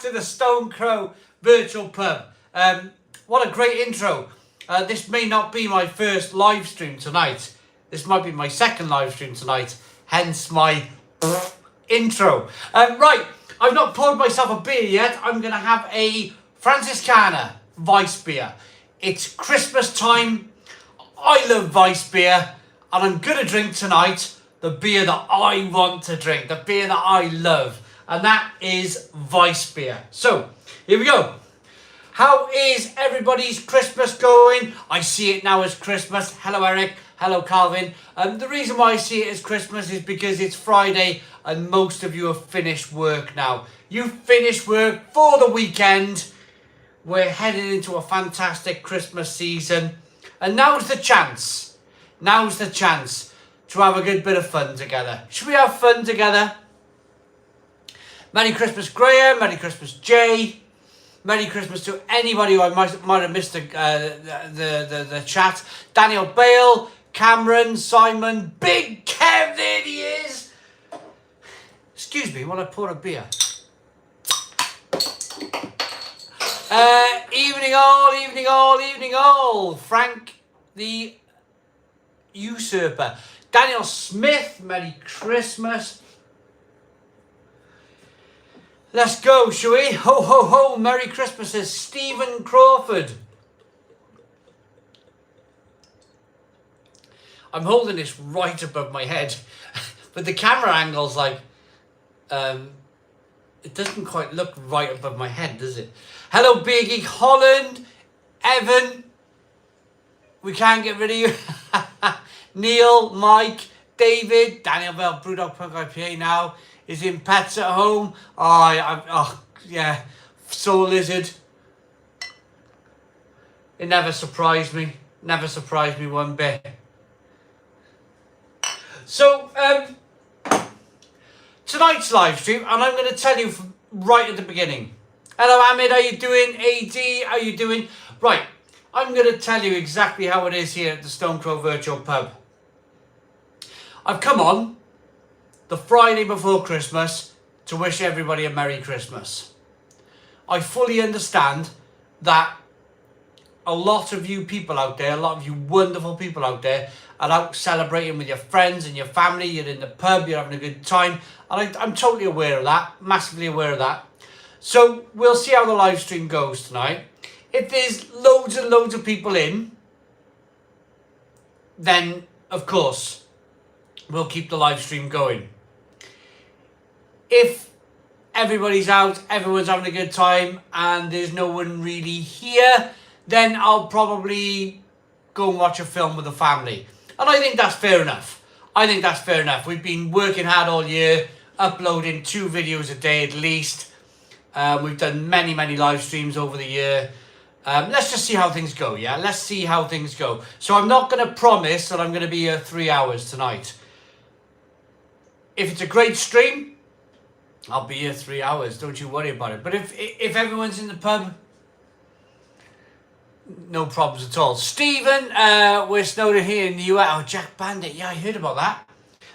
to the Stone Crow Virtual Pub. What a great intro. This may not be my first live stream tonight. This might be my second live stream tonight, hence my intro. Right, I've not poured myself a beer yet. I'm going to have a Franziskaner Weiss beer. It's Christmas time. I love Weiss beer, and I'm going to drink tonight the beer that I want to drink, the beer that I love, and that is Weiss beer. So, here we go. How is everybody's Christmas going? I see it now as Christmas. Hello, Eric. Hello, Calvin. The reason why I see it as Christmas is because it's Friday and most of you have finished work now. You've finished work for the weekend. We're heading into a fantastic Christmas season. And now's the chance. Now's the chance to have a good bit of fun together. Should we have fun together? Merry Christmas, Graham. Merry Christmas, Jay. Merry Christmas to anybody who I might have missed the chat. Daniel Bale, Cameron, Simon, Big Kev, there he is. Excuse me while I pour a beer. Evening all, evening all, evening all. Frank the Usurper. Daniel Smith, Merry Christmas. Let's go, shall we? Ho, ho, ho. Merry Christmas, says Stephen Crawford. I'm holding this right above my head. But the camera angle's like... it doesn't quite look right above my head, does it? Hello, Biggie. Holland. Evan. We can't get rid of you. Neil. Mike. David. Daniel Bell. Brewdog Punk IPA now. Is in Pets at Home. Oh, yeah. Soul Lizard. It never surprised me. Never surprised me one bit. So, tonight's live stream, and I'm going to tell you right at the beginning. Hello, Ahmed. How you doing? AD, how you doing? Right. I'm going to tell you exactly how it is here at the Stone Crow Virtual Pub. I've come on the Friday before Christmas to wish everybody a Merry Christmas. I fully understand that a lot of you people out there, a lot of you wonderful people out there are out celebrating with your friends and your family, you're in the pub, you're having a good time, and I'm totally aware of that, massively aware of that. So we'll see how the live stream goes tonight. If there's loads and loads of people in, then of course we'll keep the live stream going. If everybody's out, everyone's having a good time, and there's no one really here, then I'll probably go and watch a film with the family. And I think that's fair enough. I think that's fair enough. We've been working hard all year, uploading 2 videos a day at least. We've done many, many live streams over the year. Let's just see how things go, yeah? Let's see how things go. So I'm not going to promise that I'm going to be here 3 hours tonight. If it's a great stream, I'll be here 3 hours. Don't you worry about it. But if everyone's in the pub, no problems at all. Stephen, we're snowed in here in the US. Oh, Jack Bandit. Yeah, I heard about that.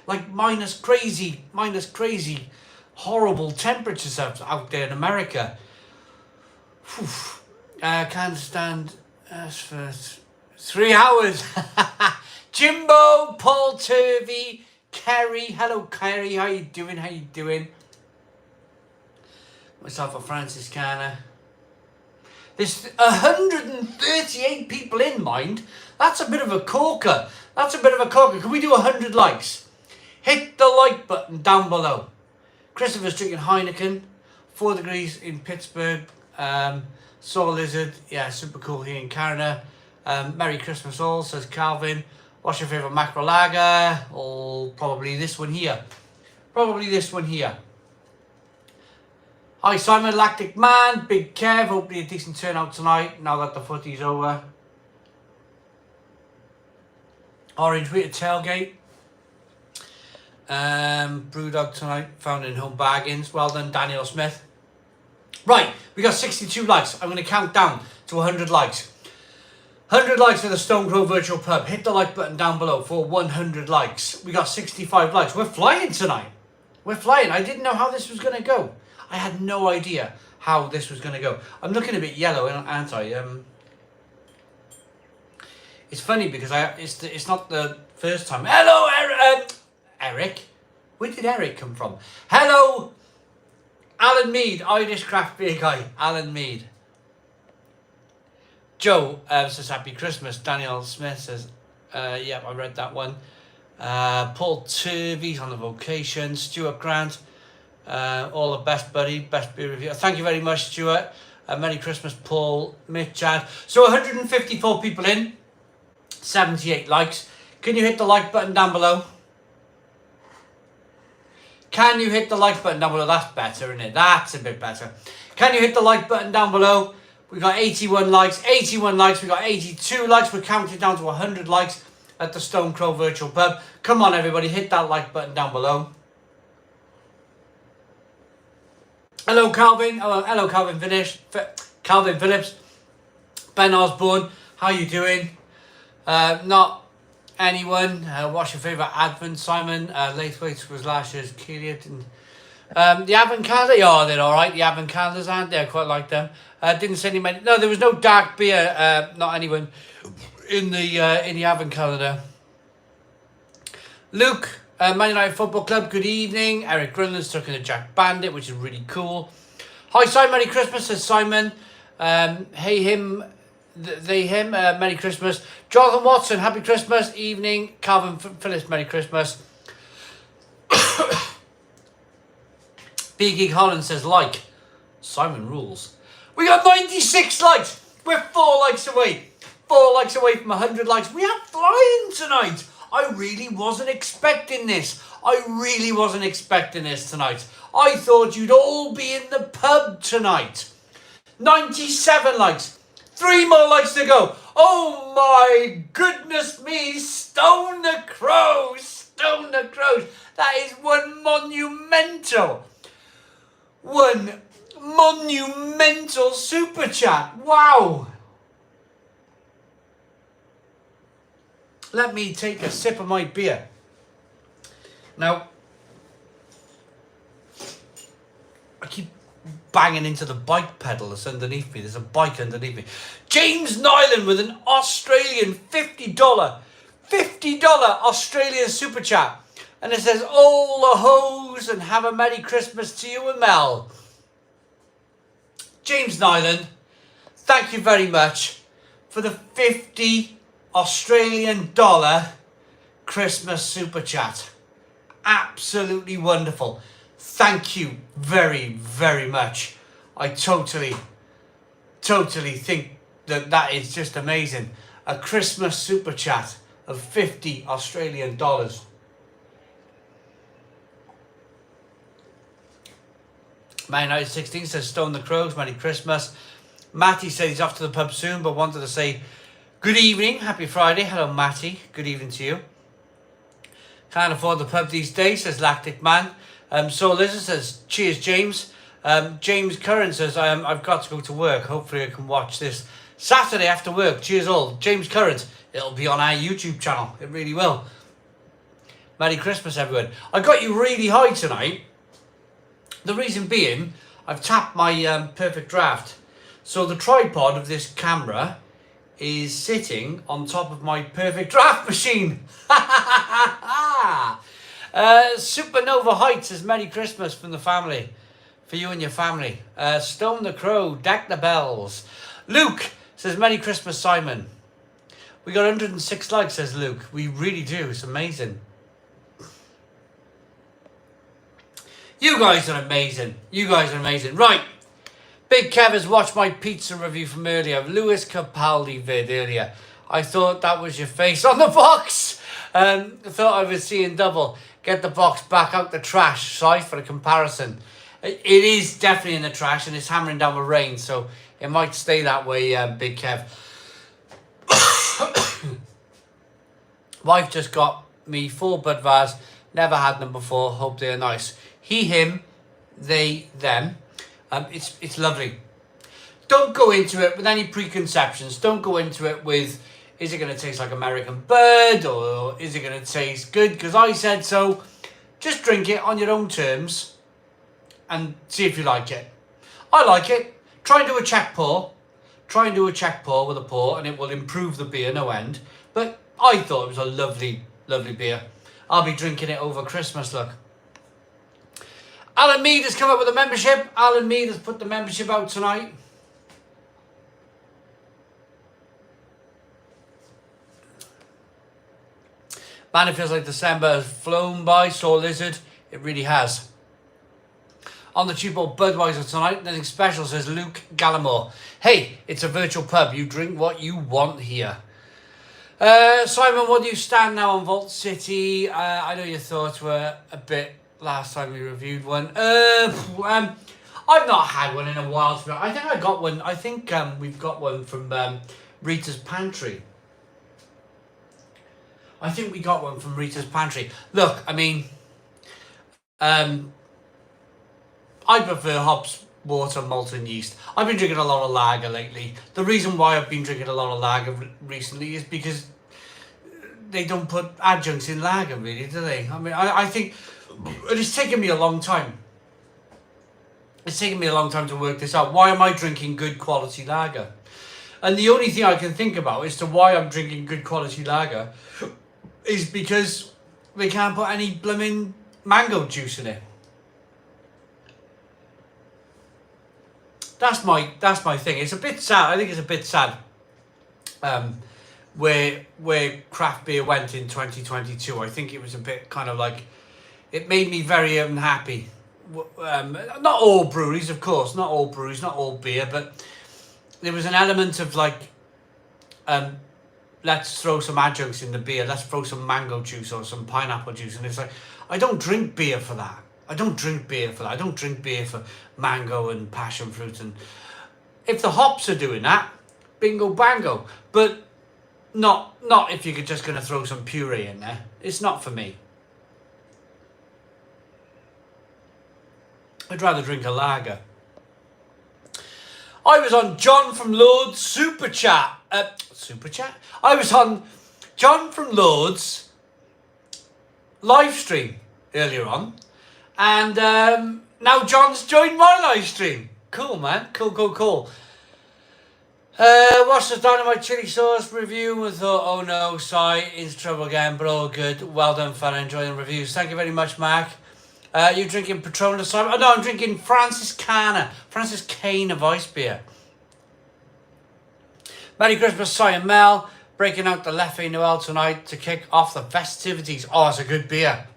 Like minus crazy, horrible temperatures out there in America. Can't stand us for 3 hours. Jimbo, Paul Turvey, Kerry. Hello, Kerry. How you doing? How you doing? Myself a Franziskaner. There's 138 people in, mind. That's a bit of a corker. That's a bit of a corker. Can we do 100 likes? Hit the like button down below. Christopher's drinking Heineken. 4 degrees in Pittsburgh. Soul Lizard. Yeah, super cool here in Canada. Merry Christmas all, says Calvin. What's your favourite macro lager? Oh, probably this one here. Probably this one here. Hi Simon, Lactic Man, Big Kev, hopefully a decent turnout tonight now that the footy's over. Orange Wheat Tailgate. Brewdog tonight, found in Home Bargains. Well done, Daniel Smith. Right, we got 62 likes. I'm going to count down to 100 likes. 100 likes for the Stone Crow Virtual Pub. Hit the like button down below for 100 likes. We got 65 likes. We're flying tonight. We're flying. I didn't know how this was going to go. I had no idea how this was going to go. I'm looking a bit yellow, aren't I? It's funny because it's not the first time. Hello, Eric. Where did Eric come from? Hello, Alan Mead, Irish craft beer guy. Alan Mead. Joe says Happy Christmas. Daniel Smith says, yeah, I read that one. Paul Turvey's on the vocation. Stuart Grant, all the best, buddy. Best beer review. Thank you very much, Stuart. Merry Christmas, Paul, Mitch, Chad. So 154 people in, 78 likes. Can you hit the like button down below? Can you hit the like button down below? That's better, isn't it? That's a bit better. Can you hit the like button down below? We got 81 likes. 81 likes. We got 82 likes. We're counting down to 100 likes at the Stone Crow Virtual Pub. Come on, everybody. Hit that like button down below. Hello, Calvin. Hello, Calvin Phillips. Ben Osborne. How you doing? Not anyone. What's your favourite Advent, Simon? Lathwaite was last year's Keeliot. And the Advent calendar, oh, they're all right. The Advent calendars, aren't they? I quite like them. Didn't see any. No, there was no dark beer. Not anyone in the Advent calendar. Luke, Man United Football Club. Good evening. Eric Grunland's stuck in a Jack Bandit, which is really cool. Hi, Simon. Merry Christmas, says Simon. Hey him. They him, Merry Christmas. Jonathan Watson, Happy Christmas. Evening. Calvin Phillips, Merry Christmas. Big Gig Holland says like. Simon rules. We got 96 likes. We're 4 likes away. 4 likes away from 100 likes. We are flying tonight. I really wasn't expecting this. I really wasn't expecting this tonight. I thought you'd all be in the pub tonight. 97 likes. 3 more likes to go. Oh my goodness me. Stone the Crows. Stone the Crows. That is one monumental super chat. Wow. Let me take a sip of my beer. Now, I keep banging into the bike pedal that's underneath me. There's a bike underneath me. James Nyland with an Australian $50 Australian super chat. And it says, all the hoes and have a Merry Christmas to you and Mel. James Nyland, thank you very much for the $50 Australian Christmas super chat. Absolutely wonderful. Thank you very, very much. I totally think that is just amazing. A Christmas super chat of $50 Australian. Man United 16 says Stone the Crows, Merry Christmas. Matty says he's off to the pub soon, but wanted to say good evening, happy Friday. Hello, Matty. Good evening to you. Can't afford the pub these days, says Lactic Man. So Liz says, cheers, James. James Curran says, I've got to go to work. Hopefully I can watch this Saturday after work. Cheers all. James Curran. It'll be on our YouTube channel. It really will. Merry Christmas, everyone. I got you really high tonight. The reason being, I've tapped my perfect draft. So the tripod of this camera is sitting on top of my perfect draft machine. Supernova Heights says Merry Christmas from the family. For you and your family. Stone the Crow, deck the bells. Luke says Merry Christmas, Simon. We got 106 likes, says Luke. We really do. It's amazing. You guys are amazing. You guys are amazing. Right. Big Kev has watched my pizza review from earlier. Lewis Capaldi vid earlier. I thought that was your face on the box. I thought I was seeing double. Get the box back out the trash. Sorry for the comparison. It is definitely in the trash and it's hammering down with rain. So it might stay that way, Big Kev. Wife just got me 4 Budvars. Never had them before. Hope they're nice. He, him, they, them. It's lovely. Don't go into it with any preconceptions. Don't go into it with, is it going to taste like American Bud or is it going to taste good because I said so? Just drink it on your own terms and see if you like it. I like it. Try and do a check pour. Try and do a check pour with a pour, and it will improve the beer no end. But I thought it was a lovely, lovely beer. I'll be drinking it over Christmas, look. Alan Mead has come up with a membership. Alan Mead has put the membership out tonight. Man, it feels like December has flown by, so lizard. It really has. On the cheap old Budweiser tonight, nothing special, says Luke Gallimore. Hey, it's a virtual pub. You drink what you want here. Simon, what do you stand now on Vault City? I know your thoughts were a bit last time we reviewed one. I've not had one in a while. I think I got one. I think we've got one from Rita's Pantry. I think we got one from Rita's Pantry. Look, I mean, I prefer hops, water, malt and yeast. I've been drinking a lot of lager lately. The reason why I've been drinking a lot of lager recently is because they don't put adjuncts in lager, really, do they? I mean, I think it's taken me a long time. It's taken me a long time to work this out. Why am I drinking good quality lager? And the only thing I can think about as to why I'm drinking good quality lager is because they can't put any blooming mango juice in it. That's my thing. It's a bit sad. I think it's a bit sad where craft beer went in 2022. I think it was a bit kind of like, it made me very unhappy. Not all breweries, of course, not all breweries, not all beer, but there was an element of like, let's throw some adjuncts in the beer. Let's throw some mango juice or some pineapple juice. And it's like, I don't drink beer for that. I don't drink beer for that. I don't drink beer for mango and passion fruit. And if the hops are doing that, bingo bango. But not if you're just going to throw some puree in there. It's not for me. I'd rather drink a lager. I was on John from Lord's Super Chat. Super Chat? I was on John from Lord's live stream earlier on. And now John's joined my live stream. Cool, man. Cool. Watched the Dynamite Chili Sauce review and thought, oh no, sigh, in trouble again, but all good. Well done, fella. Enjoying the reviews. Thank you very much, Mark. You drinking Patron this time? Oh no, I'm drinking Francis Cane of ice beer. Merry Christmas, Si and Mel. Breaking out the Leffe Noel tonight to kick off the festivities. Oh, it's a good beer.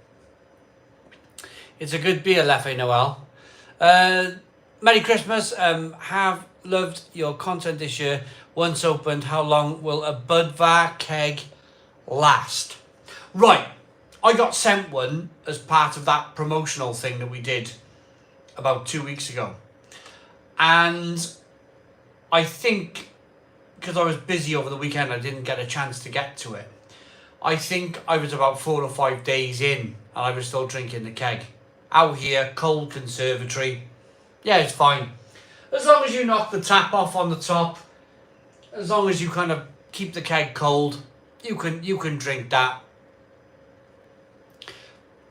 It's a good beer, Leffe Noel. Merry Christmas. Have loved your content this year. Once opened, how long will a Budvar keg last? Right. I got sent one as part of that promotional thing that we did about 2 weeks ago. And I think, because I was busy over the weekend, I didn't get a chance to get to it. I think I was about 4 or 5 days in and I was still drinking the keg. Out here, cold conservatory. Yeah, it's fine. As long as you knock the tap off on the top, as long as you kind of keep the keg cold, you can drink that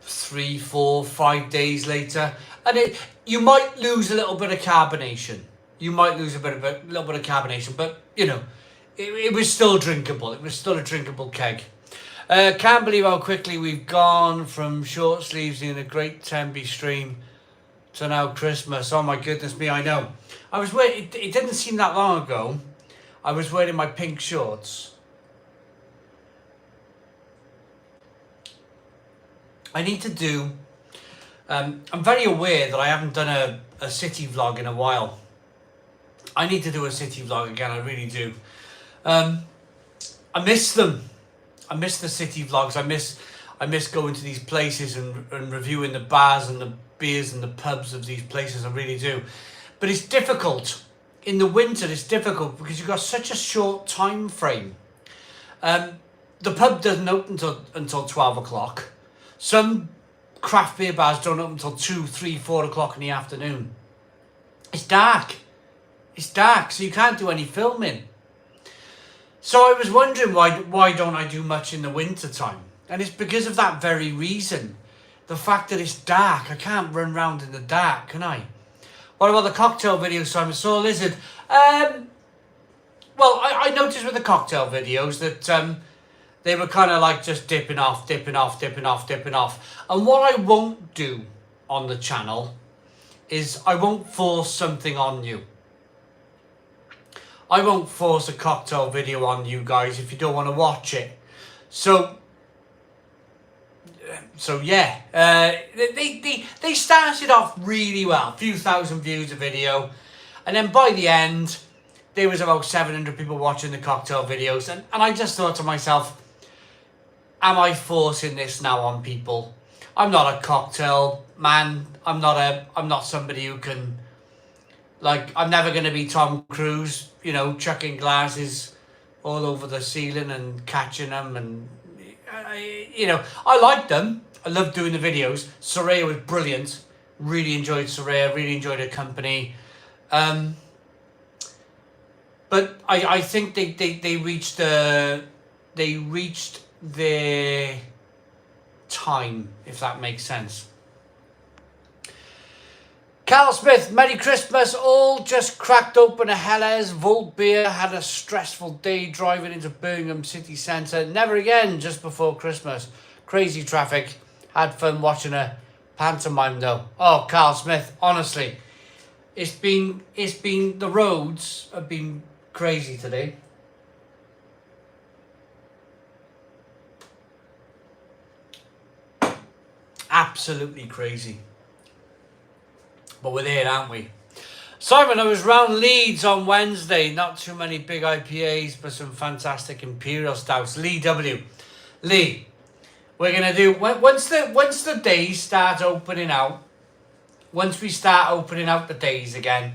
3, 4, 5 days later. And you might lose a little bit of carbonation. You might lose a little bit of carbonation, but you know, it was still drinkable. It was still a drinkable keg. Can't believe how quickly we've gone from short sleeves in a great Tenby stream to now Christmas. Oh my goodness me, I know. I was wearing, it didn't seem that long ago, I was wearing my pink shorts. I need to do, I'm very aware that I haven't done a city vlog in a while. I need to do a city vlog again, I really do. I miss them. I miss the city vlogs. I miss going to these places and reviewing the bars and the beers and the pubs of these places. I really do. But it's difficult. In the winter, it's difficult because you've got such a short time frame. The pub doesn't open until 12 o'clock. Some craft beer bars don't open until 2, 3, 4 o'clock in the afternoon. It's dark. It's dark, so you can't do any filming. So I was wondering why don't I do much in the winter time? And it's because of that very reason. The fact that it's dark. I can't run around in the dark, can I? What about the cocktail video, Simon? Saw Lizard. Well, I noticed with the cocktail videos that they were kind of like just dipping off. And what I won't do on the channel is I won't force something on you. I won't force a cocktail video on you guys if you don't want to watch it. So yeah, they started off really well, a few thousand views a video, and then by the end, there was about 700 people watching the cocktail videos, and I just thought to myself, am I forcing this now on people? I'm not a cocktail man. I'm not somebody who can, like, I'm never going to be Tom Cruise, you know, chucking glasses all over the ceiling and catching them, and I liked them. I loved doing the videos. Soraya was brilliant. Really enjoyed Soraya. Really enjoyed her company. But I think they reached their time, if that makes sense. Carl Smith, Merry Christmas. All just cracked open a Helles Vault beer. Had a stressful day driving into Birmingham city centre. Never again just before Christmas. Crazy traffic. Had fun watching a pantomime though. Oh, Carl Smith, honestly, it's been the roads have been crazy today. Absolutely crazy. But we're there, aren't we? Simon, I was round Leeds on Wednesday. Not too many big IPAs, but some fantastic Imperial Stouts. Lee W. Lee, we're going to do... Once the days start opening out, once we start opening out the days again,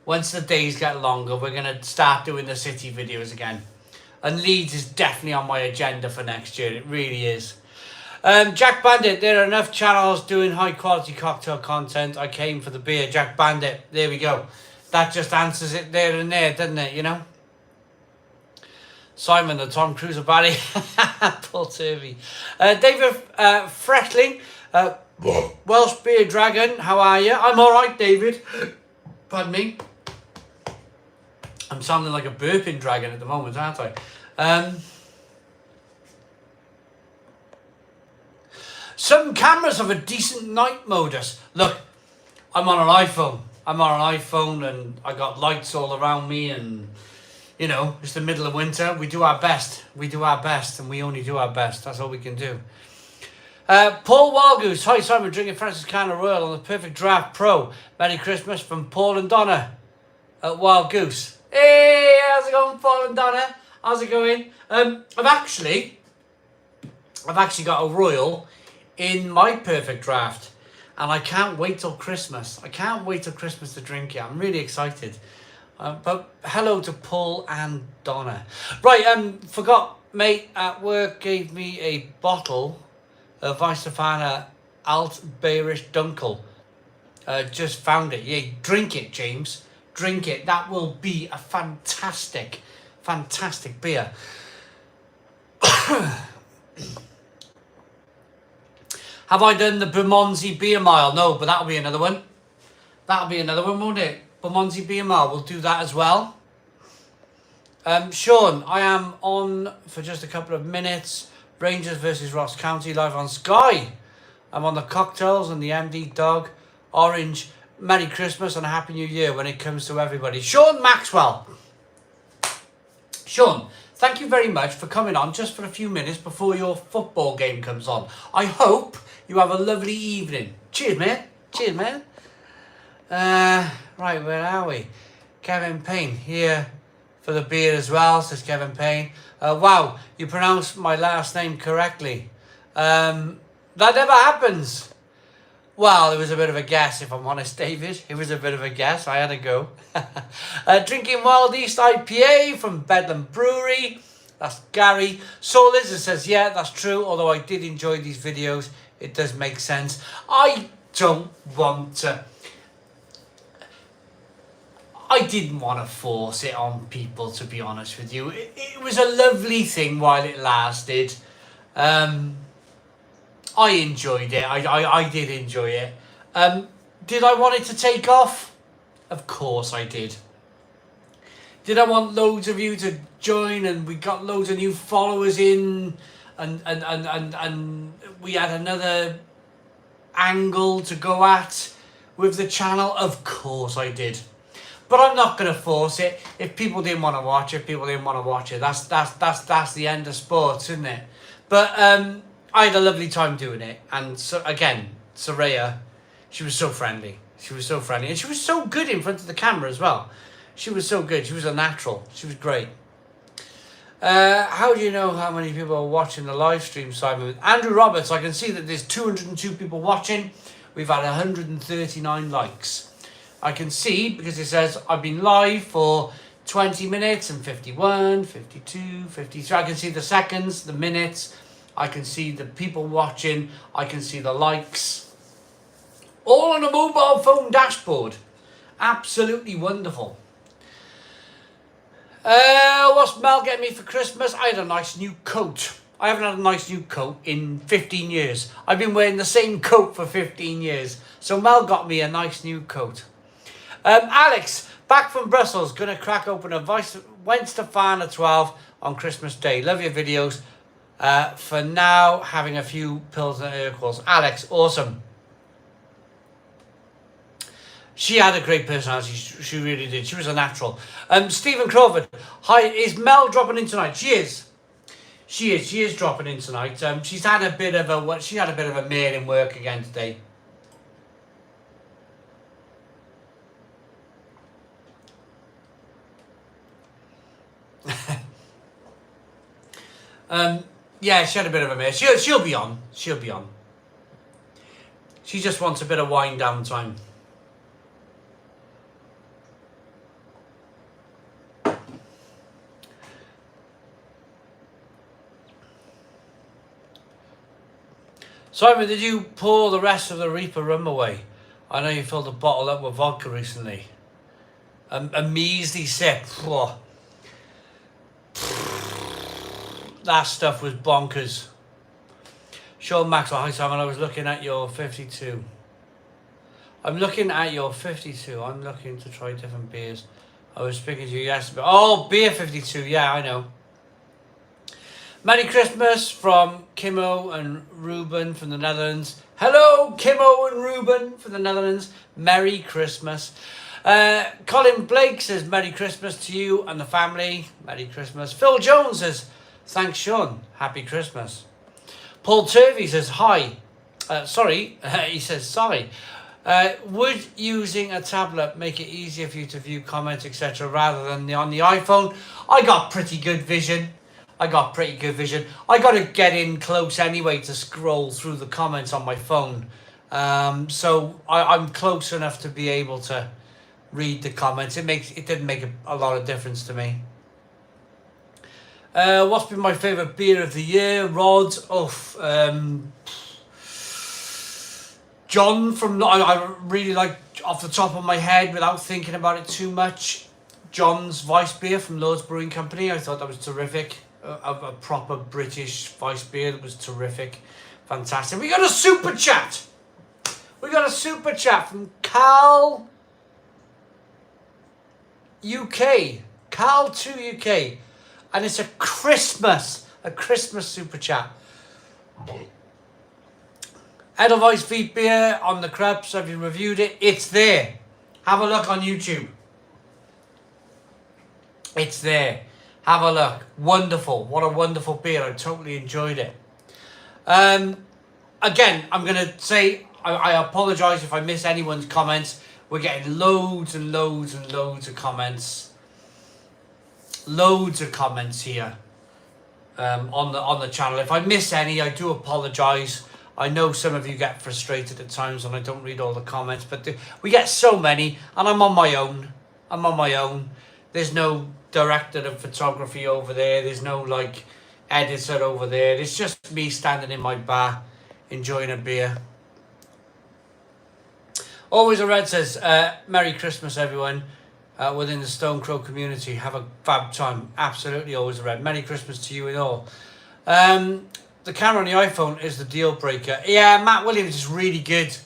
once the days get longer, we're going to start doing the city videos again. And Leeds is definitely on my agenda for next year. It really is. Jack Bandit, there are enough channels doing high quality cocktail content. I came for the beer. Jack Bandit, there we go. That just answers it there and there, doesn't it, you know? Simon, the Tom Cruise of Barry. Paul Turvey. David Fretling, Welsh Beer Dragon, how are you? I'm alright, David. Pardon me. I'm sounding like a burping dragon at the moment, aren't I? Some cameras have a decent night modus. Look, I'm on an iPhone and I got lights all around me, and you know, it's the middle of winter. We do our best. And we only do our best. That's all we can do. Paul Wildgoose. Hi Simon, drinking Franciscana Royal on the Perfect Draft Pro. Merry Christmas from Paul and Donna at Wild Goose. Hey, how's it going, Paul and Donna? How's it going? I've actually got a Royal in my Perfect Draft, and I can't wait till Christmas. I can't wait till Christmas to drink it. I'm really excited. But hello to Paul and Donna. Right, forgot, mate at work gave me a bottle of Weissafana Alt Bayerisch Dunkel. Just found it. Yeah, drink it, James. Drink it. That will be a fantastic beer. Have I done the Bermondsey Beer Mile? No, but that'll be another one. Won't it? Bermondsey Beer Mile, we'll do that as well. Sean, I am on for just a couple of minutes. Rangers versus Ross County live on Sky. I'm on the cocktails and the MD Dog. Orange, Merry Christmas and a Happy New Year when it comes to everybody. Sean Maxwell. Sean, thank you very much for coming on just for a few minutes before your football game comes on. I hope you have a lovely evening. Cheers, man. Right, where are we? Kevin Payne here for the beer as well, says Kevin Payne. Wow, you pronounced my last name correctly. That never happens. Well, it was a bit of a guess, if I'm honest, David. It was a bit of a guess. I had a go. Drinking Wild East IPA from Bedlam Brewery. That's Gary. Soul Lizard says, yeah, that's true. Although I did enjoy these videos. It does make sense. I didn't want to force it on people, to be honest with you. It was a lovely thing while it lasted. I enjoyed it. I did enjoy it. Did I want it to take off? Of course I did. Did I want loads of you to join and we got loads of new followers in and we had another angle to go at with the channel? Of course I did. But I'm not going to force it. If people didn't want to watch it, people didn't want to watch it. That's the end of sports, isn't it? But I had a lovely time doing it. And so again, Soraya, she was so friendly. She was so friendly. And she was so good in front of the camera as well. She was so good. She was a natural. She was great. How do you know how many people are watching the live stream, Simon? Andrew Roberts, I can see that there's 202 people watching. We've had 139 likes. I can see because it says I've been live for 20 minutes and 51, 52, 53. I can see the seconds, the minutes. I can see the people watching. I can see the likes. All on a mobile phone dashboard. Absolutely wonderful. What's Mel getting me for Christmas? I had a nice new coat. I haven't had a nice new coat in 15 years. I've been wearing the same coat for 15 years. So Mel got me a nice new coat. Alex, back from Brussels, gonna crack open a Wentster fan at 12 on Christmas Day. Love your videos. For now, having a few pills and Urquells. Alex, awesome. She had a great personality. She really did. She was a natural. Stephen Crawford. Hi, is Mel dropping in tonight? She is. She is dropping in tonight. She's had a bit of a mail in work again today. Yeah, she had a bit of a mail. She'll be on. She'll be on. She just wants a bit of wind down time. Simon, did you pour the rest of the Reaper rum away? I know you filled a bottle up with vodka recently. A measly sip. That stuff was bonkers. Sean Maxwell, hi Simon, I was looking at your 52. I'm looking at your 52. I'm looking to try different beers. I was speaking to you yesterday. Oh, beer 52. Yeah, I know. Merry Christmas from Kimmo and Ruben from the Netherlands. Hello, Kimmo and Ruben from the Netherlands. Merry Christmas. Colin Blake says, Merry Christmas to you and the family. Merry Christmas. Phil Jones says, thanks, Sean. Happy Christmas. Paul Turvey says, hi. He says, sorry. Would using a tablet make it easier for you to view comments, etc., rather than on the iPhone? I got pretty good vision. I got to get in close anyway to scroll through the comments on my phone. So I'm close enough to be able to read the comments. It didn't make a lot of difference to me. What's been my favourite beer of the year? Rod. John from... I really like, off the top of my head, without thinking about it too much, John's Weiss beer from Lord's Brewing Company. I thought that was terrific. A proper British Weiss beer that was terrific. Fantastic. We got a super chat. From Cal UK. Cal 2 UK. And it's a Christmas super chat. Edelweiss Wheat beer on the Krebs. Have you reviewed it? It's there. Have a look on YouTube. It's there. Have a look. Wonderful. What a wonderful beer. I totally enjoyed it. Again, I'm going to say, I apologise if I miss anyone's comments. We're getting loads and loads and loads of comments. Loads of comments here on the channel. If I miss any, I do apologise. I know some of you get frustrated at times when I don't read all the comments, but we get so many, and I'm on my own. There's no director of photography over there. There's no editor over there. It's just me standing in my bar enjoying a beer. Always a Red says, Merry Christmas everyone within the Stone Crow community. Have a fab time. Absolutely Always a Red. Merry Christmas to you and all. The camera on the iPhone is the deal breaker. Yeah, Matt Williams is really good.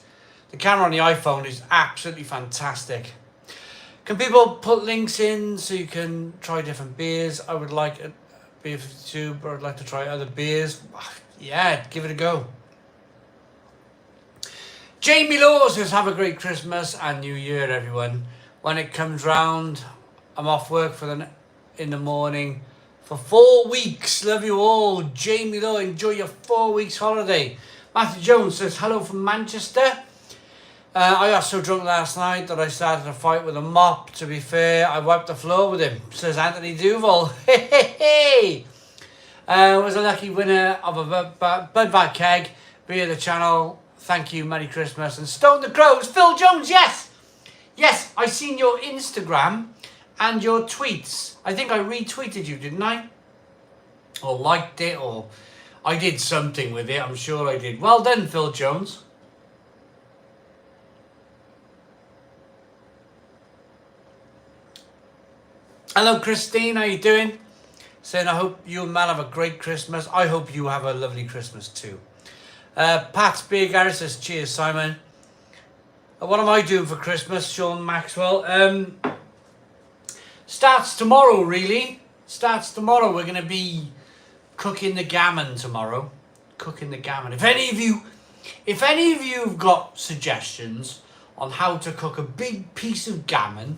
The camera on the iPhone is absolutely fantastic. Can people put links in so you can try different beers? I would like a beer 52, but I'd like to try other beers. Yeah, give it a go. Jamie Law says, have a great Christmas and New Year, everyone. When it comes round, I'm off work in the morning for 4 weeks. Love you all. Jamie Law, enjoy your 4 weeks holiday. Matthew Jones says, hello from Manchester. I got so drunk last night that I started a fight with a mop. To be fair, I wiped the floor with him, says Anthony Duval. Hey! Was a lucky winner of a Budvat keg via the channel. Thank you, Merry Christmas. And Stone the Crows, Phil Jones, yes! Yes, I seen your Instagram and your tweets. I think I retweeted you, didn't I? Or liked it, or I did something with it, I'm sure I did. Well done, Phil Jones. Hello, Christine, how you doing? Saying, I hope you and Mal have a great Christmas. I hope you have a lovely Christmas too. Pat's Beer Garage says, cheers, Simon. What am I doing for Christmas, Sean Maxwell? Starts tomorrow, really. Starts tomorrow. We're going to be cooking the gammon tomorrow. Cooking the gammon. If any of you have got suggestions on how to cook a big piece of gammon,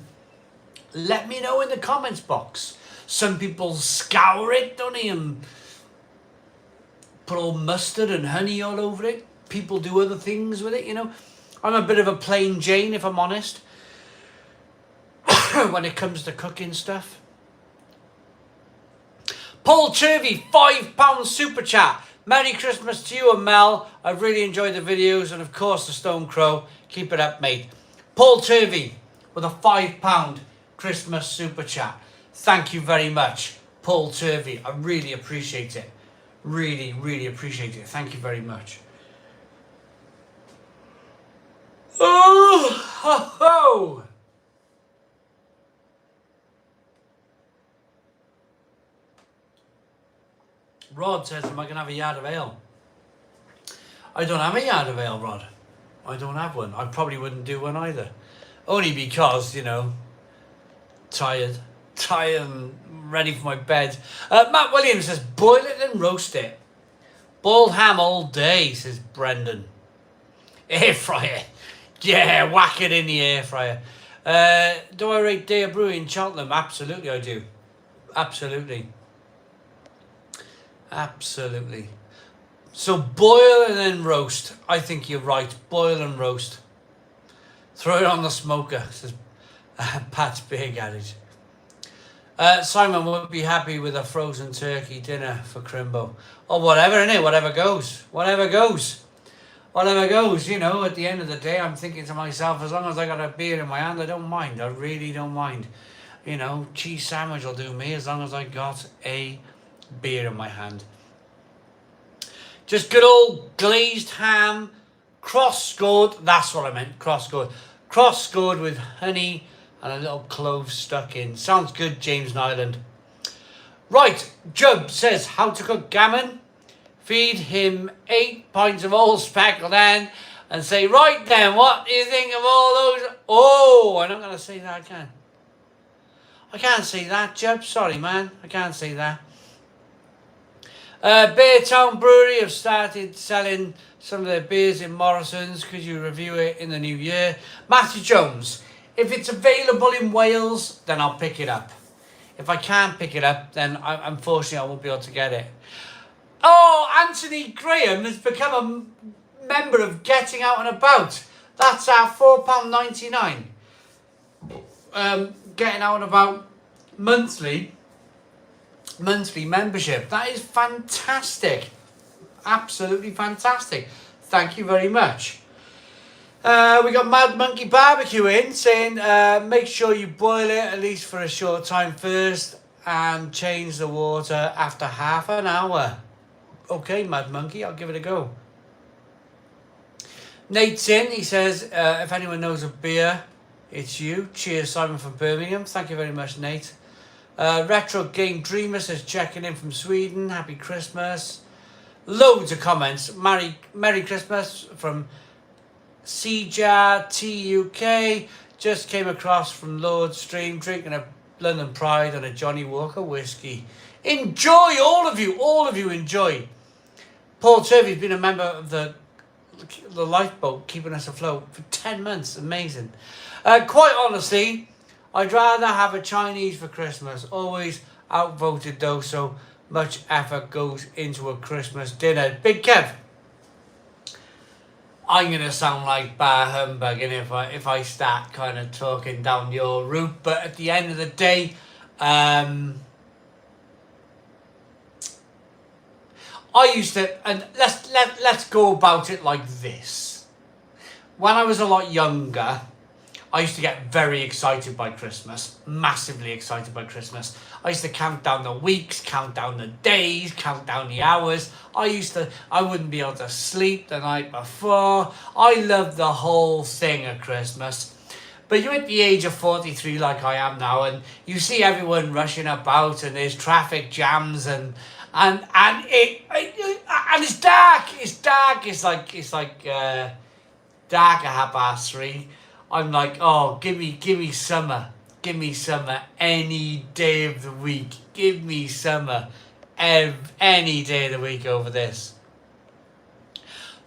let me know in the comments box. Some people scour it, don't they, and put all mustard and honey all over it. People do other things with it, you know. I'm a bit of a plain Jane, if I'm honest, when it comes to cooking stuff. Paul Turvey, £5 super chat. Merry Christmas to you and Mel. I've really enjoyed the videos, and of course the Stone Crow. Keep it up, mate. Paul Turvey with a £5 Christmas super chat. Thank you very much, Paul Turvey. I really appreciate it. Really, really appreciate it. Thank you very much. Oh, ho, ho. Rod says, am I going to have a yard of ale? I don't have a yard of ale, Rod. I don't have one. I probably wouldn't do one either. Only because, you know, tired and ready for my bed. Matt Williams says, boil it and roast it. Boiled ham all day, says Brendan. Air fryer. Yeah, whack it in the air fryer. Do I rate Day of Brewing in Cheltenham? Absolutely I do. Absolutely. Absolutely. So boil and then roast. I think you're right. Boil and roast. Throw it on the smoker, says Pat's Beer Garage. Simon would be happy with a frozen turkey dinner for Crimbo. Or whatever, innit? Whatever goes. Whatever goes. Whatever goes, you know, at the end of the day, I'm thinking to myself, as long as I got a beer in my hand, I don't mind. I really don't mind. You know, cheese sandwich will do me as long as I got a beer in my hand. Just good old glazed ham, cross-scored. That's what I meant, cross-scored. Cross-scored with honey and a little clove stuck in. Sounds good, James Nyland. Right, Jub says, how to cook gammon. Feed him 8 pints of old speckled hen and say, right then, what do you think of all those? Oh, I'm not going to say that again. I can't say that, Jub. Sorry, man. I can't say that. Beartown Brewery have started selling some of their beers in Morrison's. Could you review it in the new year? Matthew Jones, if it's available in Wales, then I'll pick it up. If I can't pick it up, then unfortunately I won't be able to get it. Oh, Anthony Graham has become a member of Getting Out and About. That's our £4.99. Getting Out and About monthly membership. That is fantastic. Absolutely fantastic. Thank you very much. We got Mad Monkey Barbecue in saying make sure you boil it at least for a short time first and change the water after half an hour. Okay, Mad Monkey, I'll give it a go. Nate's in. He says, if anyone knows a beer, it's you. Cheers, Simon from Birmingham. Thank you very much, Nate. Retro Game Dreamer says, checking in from Sweden. Happy Christmas. Loads of comments. Merry Christmas from CJ TUK. Just came across from Lord's Stream, drinking a London Pride and a Johnny Walker whiskey. Enjoy, all of you enjoy. Paul Turvey's been a member of the lifeboat, keeping us afloat for 10 months. Amazing. Quite honestly, I'd rather have a Chinese for Christmas. Always outvoted though, so much effort goes into a Christmas dinner. Big Kev, I'm going to sound like bar humbug if I start kind of talking down your route, but at the end of the day, I used to, and let's go about it like this. When I was a lot younger, I used to get very excited by Christmas, massively excited by Christmas. I used to count down the weeks, count down the days, count down the hours. I wouldn't be able to sleep the night before. I loved the whole thing of Christmas. But you're at the age of 43 like I am now, and you see everyone rushing about, and there's traffic jams, and it's dark. It's dark. It's like dark at 3:30. I'm like, oh, give me summer. Give me summer any day of the week. Give me summer any day of the week over this.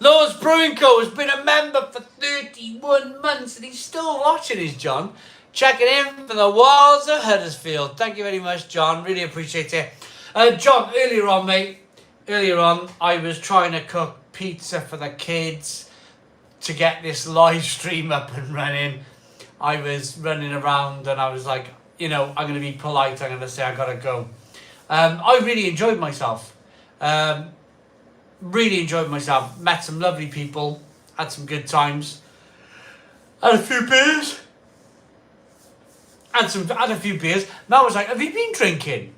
Lord's Brewing Co. has been a member for 31 months and he's still watching us, John. Checking in from the walls of Huddersfield. Thank you very much, John. Really appreciate it. John, earlier on, I was trying to cook pizza for the kids to get this live stream up and running. I was running around and I was like, I'm going to be polite. I'm going to say I got to go. I really enjoyed myself. Met some lovely people. Had some good times. Had a few beers. Had a few beers. Mel was like, have you been drinking?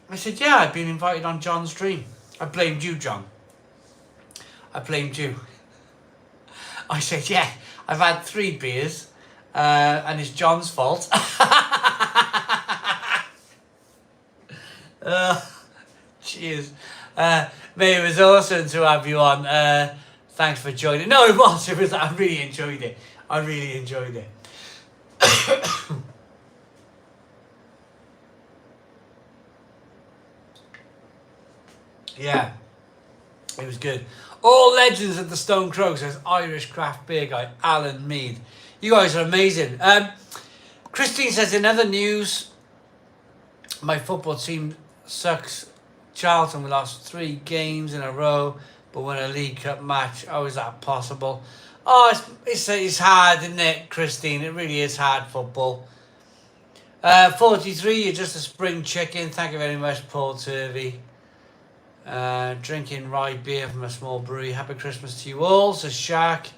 I said, yeah, I've been invited on John's stream. I blamed you, John. I blamed you. I said, yeah, I've had 3 beers, and it's John's fault. Cheers. Mate, it was awesome to have you on. Thanks for joining. No, it was. I really enjoyed it. Yeah, it was good. All legends of the Stone Crow, says Irish craft beer guy Alan Mead. You guys are amazing. Christine says, in other news, my football team sucks. Charlton, we lost 3 games in a row, but won a League Cup match. How is that possible? Oh, it's hard, isn't it, Christine? It really is hard, football. 43, you're just a spring chicken. Thank you very much, Paul Turvey. Drinking rye beer from a small brewery. Happy Christmas to you all, says Shark.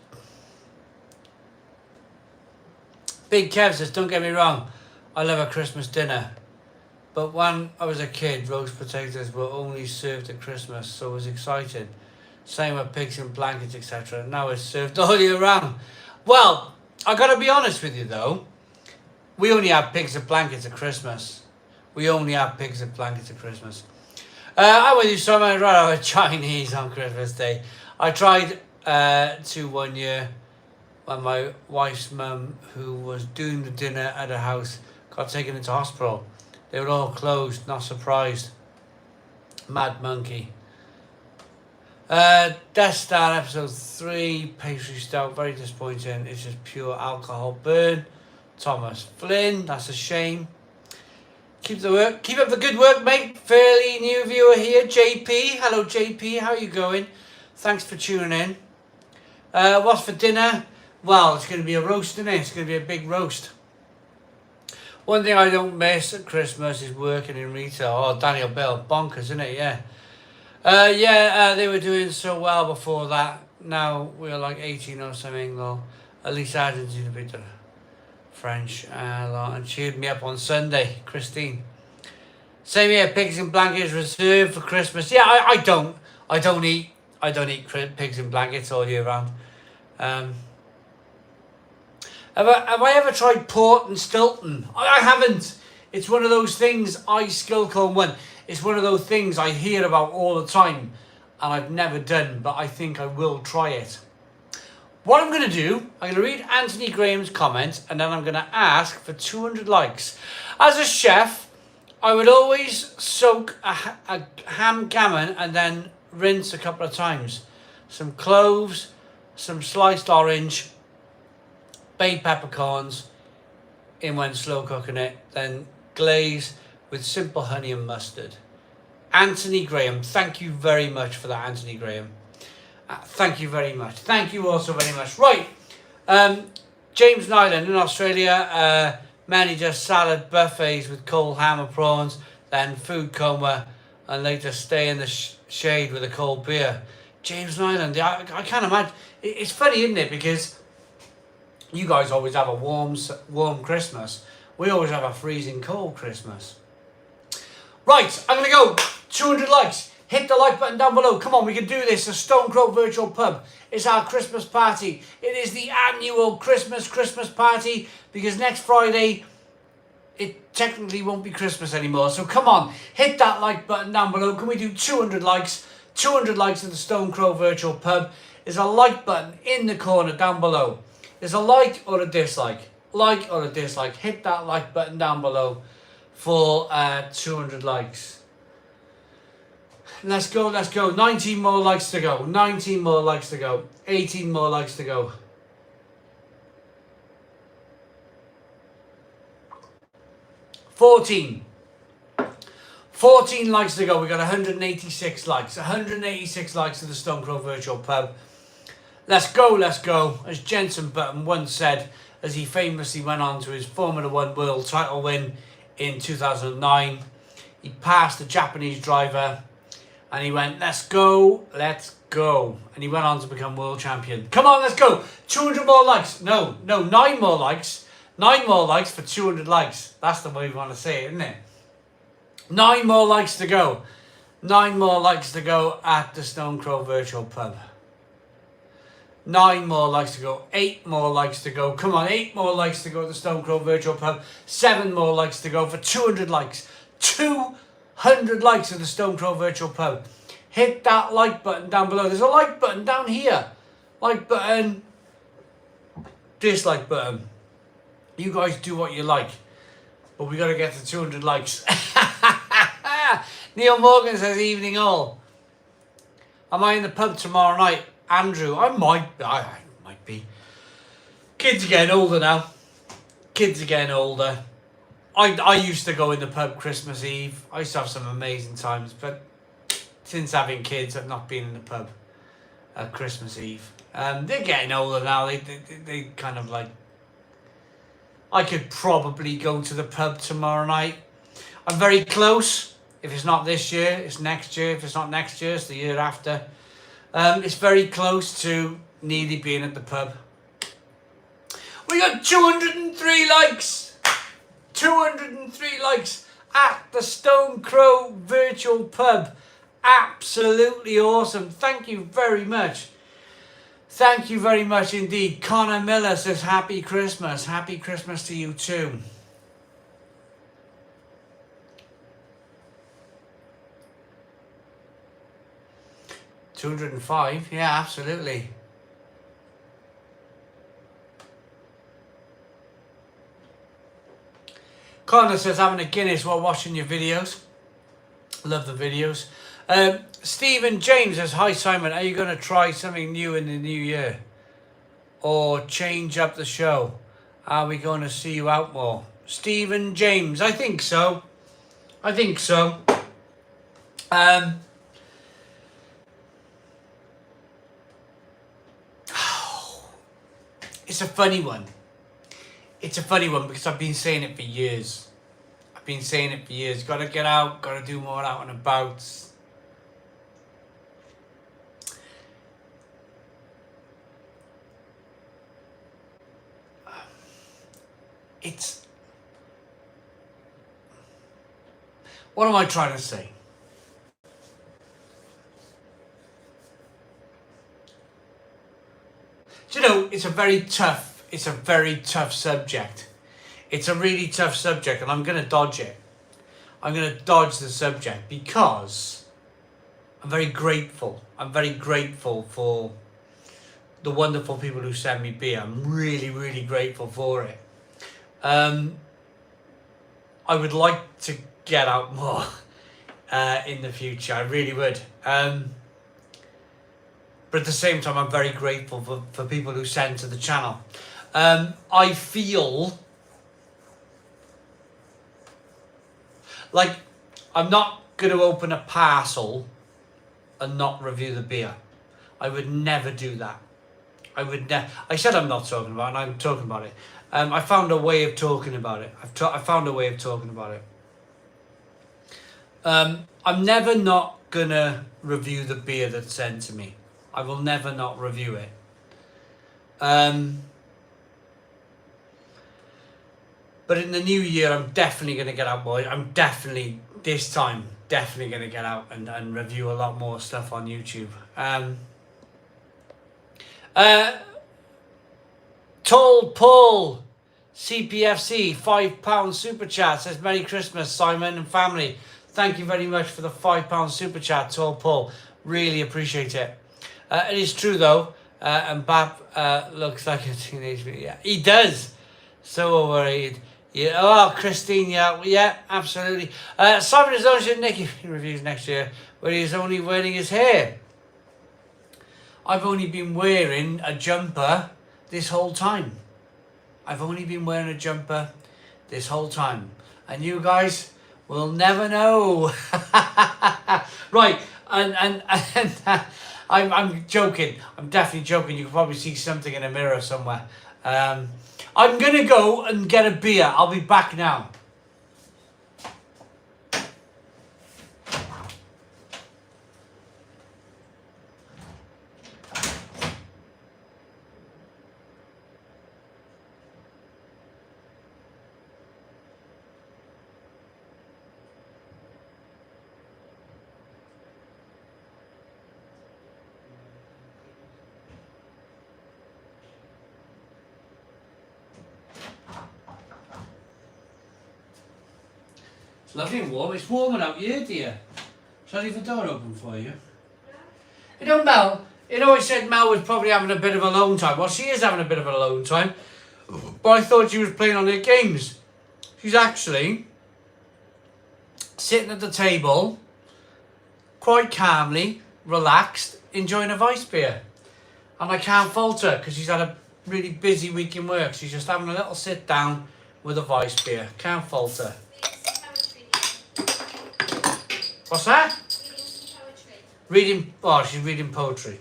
Big Kev says, don't get me wrong, I love a Christmas dinner. But when I was a kid, roast potatoes were only served at Christmas, so I was excited. Same with pigs and blankets, etc. Now it's served all year round. Well, I gotta be honest with you though. We only have pigs and blankets at Christmas. I went to somewhere right out Chinese on Christmas Day. I tried to one year when my wife's mum, who was doing the dinner at her house, got taken into hospital. They were all closed, not surprised. Mad Monkey. Death Star episode 3, pastry stout, very disappointing. It's just pure alcohol burn. Thomas Flynn, that's a shame. Keep up the good work, mate. Fairly new viewer here, JP. Hello, JP. How are you going? Thanks for tuning in. What's for dinner? Well, it's going to be a roast, isn't it? It's going to be a big roast. One thing I don't miss at Christmas is working in retail. Oh, Daniel Bell, bonkers, isn't it? Yeah. They were doing so well before that. Now we're like 18 or something, though. At least Argentina beat the French and cheered me up on Sunday, Christine. Same here, pigs and blankets reserved for Christmas. Yeah, I don't eat pigs and blankets all year round. Have I ever tried port and Stilton? I haven't. It's one of those things, Skillcombe one. It's one of those things I hear about all the time and I've never done, but I think I will try it. What I'm going to do, I'm going to read Anthony Graham's comment, and then I'm going to ask for 200 likes. As a chef, I would always soak a ham gammon and then rinse a couple of times. Some cloves, some sliced orange, bay peppercorns in when slow cooking it, then glaze with simple honey and mustard. Anthony Graham, thank you very much for that, Anthony Graham. Thank you very much. Thank you also very much. Right, James Nyland in Australia, manager salad buffets with cold ham or prawns, then food coma, and later stay in the shade with a cold beer. James Nyland, I can't imagine. It's funny, isn't it? Because you guys always have a warm Christmas. We always have a freezing cold Christmas. Right, I'm going to go 200 likes. Hit the like button down below. Come on, we can do this. A Stone Crow Virtual Pub. It's our Christmas party. It is the annual Christmas party, because next Friday it technically won't be Christmas anymore. So come on, hit that like button down below. Can we do 200 likes? 200 likes at the Stone Crow Virtual Pub. There's a like button in the corner down below. There's a like or a dislike. Like or a dislike. Hit that like button down below for 200 likes. Let's go, let's go. 19 more likes to go. 19 more likes to go. 18 more likes to go. 14 likes to go. We got 186 likes. 186 likes to the Stone Crow Virtual Pub. Let's go, let's go. As Jensen Button once said, as he famously went on to his Formula 1 world title win in 2009, he passed the Japanese driver and he went, let's go, let's go. And he went on to become world champion. Come on, let's go. 200 more likes. No, 9 more likes. 9 more likes for 200 likes. That's the way we want to say it, isn't it? 9 more likes to go. 9 more likes to go at the Stone Crow Virtual Pub. 9 more likes to go. 8 more likes to go. Come on, 8 more likes to go at the Stone Crow Virtual Pub. 7 more likes to go for 200 likes. 200 likes at the Stone Crow Virtual Pub. Hit that like button down below. There's a like button down here. Like button. Dislike button. You guys do what you like. But we got to get to 200 likes. Neil Morgan says, evening all. Am I in the pub tomorrow night? Andrew, I might be. Kids are getting older now. Kids are getting older. I used to go in the pub Christmas Eve. I used to have some amazing times, but since having kids, I've not been in the pub at Christmas Eve. They're getting older now. They kind of like... I could probably go to the pub tomorrow night. I'm very close. If it's not this year, it's next year. If it's not next year, it's the year after. It's very close to nearly being at the pub. We got 203 likes. 203 likes at the Stone Crow Virtual Pub. Absolutely awesome. Thank you very much. Thank you very much indeed. Connor Miller says Happy Christmas. Happy Christmas to you too. $205, yeah, absolutely. Connor says having a Guinness while watching your videos. Love the videos. Stephen James says, hi Simon, are you going to try something new in the new year? Or change up the show? Are we going to see you out more? Stephen James, I think so. I think so. It's a funny one. It's a funny one because I've been saying it for years. I've been saying it for years. Got to get out. Got to do more out and about. It's... What am I trying to say? Do you know, it's a very tough subject. It's a really tough subject, and I'm going to dodge it. I'm going to dodge the subject because I'm very grateful. I'm very grateful for the wonderful people who send me beer. I'm really, really grateful for it. I would like to get out more in the future. I really would. But at the same time, I'm very grateful for people who send to the channel. I feel like I'm not going to open a parcel and not review the beer. I would never do that. I said I'm not talking about it, and I'm talking about it. I found a way of talking about it. I found a way of talking about it. I'm never not going to review the beer that's sent to me. I will never not review it. But in the new year, I'm definitely going to get out more. I'm definitely, this time, definitely going to get out and review a lot more stuff on YouTube. Tall Paul, CPFC, £5 super chat, says Merry Christmas, Simon and family. Thank you very much for the £5 super chat, Tall Paul. Really appreciate it. It is true though, and Bab looks like a teenage boy. Yeah, he does. So overrated. Yeah. Oh, Christine. Yeah, absolutely. Simon is only Nicky reviews next year, where he's only wearing his hair. I've only been wearing a jumper this whole time. I've only been wearing a jumper this whole time, and you guys will never know. Right, and I'm joking. I'm definitely joking. You can probably see something in a mirror somewhere. I'm going to go and get a beer. I'll be back now. It's lovely and warm. It's warmer out here, dear. Shall I leave the door open for you? You know, Mel, I said Mel was probably having a bit of a alone time. Well, she is having a bit of an alone time. But I thought she was playing on her games. She's actually sitting at the table, quite calmly, relaxed, enjoying a Vice beer. And I can't fault her because she's had a really busy week in work. She's just having a little sit down with a Vice beer. Can't fault her. What's that? Reading, oh, she's reading poetry.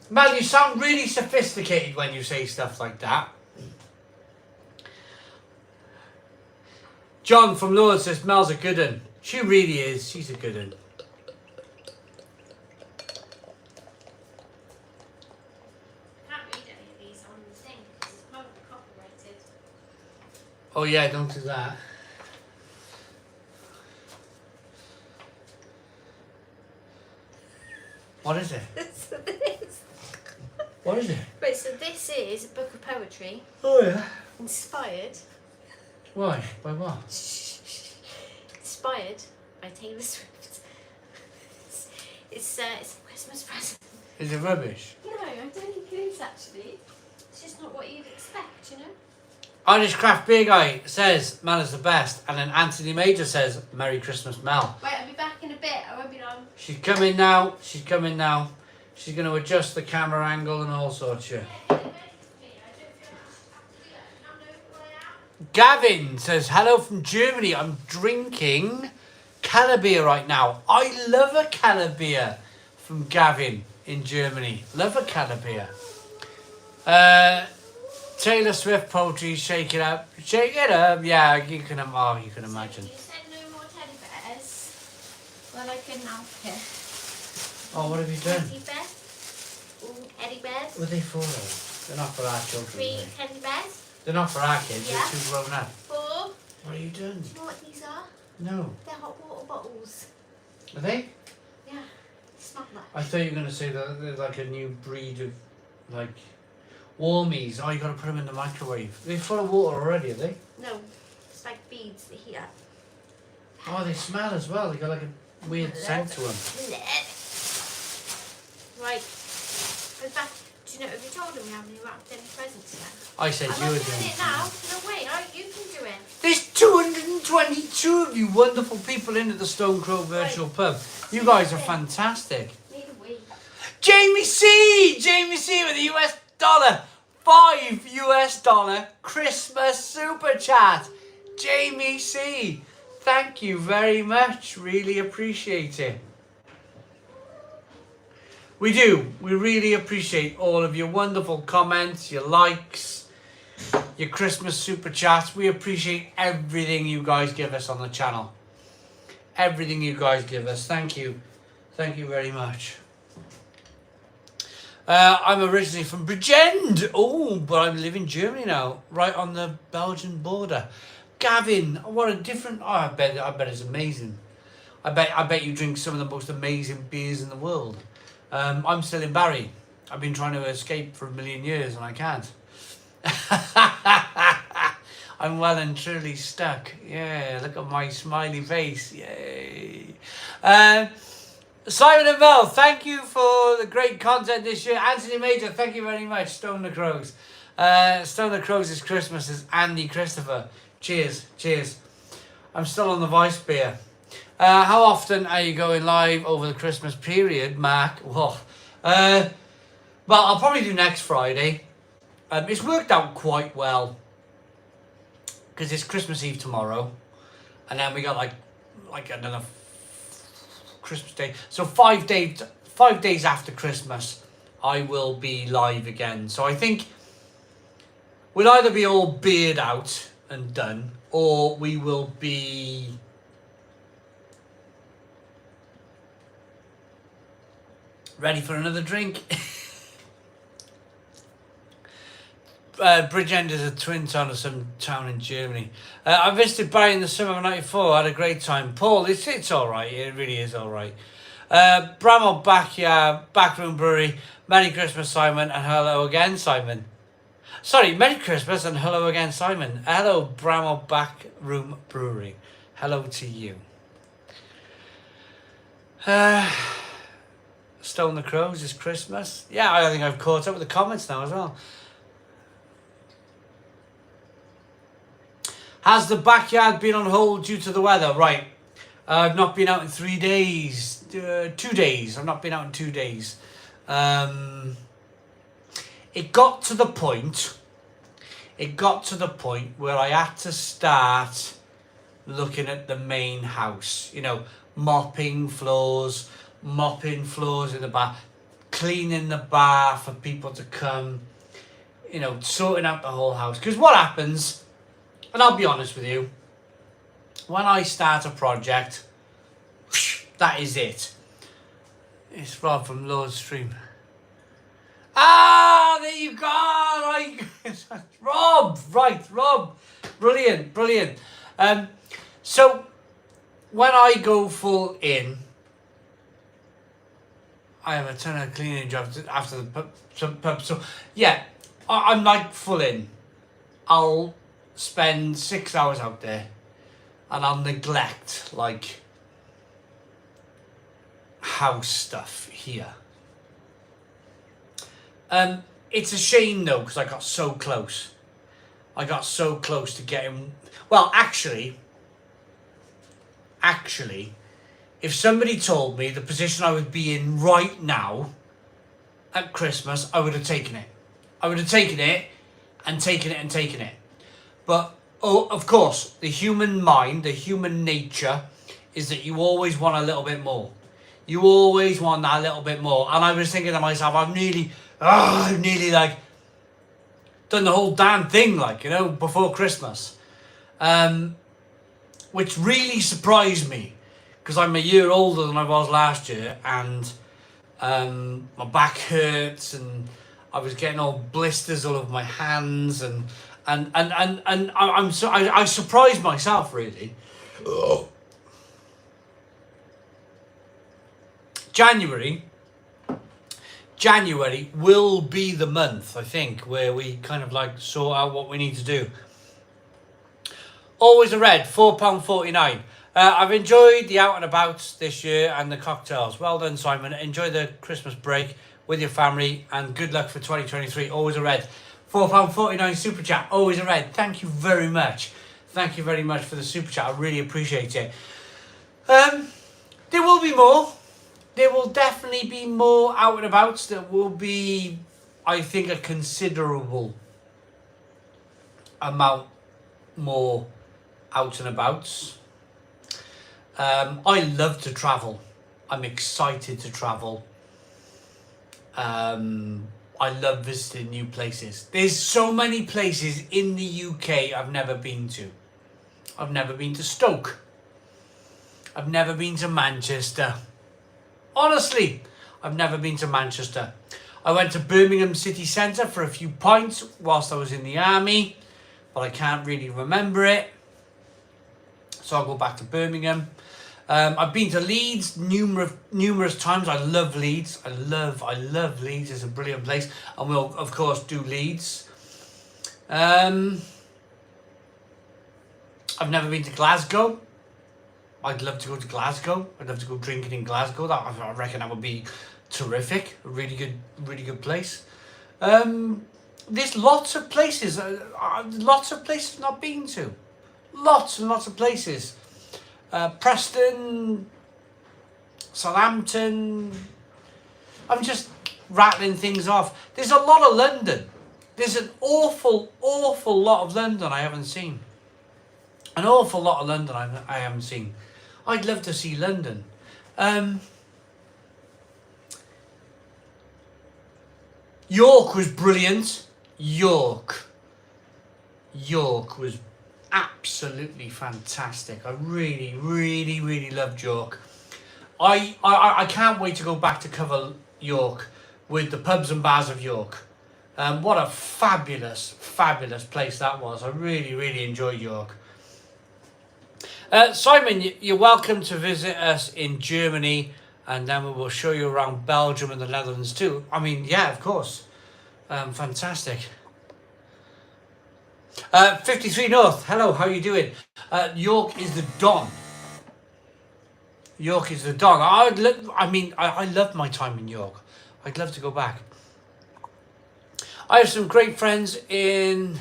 Mel, you sound really sophisticated when you say stuff like that. John from Lourdes says Mel's a good one. She really is. She's a good one. Can't read any of these on the thing because it's probably copyrighted. Oh yeah, don't do that. What is it? So this. What is it? Right, so this is a book of poetry. Oh yeah. Inspired. Why? By what? Inspired by Taylor Swift. It's a Christmas present. Is it rubbish? No, I don't think it is actually. It's just not what you'd expect, you know? Irish Craft Beer Guy says Mel is the best, and then Anthony Major says Merry Christmas, Mel. Right, I'll be back in a bit. I won't be long. She's coming now. She's coming now. She's going to adjust the camera angle and all sorts. Yeah. Gavin says hello from Germany. I'm drinking Calabeer right now. I love a Calabeer from Gavin in Germany. Love a Calabeer. Taylor Swift poetry, shake it up. Shake it up. Yeah, you can imagine. You said no more teddy bears. Well, I can now pick. Oh, what have you done? Teddy bears. Ooh, teddy bears. What are they for? They're not for our children. 3 teddy bears. They're not for our kids. Yeah. They're too grown up. 4. What are you doing? Do you know what these are? No. They're hot water bottles. Are they? Yeah. Smell that. I thought you were going to say that they're like a new breed of, like, warmies. Oh, you got to put them in the microwave. They're full of water already, are they? No. It's like beads that heat up. Oh, they smell as well. They got like a weird scent to them. Right. Goes back. Do you know, have you told him we haven't wrapped any presents yet? I said I'm you not were doing doing it now. No, wait. You can do it. There's 222 of you wonderful people in at the Stone Crow Virtual Pub. You guys are fantastic. Need a wee. Jamie C with a US dollar. $5 Christmas super chat. Jamie C. Thank you very much. Really appreciate it. We do. We really appreciate all of your wonderful comments, your likes, your Christmas super chats. We appreciate everything you guys give us on the channel. Everything you guys give us. Thank you. Thank you very much. I'm originally from Bridgend. Oh, but I live in Germany now, right on the Belgian border. Gavin, what a different... Oh, I bet it's amazing. I bet you drink some of the most amazing beers in the world. I'm still in Barry. I've been trying to escape for a million years and I can't. I'm well and truly stuck. Yeah, look at my smiley face. Yay. Simon and Mel, thank you for the great content this year. Anthony Major, thank you very much. Stone the Crows. Stone the Crows is Christmas is Andy Christopher. Cheers, cheers. I'm still on the Vice beer. How often are you going live over the Christmas period, Mark? Well, I'll probably do next Friday. It's worked out quite well because it's Christmas Eve tomorrow, and then we got like another Christmas Day. So 5 days after Christmas, I will be live again. So I think we'll either be all beard out and done, or we will be ready for another drink. Bridgend is a twin town of some town in Germany. I visited Barry in the summer of '94. Had a great time. Paul, it's all right. It really is all right. Bramwell Backroom Brewery. Merry Christmas, Simon, and hello again, Simon. Sorry, Merry Christmas and hello again, Simon. Hello, Bramwell Backroom Brewery. Hello to you. Stone the Crows is Christmas. Yeah, I think I've caught up with the comments now as well. Has the backyard been on hold due to the weather? Right. I've not been out in 3 days. 2 days. I've not been out in 2 days. It got to the point where I had to start looking at the main house. You know, mopping floors in the bath, cleaning the bar for people to come, you know, sorting out the whole house. Because what happens, and I'll be honest with you, when I start a project, that is it. It's Rob from Lord Stream. Ah, there you go. Right. Rob. Brilliant. So when I go full in, I have a ton of cleaning jobs after the pub. So yeah, I'm like full in. I'll spend 6 hours out there and I'll neglect like house stuff here. It's a shame though, because I got so close. To getting... Well, actually, if somebody told me the position I would be in right now at Christmas, I would have taken it. I would have taken it. But, oh, of course, the human mind, the human nature is that you always want a little bit more. You always want that little bit more. And I was thinking to myself, I've nearly like done the whole damn thing, like, you know, before Christmas. Which really surprised me because I'm a year older than I was last year, and my back hurts and I was getting all blisters all over my hands, and I surprised myself really. Oh. January will be the month, I think, where we kind of like sort out what we need to do. Always a red, £4.49. I've enjoyed the out and about this year and the cocktails. Well done, Simon. Enjoy the Christmas break. with your family, and good luck for 2023. Always a red. £4.49 super chat. Always a red. Thank you very much. Thank you very much for the super chat. I really appreciate it. There will be more. There will definitely be more out and abouts. There will be, I think, a considerable amount more out and abouts. I love to travel. I'm excited to travel. I love visiting new places. There's so many places in the UK I've never been to. I've never been to Stoke. I've never been to Manchester. Honestly, I've never been to Manchester. I went to Birmingham city centre for a few pints whilst I was in the army, but I can't really remember it. So I'll go back to Birmingham. I've been to Leeds numerous times. I love Leeds. I love Leeds. It's a brilliant place, and we'll of course do Leeds. I've never been to Glasgow. I'd love to go to Glasgow. I'd love to go drinking in Glasgow. I reckon that would be terrific. A really good place. There's lots of places. I've not been to. Lots and lots of places. Preston, Southampton. I'm just rattling things off. There's a lot of London. There's an awful lot of London I haven't seen. An awful lot of London I haven't seen. I'd love to see London. York was brilliant. York was absolutely fantastic. I really loved York. I can't wait to go back to cover York with the pubs and bars of York. What a fabulous place that was. I really enjoyed York. Simon, you're welcome to visit us in Germany, and then we will show you around Belgium and the Netherlands too. I mean, yeah, of course. Fantastic. 53 North, hello, how are you doing? York is the Don. York is the Don. I love my time in York. I'd love to go back. I have some great friends in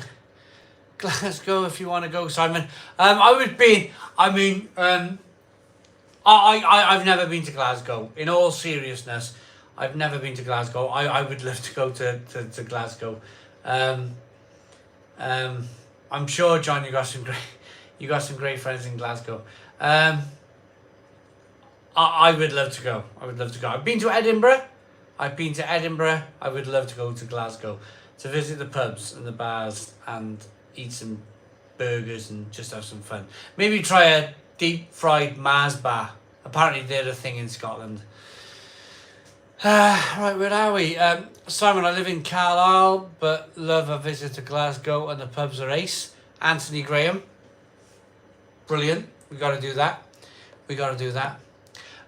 Glasgow if you want to go, Simon. I've never been to Glasgow. In all seriousness, I've never been to Glasgow. I would love to go to Glasgow. I'm sure, John, you got some great friends in Glasgow. I would love to go. I've been to Edinburgh. I would love to go to Glasgow to visit the pubs and the bars and eat some burgers and just have some fun. Maybe try a deep fried Mars bar. Apparently they're a thing in Scotland. Right, where are we? Simon, I live in Carlisle, but love a visit to Glasgow and the pubs are ace. Anthony Graham. Brilliant. We got to do that.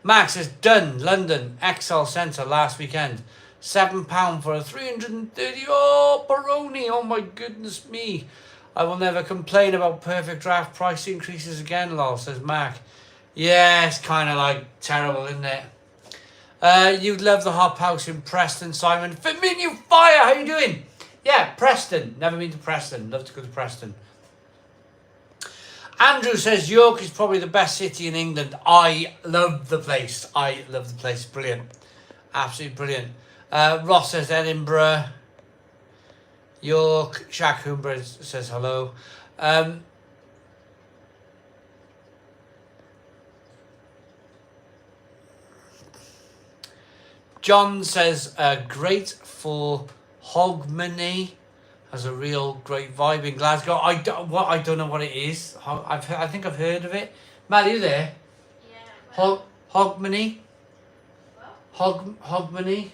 Max is done. London, XL Centre last weekend. £7 for a 330. Oh, Peroni. Oh my goodness me. I will never complain about Perfect Draft price increases again, lol, says Mac. Yeah, it's kind of like terrible, isn't it? You'd love the Hop House in Preston, Simon. Feminian Fire, how you doing? Yeah, Preston. Never been to Preston. Love to go to Preston. Andrew says York is probably the best city in England. I love the place. Brilliant. Absolutely brilliant. Ross says Edinburgh. York. Shaq Humber says hello. John says great for Hogmanay. Has a real great vibe in Glasgow. I don't know what it is. I think I've heard of it. Matt, are you there? Yeah. Hogmanay. What? Hogmanay.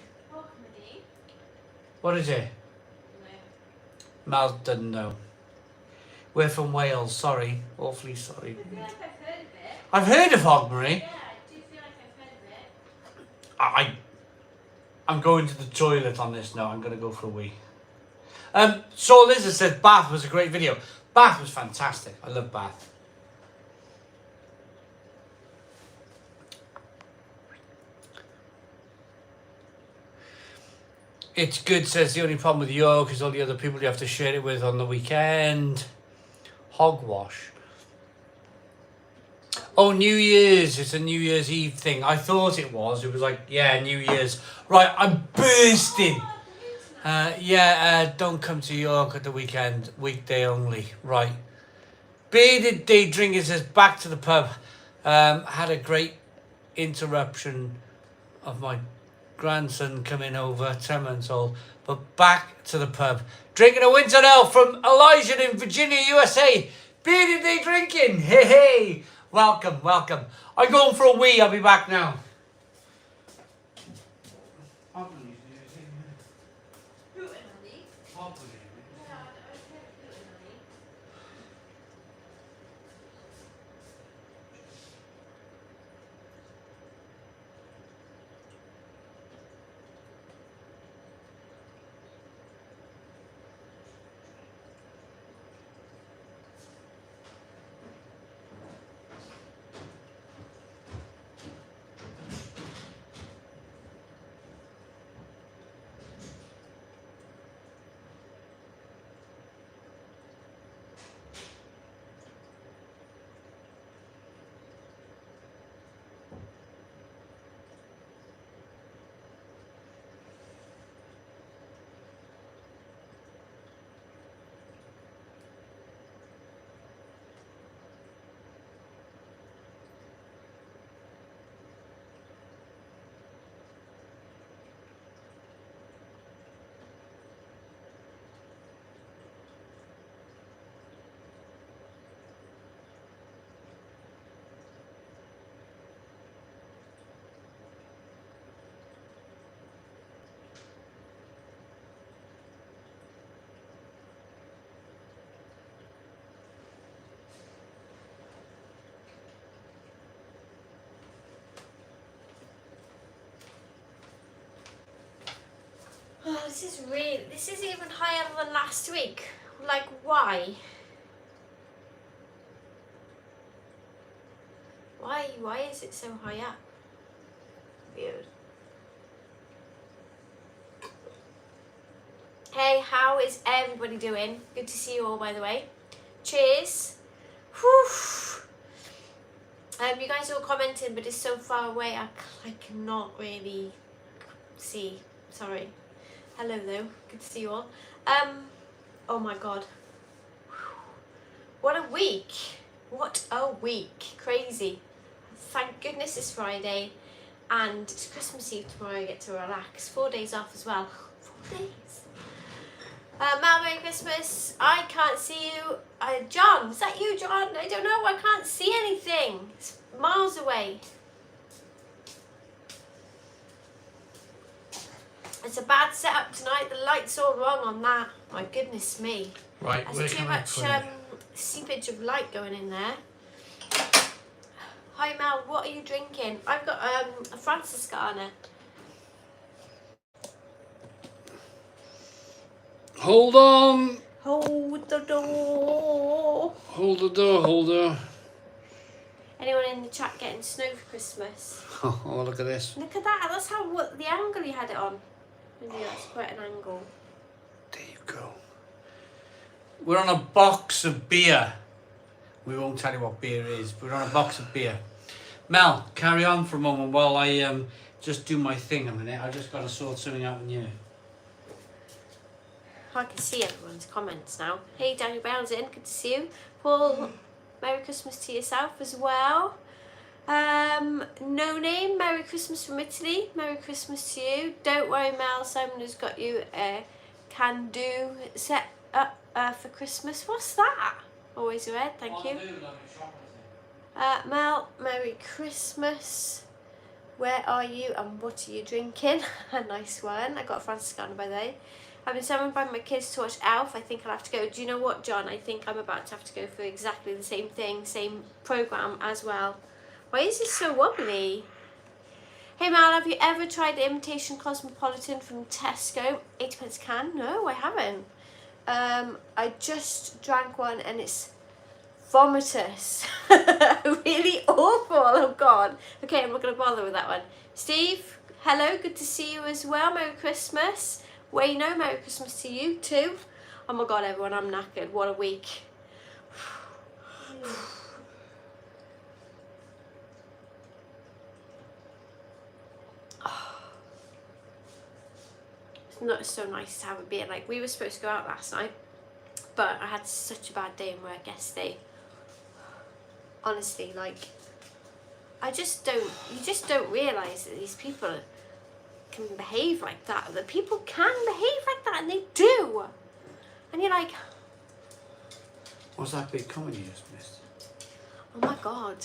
What is it? No. Mal doesn't know. We're from Wales. Sorry, awfully sorry. I feel like I've heard of it. I've heard of Hogmanay. Yeah, I do feel like I've heard of it. I'm going to the toilet on this now. I'm going to go for a wee. So Liza said Bath was a great video. Bath was fantastic. I love Bath. It's good, says the only problem with York is all the other people you have to share it with on the weekend. Hogwash. Oh, New Year's. It's a New Year's Eve thing. I thought it was. It was like, yeah, New Year's. Right, I'm bursting. Don't come to York at the weekend. Weekday only. Right. Bearded Day Drinking says back to the pub. Had a great interruption of my grandson coming over, 10 months old. But back to the pub. Drinking a winter ale from Elijah in Virginia, USA. Bearded Day Drinking. Hey, hey. Welcome, welcome. I'm going for a wee. I'll be back now. Oh, this is even higher than last week. Like, why? Why is it so high up? Weird. Hey, how is everybody doing? Good to see you all, by the way. Cheers. Whew. You guys are all commenting, but it's so far away I cannot really see. Sorry. Hello though, good to see you all. Oh my god. What a week. What a week. Crazy. Thank goodness it's Friday and it's Christmas Eve tomorrow. I get to relax. 4 days off as well. 4 days. Mel, Merry Christmas. I can't see you. John, is that you, John? I don't know. I can't see anything. It's miles away. It's a bad setup tonight. The light's all wrong on that. My goodness me. Right, there's too much seepage of light going in there. Hi Mel, what are you drinking? I've got a Franciscana. Hold on. Hold the door. Hold the door, holder. Anyone in the chat getting snow for Christmas? Oh, look at this. Look at that. That's the angle you had it on. Maybe that's quite an angle. There you go. We're on a box of beer. We won't tell you what beer is. We're on a box of beer. Mel, carry on for a moment while I just do my thing a minute. I just got to sort something out in here. I can see everyone's comments now. Hey, Daniel Bell's in. Good to see you. Paul, Merry Christmas to yourself as well. No name, Merry Christmas from Italy. Merry Christmas to you. Don't worry, Mel. Simon has got you a can-do set up for Christmas. What's that? Always red, thank you. Mel, Merry Christmas. Where are you and what are you drinking? A nice one. I got a Franciscana, by the way. I've been summoned by my kids to watch Elf. I think I'll have to go. Do you know what, John? I think I'm about to have to go for exactly the same thing, same programme as well. Why is this so wobbly? Hey Mal, have you ever tried the imitation Cosmopolitan from Tesco? 80p can? No, I haven't. I just drank one and it's vomitous. Really awful. Oh God. Okay, I'm not going to bother with that one. Steve, hello. Good to see you as well. Merry Christmas. Well, you know, Merry Christmas to you too. Oh my God, everyone, I'm knackered. What a week. It's not so nice to have a beer. Like, we were supposed to go out last night, but I had such a bad day in work yesterday. Honestly, like, you just don't realise that these people can behave like that. That people can behave like that, and they do. And you're like, What's that big comment you just missed? oh my God.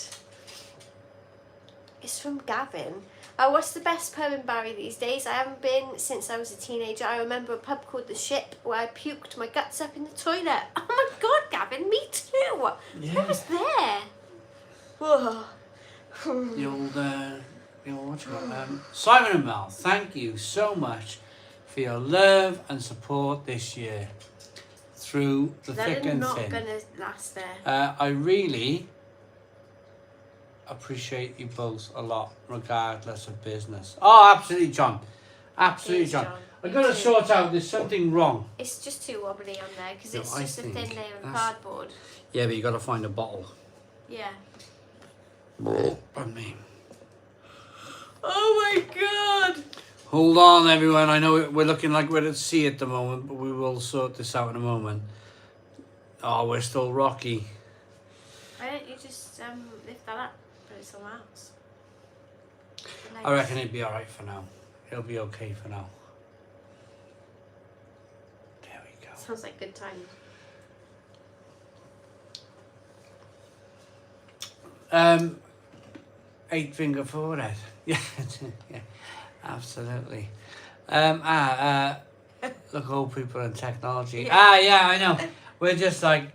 It's from Gavin. What's the best pub in Barry these days? I haven't been since I was a teenager. I remember a pub called The Ship where I puked my guts up in the toilet. Oh my God, Gavin, me too. Yeah. I was there. Whoa. The old what you got? Simon and Mel, thank you so much for your love and support this year through the thick and They're not thin. gonna last there. I really appreciate you both a lot, regardless of business. Oh, absolutely, John. Absolutely, Cheers, John. John. I've Me got to too. sort out. There's something wrong. It's just too wobbly on there because No, it's I just a thin think layer of that's- cardboard. Yeah, but you got to find a bottle. Yeah. Pardon me. Oh my God. Hold on, everyone. I know we're looking like we're at sea at the moment, but we will sort this out in a moment. Oh, we're still rocky. Why don't you just lift that up, put it somewhere else? I reckon it'd be alright for now. It'll be okay for now. There we go. Sounds like good time. Eight finger forehead. Yeah, yeah, absolutely. Look, old people and technology. Yeah. Yeah, I know. We're just like,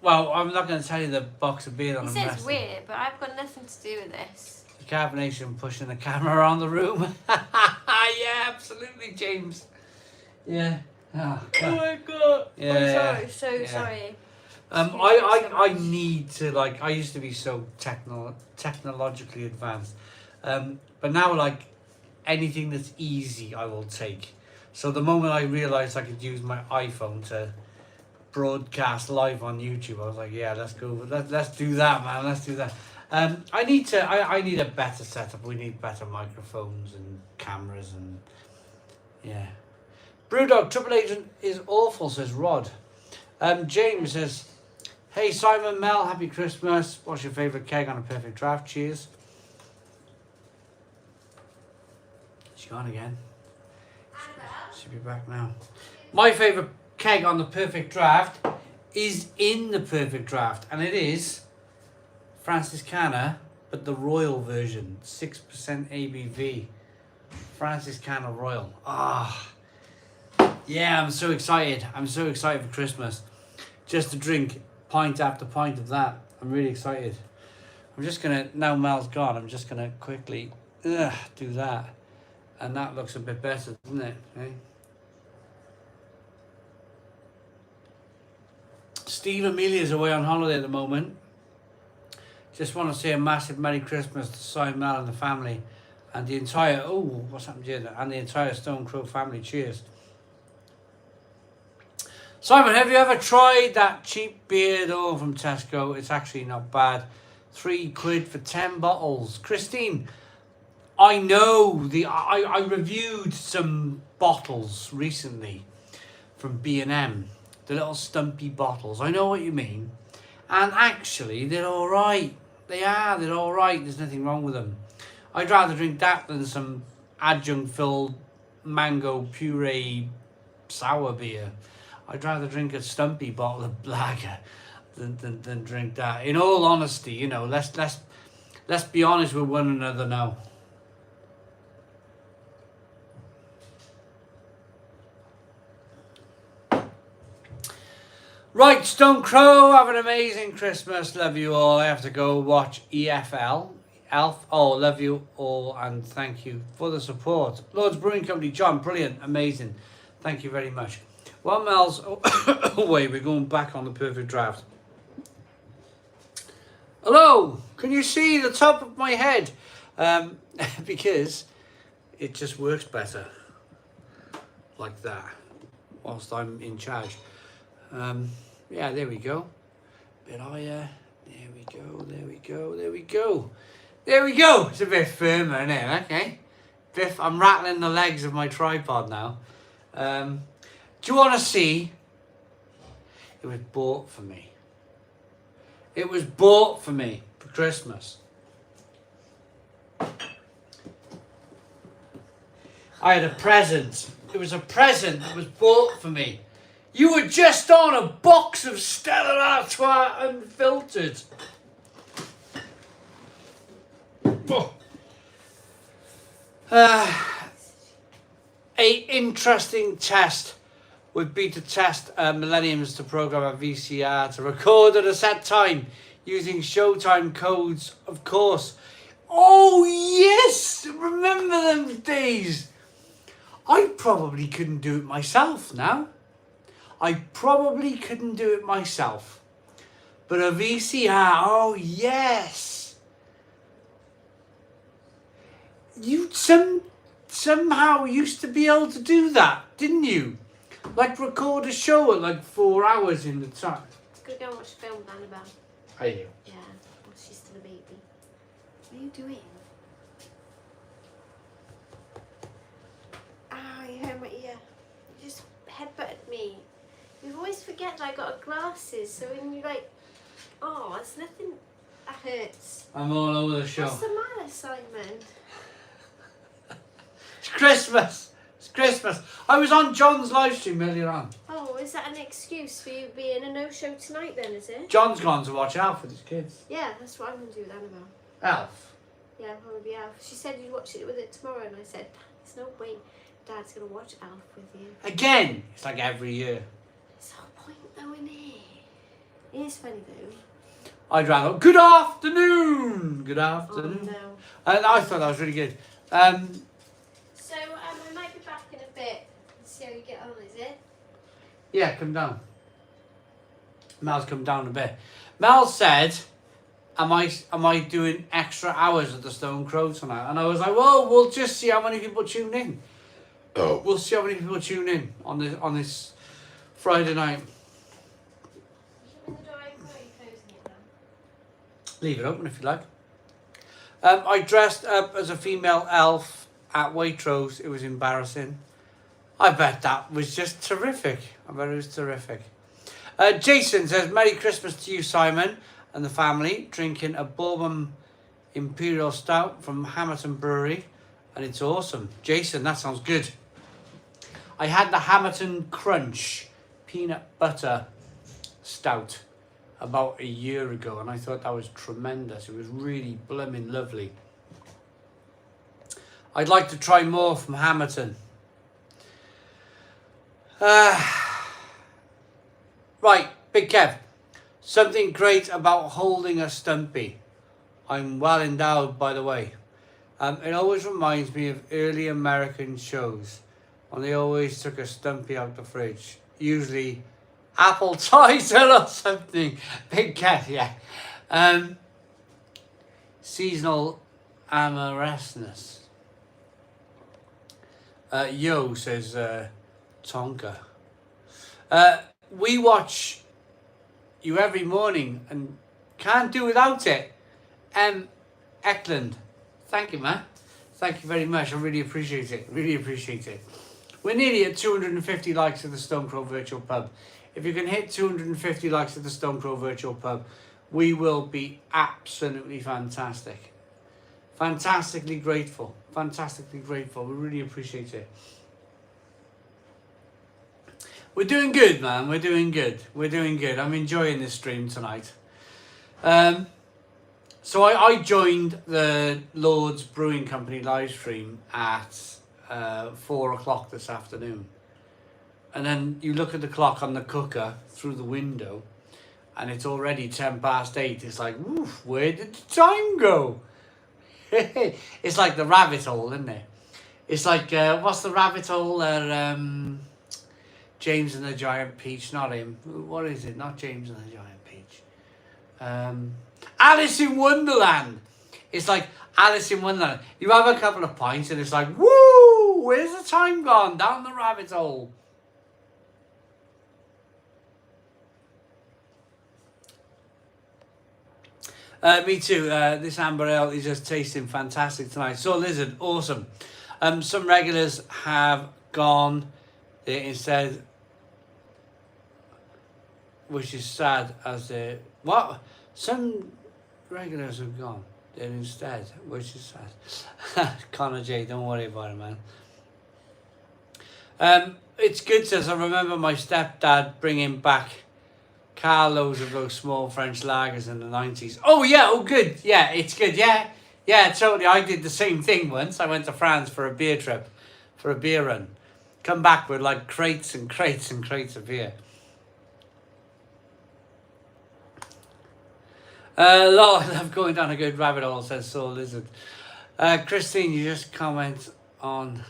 well, I'm not going to tell you the box of beer on He a says mess. weird, but I've got nothing to do with this. The carbonation pushing the camera around the room. Yeah, absolutely, James. Yeah. Oh, God. my God. Yeah, I'm sorry, yeah. sorry. I need to, like, I used to be so technologically advanced, but now, like, anything that's easy I will take. So the moment I realised I could use my iPhone to broadcast live on YouTube, I was like, yeah, let's go, let's do that, man, let's do that. I need a better setup. We need better microphones and cameras and yeah. Brewdog Triple Agent is awful, says Rod. James says, hey Simon, Mel, happy Christmas. What's your favourite keg on a perfect draft? Cheers. She's gone again. She'll be back now. My favourite keg on the perfect draft is in the perfect draft, and it is Francis Canner, but the Royal version, 6% ABV. Francis Canner Royal. Yeah, I'm so excited. I'm so excited for Christmas. Just to drink pint after pint of that. I'm really excited. I'm just gonna, now Mel's gone, I'm just gonna quickly do that. And that looks a bit better, doesn't it? Eh? Steve Amelia's away on holiday at the moment. Just want to say a massive Merry Christmas to Simon, Mel and the family. And the entire, what's happened here? And the entire Stone Crow family. Cheers. Simon, have you ever tried that cheap beer though from Tesco? It's actually not bad. £3 for 10 bottles. Christine, I know I reviewed some bottles recently from B&M. The little stumpy bottles. I know what you mean. And actually, they're all right. They're all right. There's nothing wrong with them. I'd rather drink that than some adjunct-filled mango puree sour beer. I'd rather drink a stumpy bottle of lager than drink that. In all honesty, you know, let's be honest with one another now. Right, Stone Crow, have an amazing Christmas. Love you all. I have to go watch EFL. Love you all and thank you for the support. Lord's Brewing Company, John, brilliant, amazing. Thank you very much. Well, Mel's away, we're going back on the perfect draft. Hello, can you see the top of my head? Because it just works better like that whilst I'm in charge. Yeah, there we go. Bit higher. There we go, there we go, there we go. There we go. It's a bit firmer, isn't it? Okay. I'm rattling the legs of my tripod now. Do you want to see? It was bought for me. It was bought for me for Christmas. I had a present. It was a present that was bought for me. You were just on a box of Stella Artois Unfiltered. Oh. A interesting test would be to test Millenniums to program a VCR to record at a set time using Showtime codes, of course. Oh yes! Remember them days? I probably couldn't do it myself now. I probably couldn't do it myself. But a VCR, oh yes! You somehow used to be able to do that, didn't you? Like record a show at like 4 hours in the time. Let's go and watch a film, Annabelle. Are you? Yeah, well, she's still a baby. What are you doing? Ah, you hurt my ear. You just headbutted me. You always forget that I got glasses, so when you like, oh, it's nothing that hurts. I'm all over the show. What's the matter, Simon? It's Christmas. It's Christmas. I was on John's live stream earlier on. Oh, is that an excuse for you being a no-show tonight then, is it? John's gone to watch Alf with his kids. Yeah, that's what I'm going to do with Annabelle. Alf? Yeah, probably Alf. She said you'd watch it with it tomorrow, and I said, there's no way Dad's going to watch Alf with you. Again? It's like every year. It's the whole point though, isn't it? It is funny though. I'd rather, good afternoon! Good afternoon. Oh no. And I thought that was really good. So, I might be back in a bit and see how you get on, is it? Yeah, come down. Mel's come down a bit. Mel said, am I doing extra hours at the Stone Crow tonight? And I was like, well, we'll just see how many people tune in. Oh. We'll see how many people tune in on this Friday night. The door open, or are you closing it now? Leave it open if you like. I dressed up as a female elf at Waitrose. It was embarrassing. I bet that was just terrific. I bet it was terrific. Jason says, Merry Christmas to you, Simon, and the family. Drinking a Bourbon Imperial Stout from Hamilton Brewery. And it's awesome. Jason, that sounds good. I had the Hamilton Crunch Peanut Butter Stout about a year ago, and I thought that was tremendous. It was really blooming lovely. I'd like to try more from Hamilton. Right, Big Kev. Something great about holding a stumpy. I'm well endowed, by the way. It always reminds me of early American shows when they always took a stumpy out the fridge. Usually apple cider or something. Big Kev, yeah. Seasonal amorousness. Yo, says Tonka. We watch you every morning and can't do without it. Eklund. Thank you, man. Thank you very much. I really appreciate it. Really appreciate it. We're nearly at 250 likes at the Stone Crow Virtual Pub. If you can hit 250 likes at the Stone Crow Virtual Pub, we will be absolutely fantastic. Fantastically grateful. Fantastically grateful. We really appreciate it. We're doing good, man. We're doing good. We're doing good. I'm enjoying this stream tonight. So I joined the Lord's Brewing Company live stream at 4 o'clock this afternoon. And then you look at the clock on the cooker through the window and it's already 8:10. It's like, woof, where did the time go? It's like the rabbit hole, isn't it? It's like, what's the rabbit hole that James and the Giant Peach, not him. What is it? Not James and the Giant Peach. Alice in Wonderland. It's like Alice in Wonderland. You have a couple of pints and it's like, woo, where's the time gone? Down the rabbit hole. Me too. This amber ale is just tasting fantastic tonight. So Lizard, awesome. Some regulars have gone instead, which is sad as they... What? Some regulars have gone there instead, which is sad. Connor J, don't worry about it, man. It's good, says, I remember my stepdad bringing back carloads of those small French lagers in the 90s. Oh, yeah, oh, good. Yeah, it's good, yeah. Yeah, totally. I did the same thing once. I went to France for a beer trip, for a beer run. Come back with like crates and crates and crates of beer. Lord, I love going down a good rabbit hole, says Soul Lizard. Christine, you just comment on...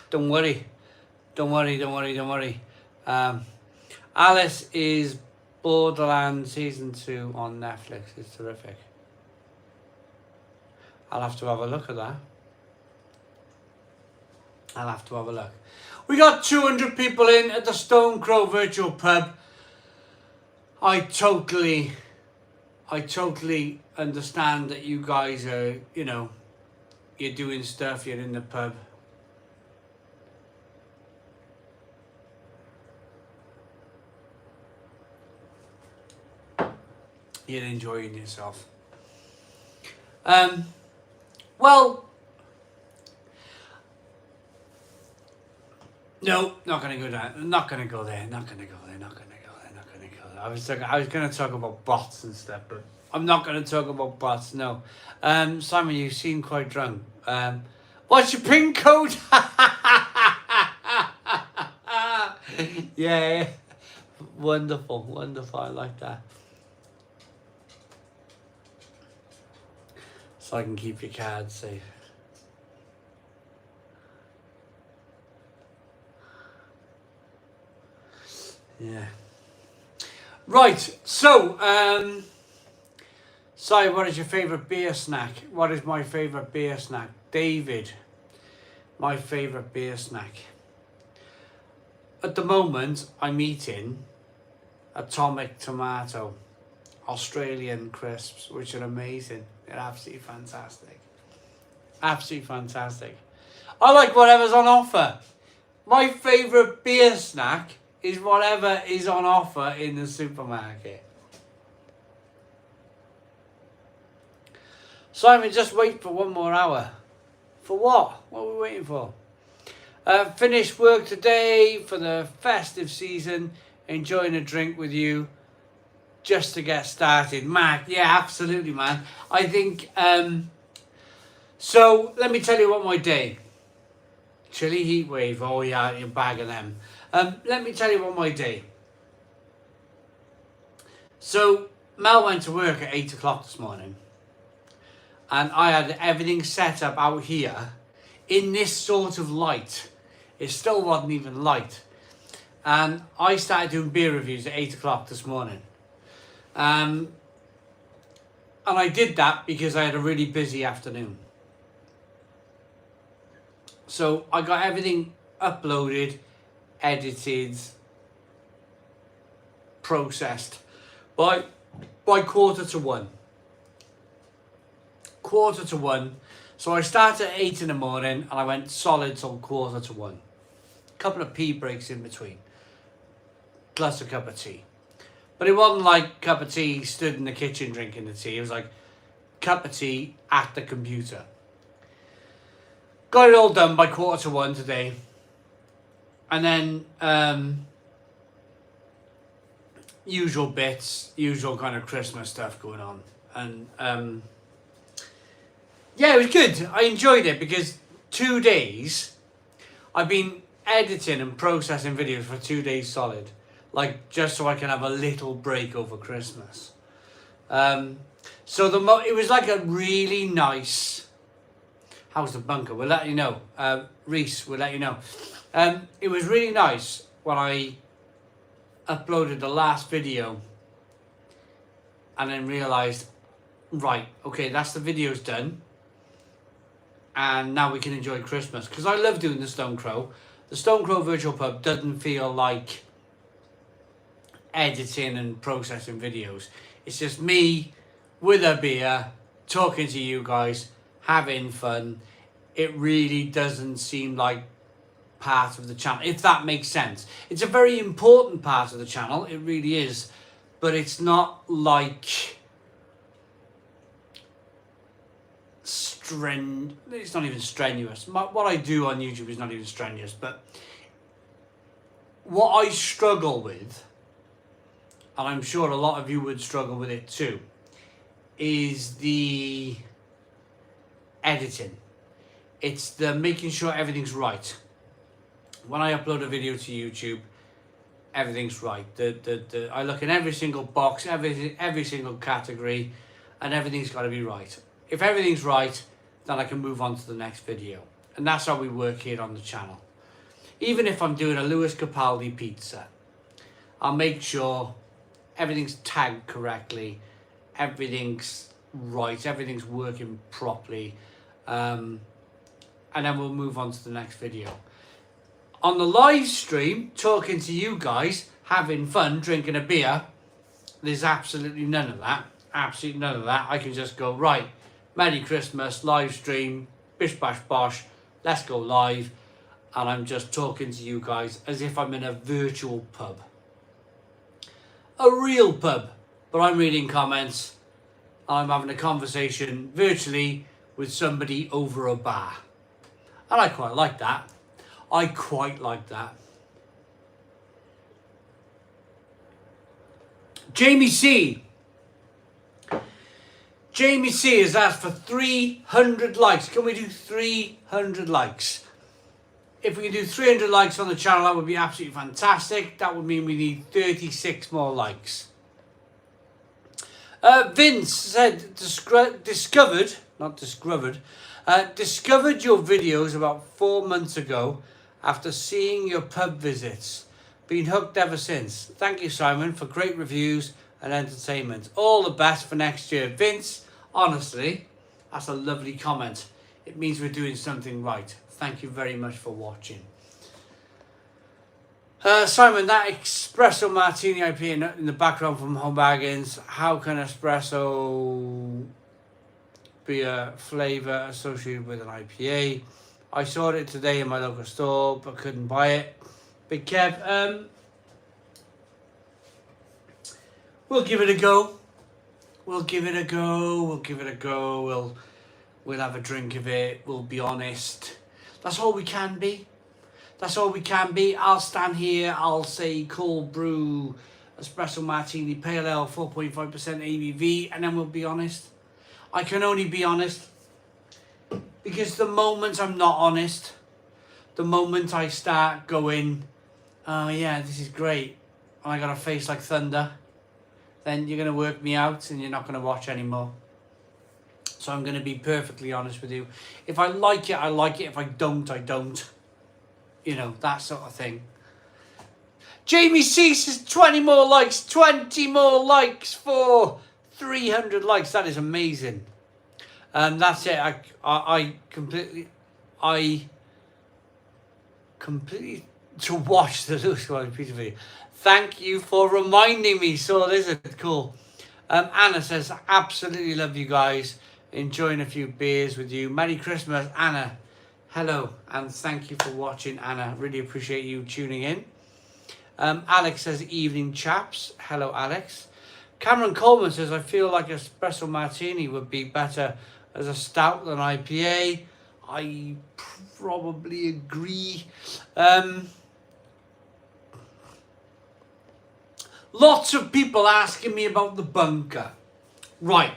Don't worry. Don't worry. Alice is Borderlands Season 2 on Netflix. It's terrific. I'll have to have a look at that. We got 200 people in at the Stone Crow Virtual Pub. I totally understand that you guys are, you know, you're doing stuff, you're in the pub. You're enjoying yourself. Well, no, not gonna go down. Not gonna go there. I was gonna talk about bots and stuff, but I'm not gonna talk about bots. No. Simon, you seem quite drunk. What's your pin code? Yeah. Wonderful. I like that. So I can keep your cards safe. Yeah. Right, so, Si, what is your favourite beer snack? What is my favourite beer snack? David, my favourite beer snack. At the moment, I'm eating Atomic Tomato, Australian crisps, which are amazing. They're absolutely fantastic. Absolutely fantastic. I like whatever's on offer. My favourite beer snack is whatever is on offer in the supermarket. Simon, just wait for 1 more hour. For what? What are we waiting for? Finished work today for the festive season. Enjoying a drink with you. Just to get started. Mac, yeah, absolutely, man. I think, so let me tell you what my day. Chilly heat wave. Oh yeah, you're bagging them. Let me tell you what my day. So Mel went to work at 8 o'clock this morning, and I had everything set up out here in this sort of light. It still wasn't even light, and I started doing beer reviews at 8 o'clock this morning. And I did that because I had a really busy afternoon. So I got everything uploaded, edited, processed by 1:45. 1:45. So I started at 8 in the morning and I went solid till 1:45. Couple of pee breaks in between, plus a cup of tea. But it wasn't like cup of tea stood in the kitchen drinking the tea. It was like cup of tea at the computer. Got it all done by 1:45 today. And then usual bits, usual kind of Christmas stuff going on. And yeah, it was good. I enjoyed it because 2 days I've been editing and processing videos for 2 days solid. Like, just so I can have a little break over Christmas. So it was like a really nice... How's the bunker? We'll let you know. Reese, we'll let you know. It was really nice when I uploaded the last video and then realised, right, okay, that's the video's done. And now we can enjoy Christmas. Because I love doing the Stone Crow. The Stone Crow Virtual Pub doesn't feel like editing and processing videos. It's just me with a beer, talking to you guys, having fun. It really doesn't seem like part of the channel, if that makes sense. It's a very important part of the channel, it really is. But it's not like it's not even strenuous. What I do on YouTube is not even strenuous, but what I struggle with, and I'm sure a lot of you would struggle with it too, is the editing. It's the making sure everything's right. When I upload a video to YouTube, everything's right. I look in every single box, every single category, and everything's got to be right. If everything's right, then I can move on to the next video. And that's how we work here on the channel. Even if I'm doing a Lewis Capaldi pizza, I'll make sure everything's tagged correctly, everything's right, everything's working properly, and then we'll move on to the next video. On the live stream, talking to you guys, having fun, drinking a beer, there's absolutely none of that. Absolutely none of that. I can just go, right, Merry Christmas, live stream, bish bash bosh, let's go live. And I'm just talking to you guys as if I'm in a virtual pub. A real pub, but I'm reading comments. I'm having a conversation virtually with somebody over a bar. And I quite like that. I quite like that. Jamie C has asked for 300 likes. Can we do 300 likes? If we can do 300 likes on the channel, that would be absolutely fantastic. That would mean we need 36 more likes. Vince said, discovered your videos about 4 months ago after seeing your pub visits. Been hooked ever since. Thank you, Simon, for great reviews and entertainment. All the best for next year. Vince, honestly, that's a lovely comment. It means we're doing something right. Thank you very much for watching. Simon, that espresso martini IPA in the background from Home Bargains. How can espresso be a flavour associated with an IPA? I saw it today in my local store, but couldn't buy it. Big Kev, we'll give it a go. We'll have a drink of it. We'll be honest. That's all we can be. I'll stand here. I'll say cold brew, espresso martini, pale ale, 4.5% ABV, and then we'll be honest. I can only be honest because the moment I'm not honest, the moment I start going, oh yeah, this is great, and I got a face like thunder, then you're going to work me out and you're not going to watch anymore. So I'm going to be perfectly honest with you. If I like it, I like it. If I don't, I don't. You know, that sort of thing. Jamie C says 20 more likes. 20 more likes for 300 likes. That is amazing. That's it. I completely to watch the Lewis Capaldi pizza video. Thank you for reminding me. So this is cool. Anna says, absolutely love you guys. Enjoying a few beers with you. Merry Christmas, Anna. Hello, and thank you for watching, Anna. Really appreciate you tuning in. Alex says, evening chaps. Hello, Alex. Cameron Coleman says, I feel like espresso martini would be better as a stout than IPA. I probably agree. Lots of people asking me about the bunker. Right.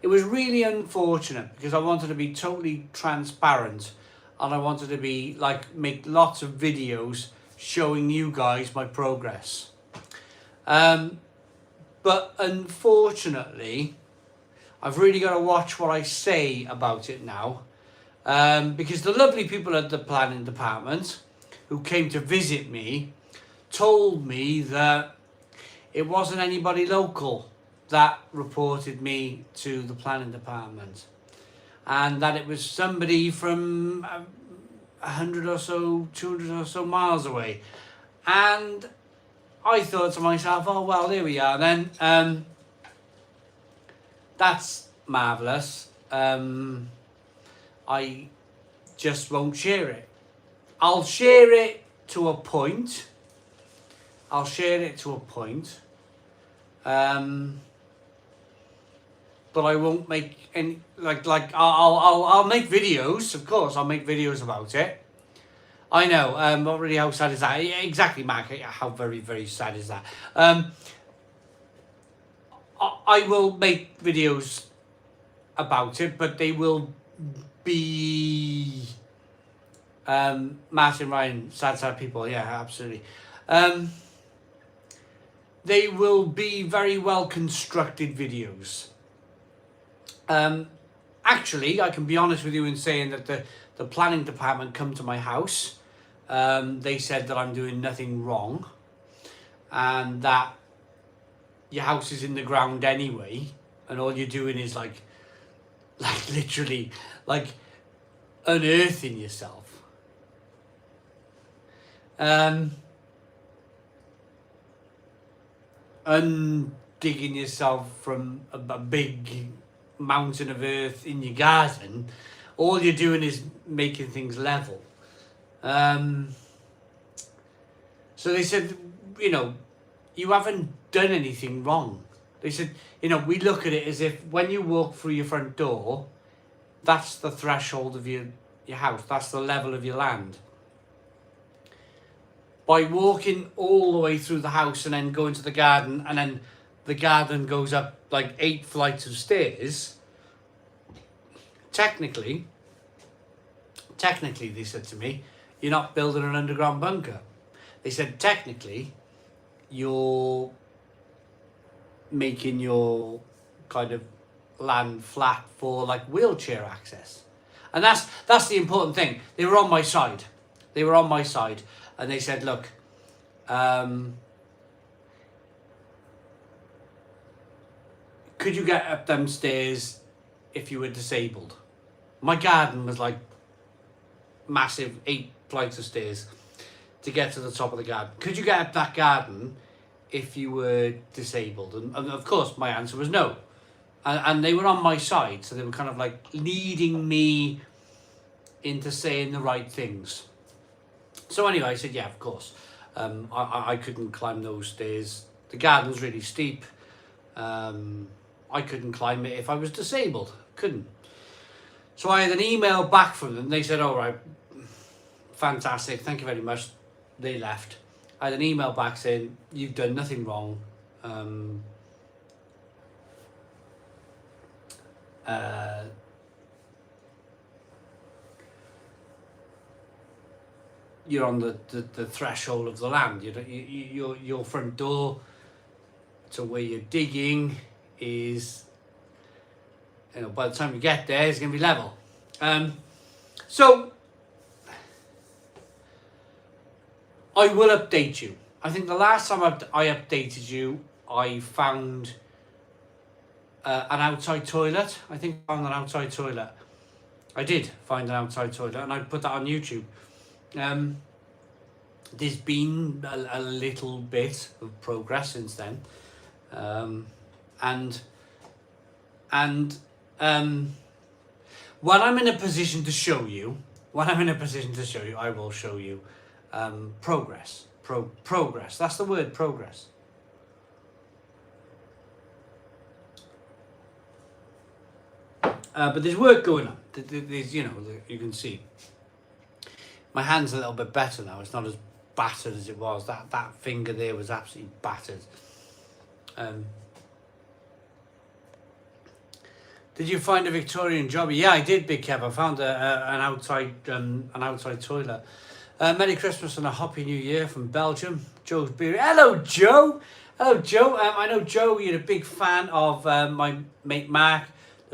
It was really unfortunate because I wanted to be totally transparent and I wanted to be make lots of videos showing you guys my progress. But unfortunately, I've really got to watch what I say about it now. because the lovely people at the planning department who came to visit me told me that it wasn't anybody local that reported me to the planning department, and that it was somebody from 100 or so, 200 or so miles away. And I thought to myself, oh well, there we are then. That's marvellous. I just won't share it. I'll share it to a point. But I won't make any I'll make videos, of course. I'll make videos about it. I know. Not really. How sad is that? Exactly, Mark. How very, very sad is that? I will make videos about it, but they will be Martin, Ryan, sad people. Yeah, absolutely. They will be very well constructed videos. Actually, I can be honest with you in saying that the planning department come to my house. They said that I'm doing nothing wrong, and that your house is in the ground anyway, and all you're doing is like literally like unearthing yourself. Undigging yourself from a big mountain of earth in your garden. All you're doing is making things level. So they said, you haven't done anything wrong. They said, we look at it as if when you walk through your front door, that's the threshold of your house. That's the level of your land. By walking all the way through the house and then going to the garden, and then the garden goes up like 8 flights of stairs, technically, they said to me, you're not building an underground bunker. They said, technically, you're making your kind of land flat for like wheelchair access. And that's the important thing. They were on my side. And they said, look, could you get up them stairs if you were disabled? My garden was like massive 8 flights of stairs to get to the top of the garden. Could you get up that garden if you were disabled? And of course, my answer was no. And they were on my side, so they were kind of like leading me into saying the right things. So anyway, I said, yeah, of course. I couldn't climb those stairs. The garden's really steep. I couldn't climb it if I was disabled. Couldn't. So I had an email back from them. They said, all right, fantastic, thank you very much. They left. I had an email back saying, you've done nothing wrong. You're on the threshold of the land. Your front door to where you're digging is, by the time you get there, it's going to be level. So I will update you. I think the last time I updated you, I found an outside toilet. I think I found an outside toilet. I did find an outside toilet, and I put that on YouTube. There's been a little bit of progress since then, and when I'm in a position to show you, I will show you progress. Progress. That's the word, progress. But there's work going on. There's, you can see. My hand's a little bit better now. It's not as battered as it was. That finger there was absolutely battered. Did you find a Victorian jobby? Yeah, I did, Big Kev. I found an outside toilet. Merry Christmas and a Happy New Year from Belgium. Joe's beer. Hello, Joe. I know, Joe, you're a big fan of my mate Mark,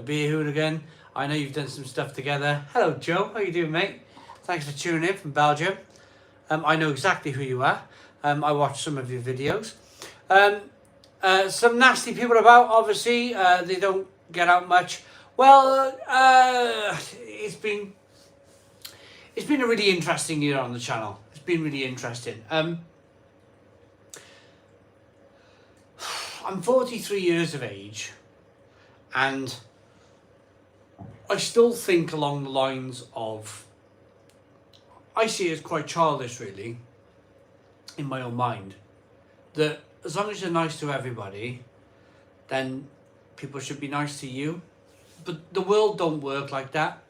the Beer Hooligan. I know you've done some stuff together. Hello, Joe. How you doing, mate? Thanks for tuning in from Belgium. I know exactly who you are. I watched some of your videos. Some nasty people about, obviously. They don't get out much. Well, it's been a really interesting year on the channel. It's been really interesting. I'm 43 years of age, and I still think along the lines of, I see it as quite childish, really, in my own mind, that as long as you're nice to everybody, then people should be nice to you. But the world don't work like that.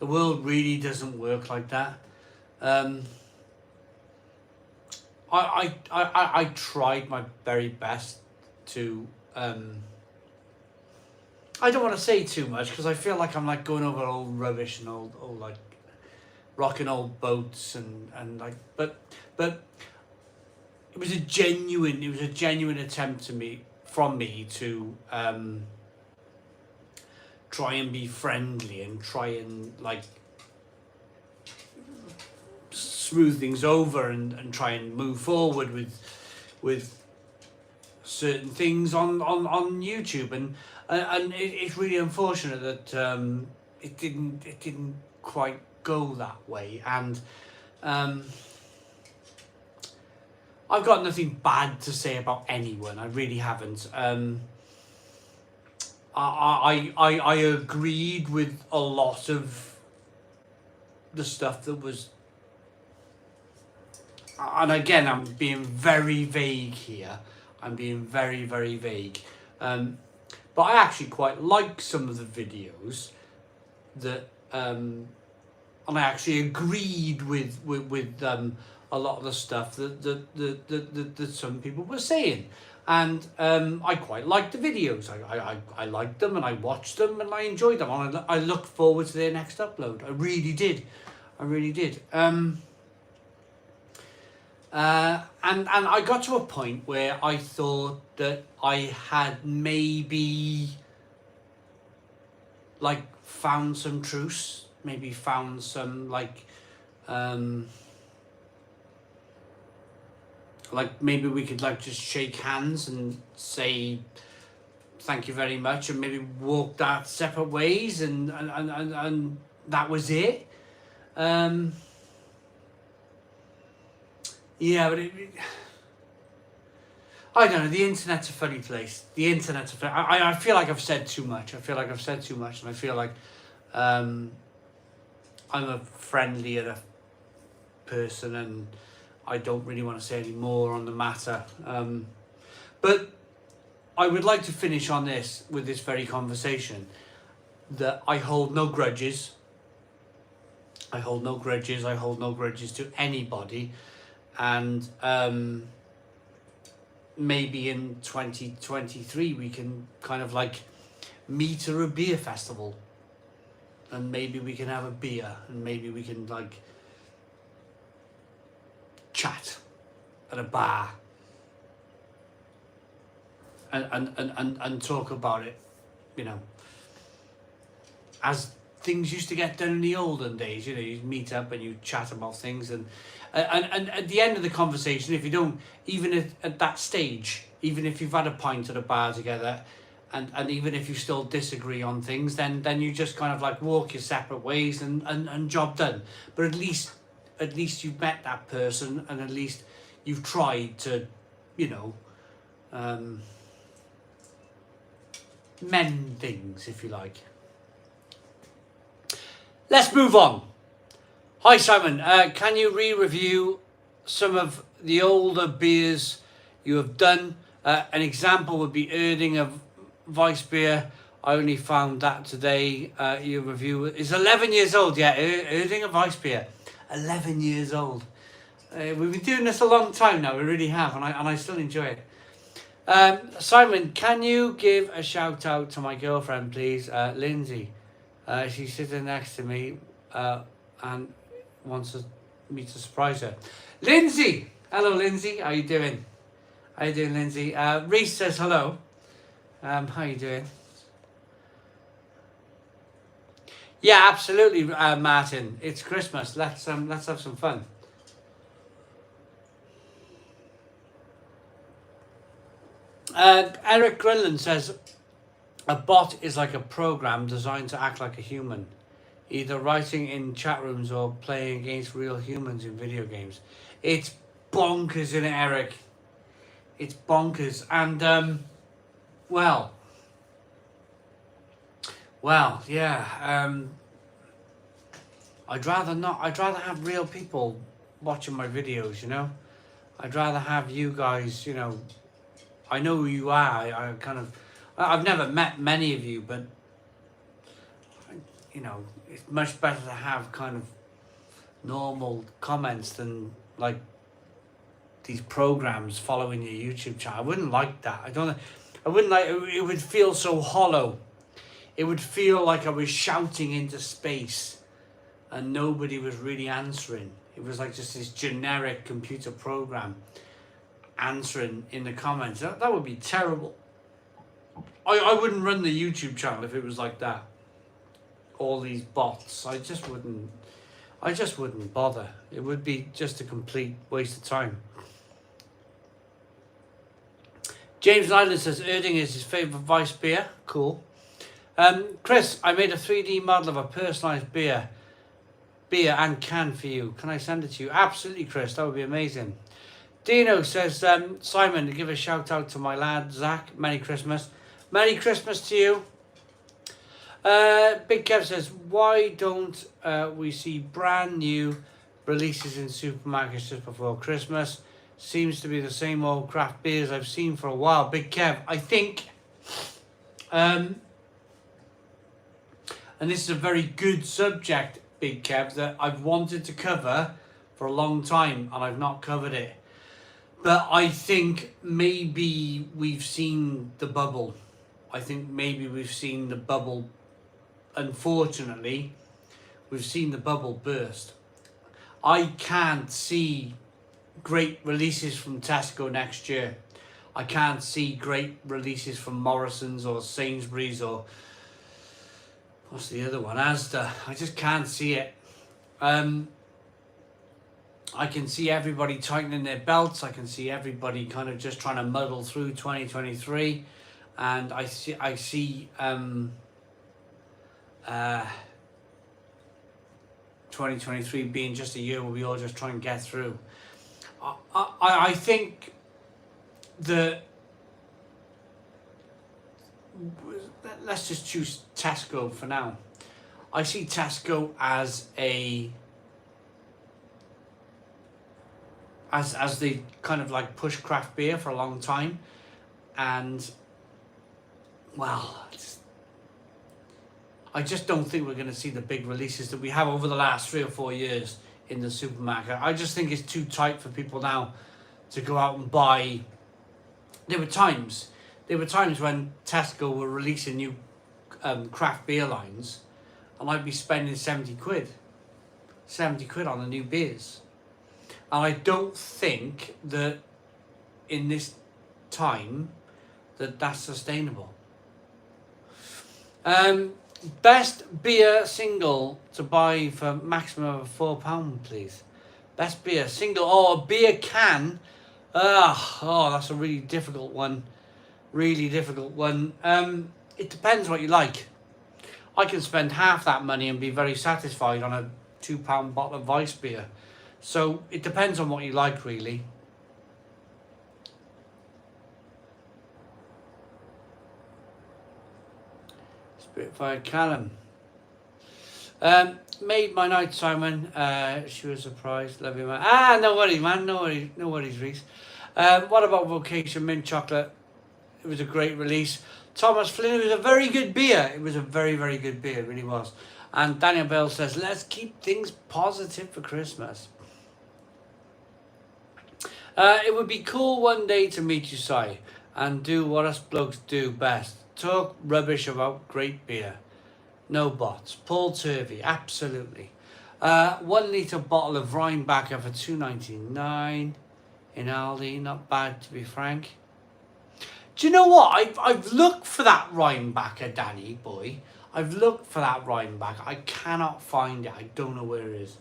The world really doesn't work like that. I tried my very best to, I don't want to say too much because I feel like I'm like going over old rubbish and old like rocking old boats and like, but it was a genuine attempt from me to try and be friendly and try and like smooth things over and try and move forward with certain things on YouTube, and it's really unfortunate that it didn't quite go that way, and I've got nothing bad to say about anyone. I really haven't. I agreed with a lot of the stuff that was, and again, I'm being very vague here. I'm being very, very vague. But I actually quite like some of the videos that, and I actually agreed with a lot of the stuff that some people were saying. And I quite liked the videos. I liked them and I watched them and I enjoyed them. And I look forward to their next upload. I really did. And I got to a point where I thought that I had maybe like found some truce, maybe found some like maybe we could like just shake hands and say thank you very much and maybe walk our separate ways and that was it. Yeah, but I don't know, the internet's a funny place. I feel like I've said too much. And I feel like I'm a friendlier person and I don't really want to say any more on the matter. But I would like to finish on this with this very conversation, that I hold no grudges. I hold no grudges to anybody. And maybe in 2023 we can kind of like meet at a beer festival, and maybe we can have a beer, and maybe we can like chat at a bar and talk about it, you know, as things used to get done in the olden days. You know, you meet up and you chat about things, and at the end of the conversation, if you don't, even at that stage, even if you've had a pint at a bar together, and even if you still disagree on things, then you just kind of like walk your separate ways and job done. But at least you've met that person, and at least you've tried to, you know, mend things, if you like. Let's move on. Hi Simon, can you re-review some of the older beers you have done? An example would be Erding Weiss beer. I only found that today. Your review is 11 years old. Yeah, Erding Weiss beer, 11 years old. We've been doing this a long time now. We really have, and I still enjoy it. Simon, can you give a shout out to my girlfriend, please, Lindsay? She's sitting next to me and wants me to surprise her. Lindsay! Hello, Lindsay. How you doing? Lindsay? Reese says hello. How you doing? Yeah, absolutely, Martin. It's Christmas. Let's have some fun. Eric Grinland says a bot is like a program designed to act like a human, either writing in chat rooms or playing against real humans in video games. It's bonkers, isn't it, Eric? It's bonkers. And well, yeah. I'd rather not. I'd rather have real people watching my videos. You know, I'd rather have you guys. You know, I know who you are. I kind of. I've never met many of you, but you know, it's much better to have kind of normal comments than like these programs following your YouTube channel. I wouldn't like that. I wouldn't like. It would feel so hollow. It would feel like I was shouting into space, and nobody was really answering. It was like just this generic computer program answering in the comments. That would be terrible. I wouldn't run the YouTube channel if it was like that. All these bots. I just wouldn't bother. It would be just a complete waste of time. James Nyland says Erding is his favourite Vice beer. Cool. Chris, I made a 3D model of a personalised beer and can for you. Can I send it to you? Absolutely, Chris. That would be amazing. Dino says, Simon, to give a shout out to my lad, Zach. Merry Christmas. Merry Christmas to you. Big Kev says, why don't we see brand new releases in supermarkets just before Christmas? Seems to be the same old craft beers I've seen for a while. Big Kev, I think, and this is a very good subject, Big Kev, that I've wanted to cover for a long time and I've not covered it. But I think maybe we've seen the bubble. I think maybe we've seen the bubble. Unfortunately, we've seen the bubble burst. I can't see great releases from Tesco next year. I can't see great releases from Morrison's or Sainsbury's or what's the other one? Asda. I just can't see it. I can see everybody tightening their belts. I can see everybody kind of just trying to muddle through 2023, and I see 2023 being just a year where we all just try and get through. I think that let's just choose Tesco for now. I see Tesco as as they kind of like push craft beer for a long time, and well, I just don't think we're going to see the big releases that we have over the last 3 or 4 years in the supermarket. I just think it's too tight for people now to go out and buy. There were times when Tesco were releasing new craft beer lines, and I'd be spending 70 quid on the new beers. And I don't think that in this time that's sustainable. Best beer single to buy for maximum of £4, please. Best beer single or beer can. That's a really difficult one. Really difficult one. It depends what you like. I can spend half that money and be very satisfied on a £2 bottle of Vice beer. So it depends on what you like, really. Spitfire Callum. Made my night, Simon. She was surprised. Love you, man. No worries, man. No worries, Reese. What about Vocation Mint Chocolate? It was a great release. Thomas Flynn, it was a very good beer. It was a very, very good beer. It really was. And Daniel Bell says, let's keep things positive for Christmas. It would be cool one day to meet you, Si, and do what us blokes do best. Talk rubbish about great beer. No bots. Paul Turvey, absolutely. 1 litre bottle of Rheinbacher for $2.99 in Aldi. Not bad, to be frank. Do you know what? I've looked for that Rheinbacher, Danny boy. I've looked for that rhyme back. I cannot find it. I don't know where it is.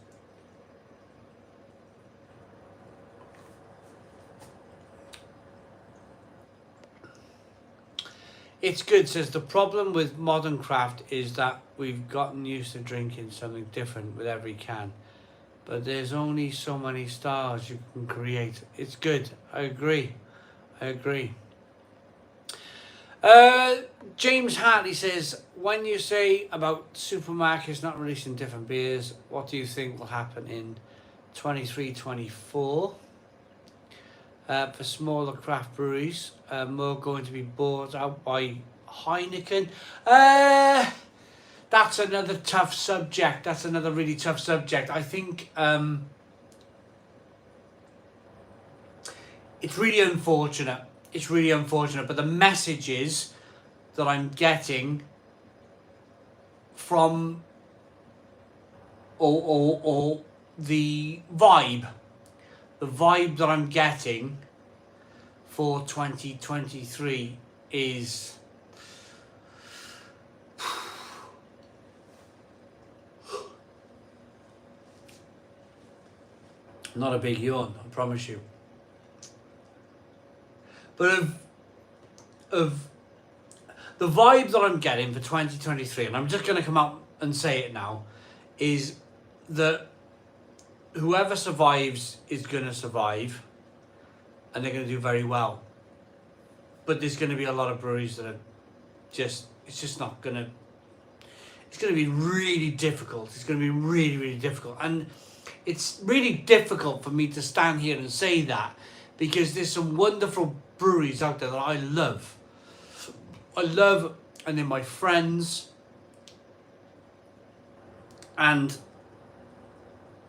It's good, says the problem with modern craft is that we've gotten used to drinking something different with every can. But there's only so many stars you can create. It's good. I agree. James Hartley says, when you say about supermarkets not releasing different beers, what do you think will happen in 23-24? For smaller craft breweries, more going to be bought out by Heineken. That's another tough subject. That's another really tough subject. I think it's really unfortunate. It's really unfortunate. But the messages that I'm getting from or the vibe that I'm getting for 2023 is not a big yawn, I promise you. But of the vibe that I'm getting for 2023, and I'm just going to come out and say it now, is that whoever survives is going to survive and they're going to do very well. But there's going to be a lot of breweries that are it's going to be really difficult. It's going to be really, really difficult. And it's really difficult for me to stand here and say that because there's some wonderful breweries out there that I love. And they're my friends. And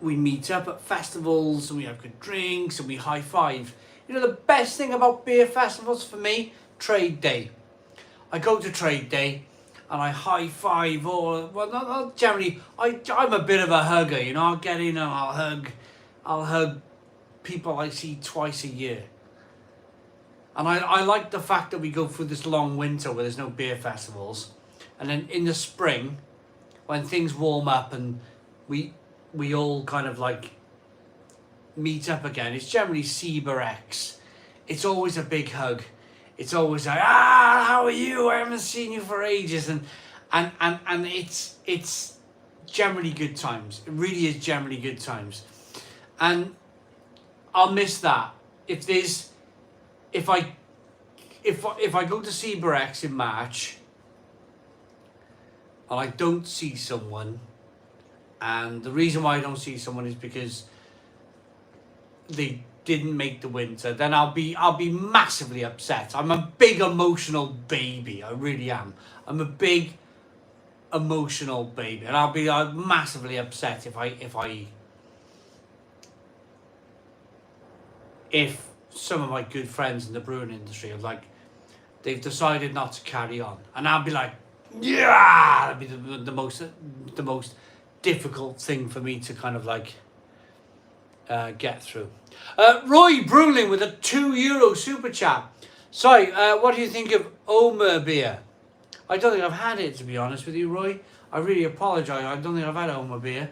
we meet up at festivals and we have good drinks and we high five. You know, the best thing about beer festivals for me, trade day. I go to trade day and I high five not generally. I'm a bit of a hugger, you know. I'll get in and I'll hug people I see twice a year. And I like the fact that we go through this long winter where there's no beer festivals, and then in the spring, when things warm up and we all kind of like meet up again. It's generally CBRX. It's always a big hug. It's always like, how are you? I haven't seen you for ages. And it's generally good times. It really is generally good times. And I'll miss that. If I go to CBRX in March and I don't see someone, and the reason why I don't see someone is because they didn't make the winter, then I'll be massively upset. I'm a big emotional baby. I really am. I'm a big emotional baby, and I'll be massively upset if some of my good friends in the brewing industry are like, they've decided not to carry on, and I'll be like, yeah, that'd be the most difficult thing for me to kind of like get through. Roy Bruling with a €2 super chat. Sorry, what do you think of Omer beer? I don't think I've had it, to be honest with you, Roy. I really apologise. I don't think I've had Omer beer.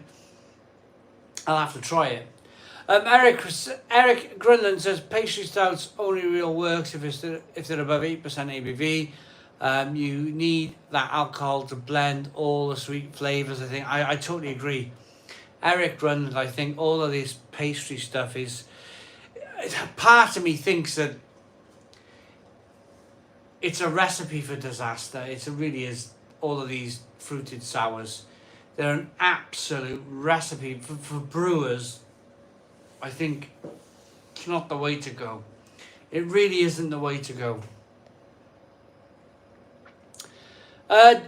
I'll have to try it. Eric Grunland says pastry stouts only real works if they're above 8% ABV. You need that alcohol to blend all the sweet flavours. I think I totally agree. Eric Grunland, I think all of this pastry stuff is, part of me thinks that it's a recipe for disaster. It really is. All of these fruited sours, they're an absolute recipe for brewers. I think it's not the way to go. It really isn't the way to go.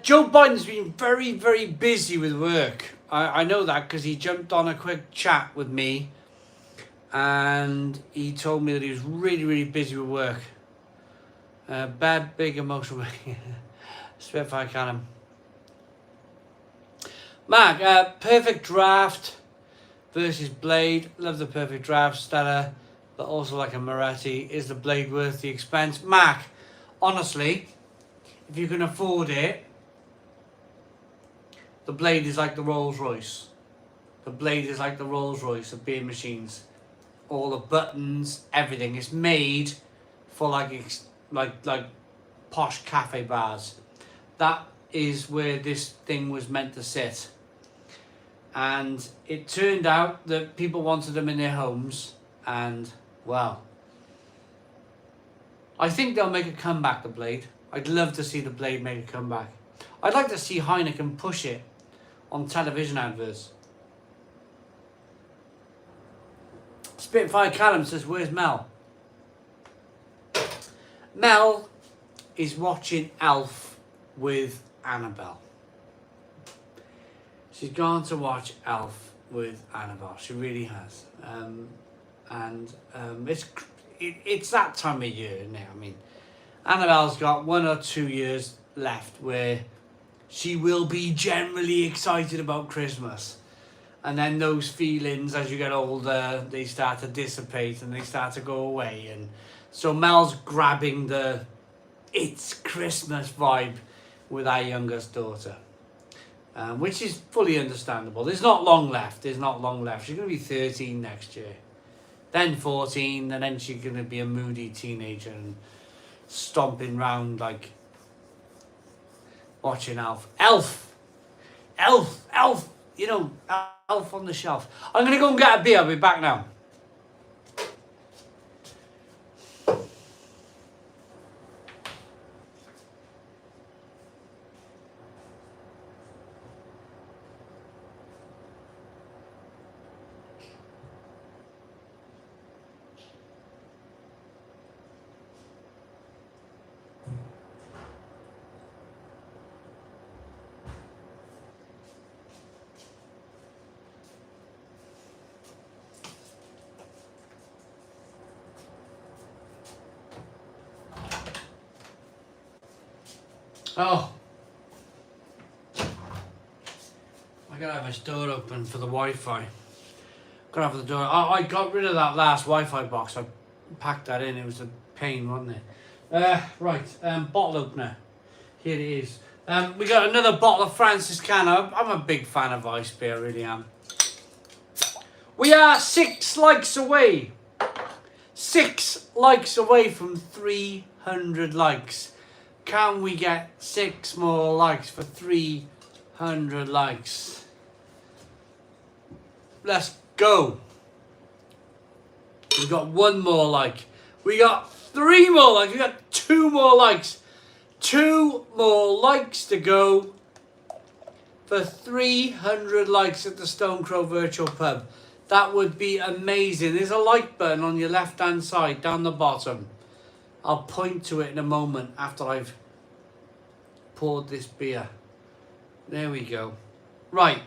Joe Biden's been very, very busy with work. I know that because he jumped on a quick chat with me and he told me that he was really, really busy with work. Bad, big, emotional. Spitfire Cannon. Mark, Perfect Draft versus Blade. Love the Perfect Draft, Stella, but also like a Moretti. Is the Blade worth the expense? Mark, honestly, if you can afford it, the blade is like the Rolls Royce. The blade is like the Rolls Royce of beer machines. All the buttons, everything. It's made for like posh cafe bars. That is where this thing was meant to sit. And it turned out that people wanted them in their homes, and well, I think they'll make a comeback, the blade. I'd love to see the blade make a comeback. I'd like to see Heineken push it on television adverts. Spitfire Callum says, where's Mel? Mel is watching Elf with Annabelle. She's gone to watch Elf with Annabelle. She really has. It's that time of year now. I mean, Annabelle's got 1 or 2 years left where she will be generally excited about Christmas. And then those feelings, as you get older, they start to dissipate and they start to go away. And so Mel's grabbing the it's Christmas vibe with our youngest daughter. Which is fully understandable. There's not long left. She's going to be 13 next year. Then 14, and then she's going to be a moody teenager and stomping round like watching Elf. Elf! You know, Elf on the Shelf. I'm going to go and get a beer. I'll be back now. Oh, I gotta have this door open for the Wi-Fi. Gotta have the door. Oh, I got rid of that last Wi-Fi box. I packed that in. It was a pain, wasn't it? Right. Bottle opener. Here it is. We got another bottle of Francis Canner. I'm a big fan of ice beer. I really am. We are 6 likes away. 6 likes away from 300 likes. Can we get 6 more likes for 300 likes? Let's go. We got 1 more like. We got 3 more likes. We got 2 more likes. 2 more likes to go for 300 likes at the Stone Crow Virtual Pub. That would be amazing. There's a like button on your left hand side down the bottom. I'll point to it in a moment after I've poured this beer. There we go. Right.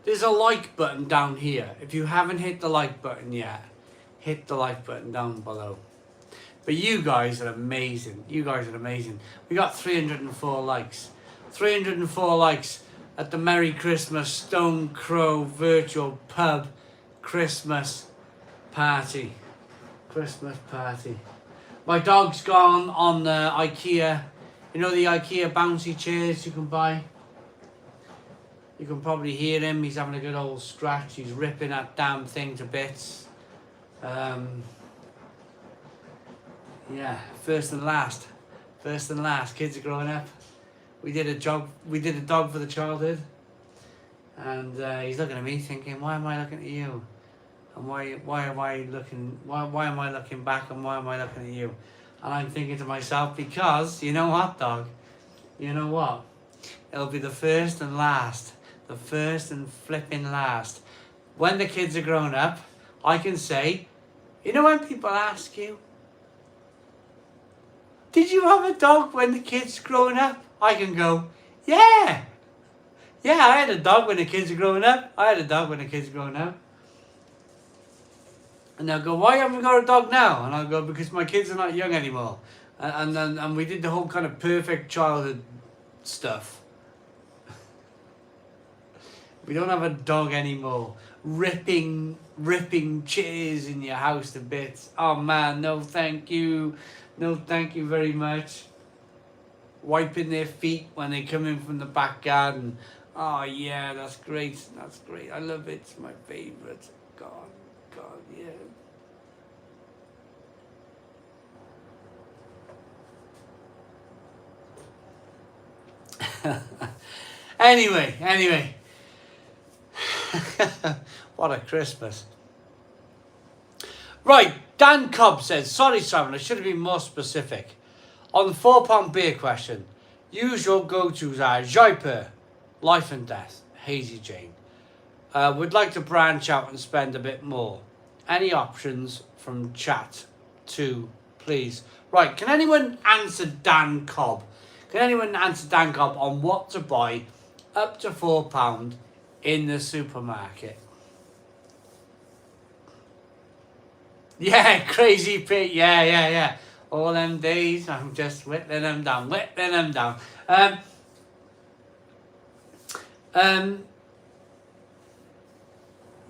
There's a like button down here. If you haven't hit the like button yet, hit the like button down below. But you guys are amazing. You guys are amazing. We got 304 likes. 304 likes at the Merry Christmas Stone Crow Virtual Pub Christmas party. Christmas party. My dog's gone on the IKEA. You know the IKEA bouncy chairs you can buy? You can probably hear him. He's having a good old scratch. He's ripping that damn thing to bits. Yeah, first and last. First and last. Kids are growing up. We did a dog for the childhood. And he's looking at me thinking, why am I looking at you? And why am I looking back, and why am I looking at you? And I'm thinking to myself, because you know what, dog? You know what? It'll be the first and last. The first and flipping last. When the kids are grown up, I can say, you know when people ask you, did you have a dog when the kids growing up? I can go, yeah. Yeah, I had a dog when the kids were growing up. I had a dog when the kids were growing up. And they'll go, why haven't we got a dog now? And I'll go, because my kids are not young anymore. And we did the whole kind of perfect childhood stuff. We don't have a dog anymore. Ripping chairs in your house to bits. Oh man, no thank you. No thank you very much. wiping their feet when they come in from the back garden. Oh yeah, that's great. That's great. I love it. It's my favourite. God, yeah. Anyway. What a Christmas. Right, Dan Cobb says, sorry Simon, I should have been more specific. On the £4 beer question, usual go-tos are Jaipur, Life and Death, Hazy Jane. Would like to branch out and spend a bit more. Any options from chat 2, please? Right, can anyone answer Dan Cobb? Can anyone answer Dan Cobb on what to buy up to £4 in the supermarket? Yeah, crazy Pete. Yeah. All them days, I'm just whittling them down.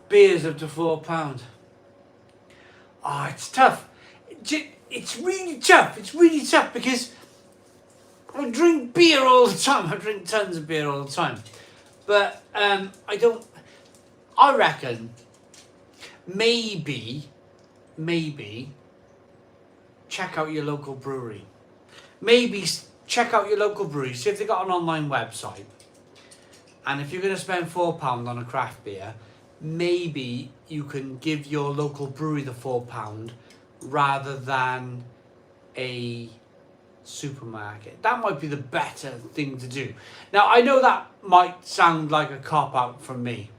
Beers up to £4. Oh, it's tough. It's really tough because I drink beer all the time. I drink tons of beer all the time. But I reckon maybe check out your local brewery. Maybe check out your local brewery, see if they've got an online website. And if you're going to spend £4 on a craft beer, maybe you can give your local brewery the £4 rather than a supermarket. That might be the better thing to do. Now, I know that might sound like a cop-out from me.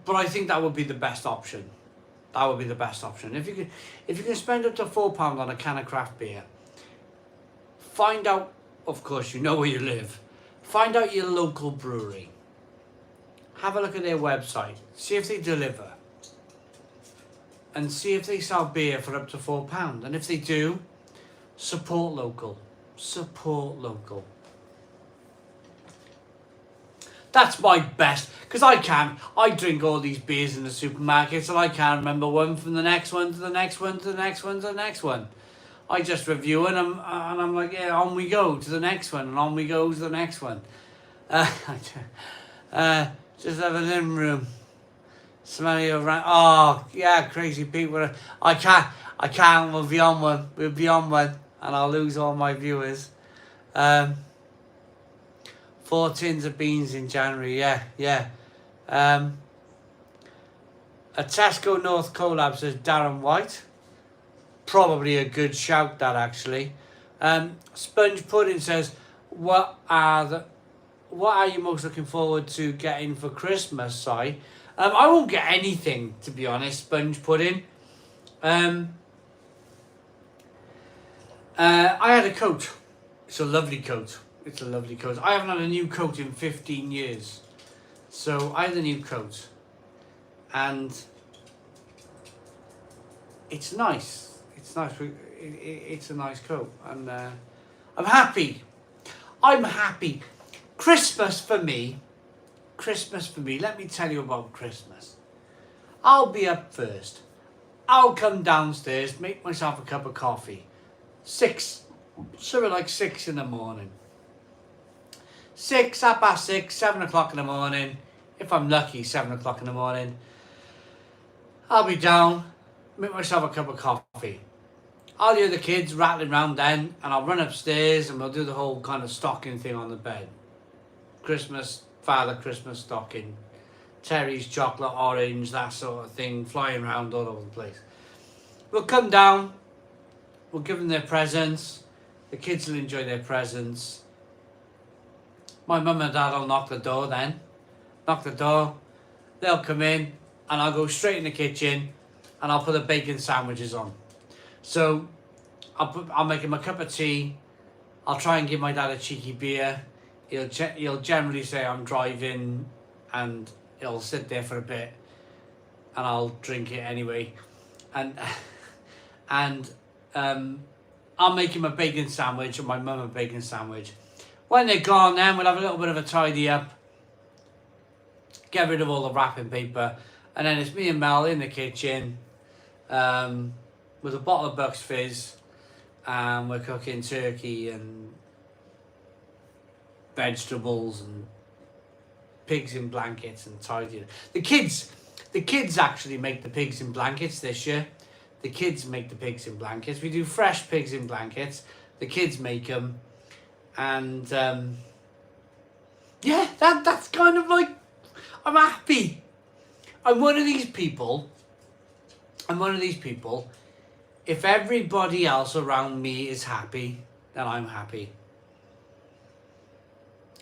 But I think that would be the best option. If you can spend up to £4 on a can of craft beer, find out, of course, you know where you live. Find out your local brewery. Have a look at their website. See if they deliver. And see if they sell beer for up to £4. And if they do, support local. That's my best, because I drink all these beers in the supermarkets and I can't remember one from the next one to the next one to the next one to the next one. I just review and I'm like, yeah, on we go to the next one, and on we go to the next one. Just have a living room. Smelly around. Oh, yeah, crazy people. I can't, we'll be on one, and I'll lose all my viewers. 4 tins of beans in January, yeah. A Tesco North collab says Darren White. Probably a good shout, that actually. Sponge Pudding says, what are you most looking forward to getting for Christmas, Si? I won't get anything, to be honest, Sponge Pudding. I had a coat. It's a lovely coat. I haven't had a new coat in 15 years. So I had a new coat. And it's nice. It's a nice coat. And I'm happy. Christmas for me, let me tell you about Christmas. I'll be up first. I'll come downstairs, make myself a cup of coffee. 6 in the morning. 6:30, 7 o'clock in the morning. If I'm lucky, 7 o'clock in the morning. I'll be down, make myself a cup of coffee. I'll hear the kids rattling around then, and I'll run upstairs and we'll do the whole kind of stocking thing on the bed. Father Christmas stocking. Terry's chocolate orange, that sort of thing, flying around all over the place. We'll come down, we'll give them their presents. The kids will enjoy their presents. My mum and dad will knock the door. They'll come in and I'll go straight in the kitchen and I'll put the bacon sandwiches on. So I'll make him a cup of tea. I'll try and give my dad a cheeky beer. He'll generally say I'm driving, and he'll sit there for a bit and I'll drink it anyway. And I'll make him a bacon sandwich, or my mum a bacon sandwich. When they're gone then, we'll have a little bit of a tidy up, get rid of all the wrapping paper, and then it's me and Mel in the kitchen, with a bottle of Bucks Fizz, and we're cooking turkey and vegetables and pigs in blankets and tidying. The kids actually make the pigs in blankets this year. The kids make the pigs in blankets. We do fresh pigs in blankets. The kids make them, and yeah, that's kind of like, I'm happy. I'm one of these people. If everybody else around me is happy, then I'm happy.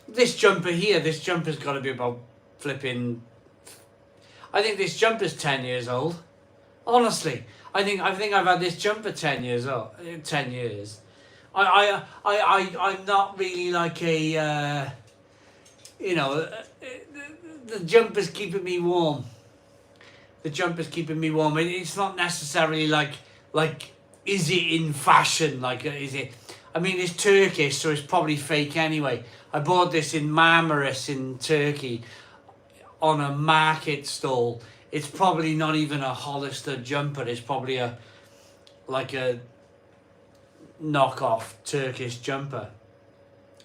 This jumper here, this jumper's got to be about flipping. I think this jumper's 10 years old. Honestly, I think I've had this jumper 10 years old. 10 years. I'm not really like a, the jumper's keeping me warm. It's not necessarily like, is it in fashion? Like, is it? I mean, it's Turkish, so it's probably fake anyway. I bought this in Marmaris in Turkey on a market stall. It's probably not even a Hollister jumper. It's probably a knockoff Turkish jumper,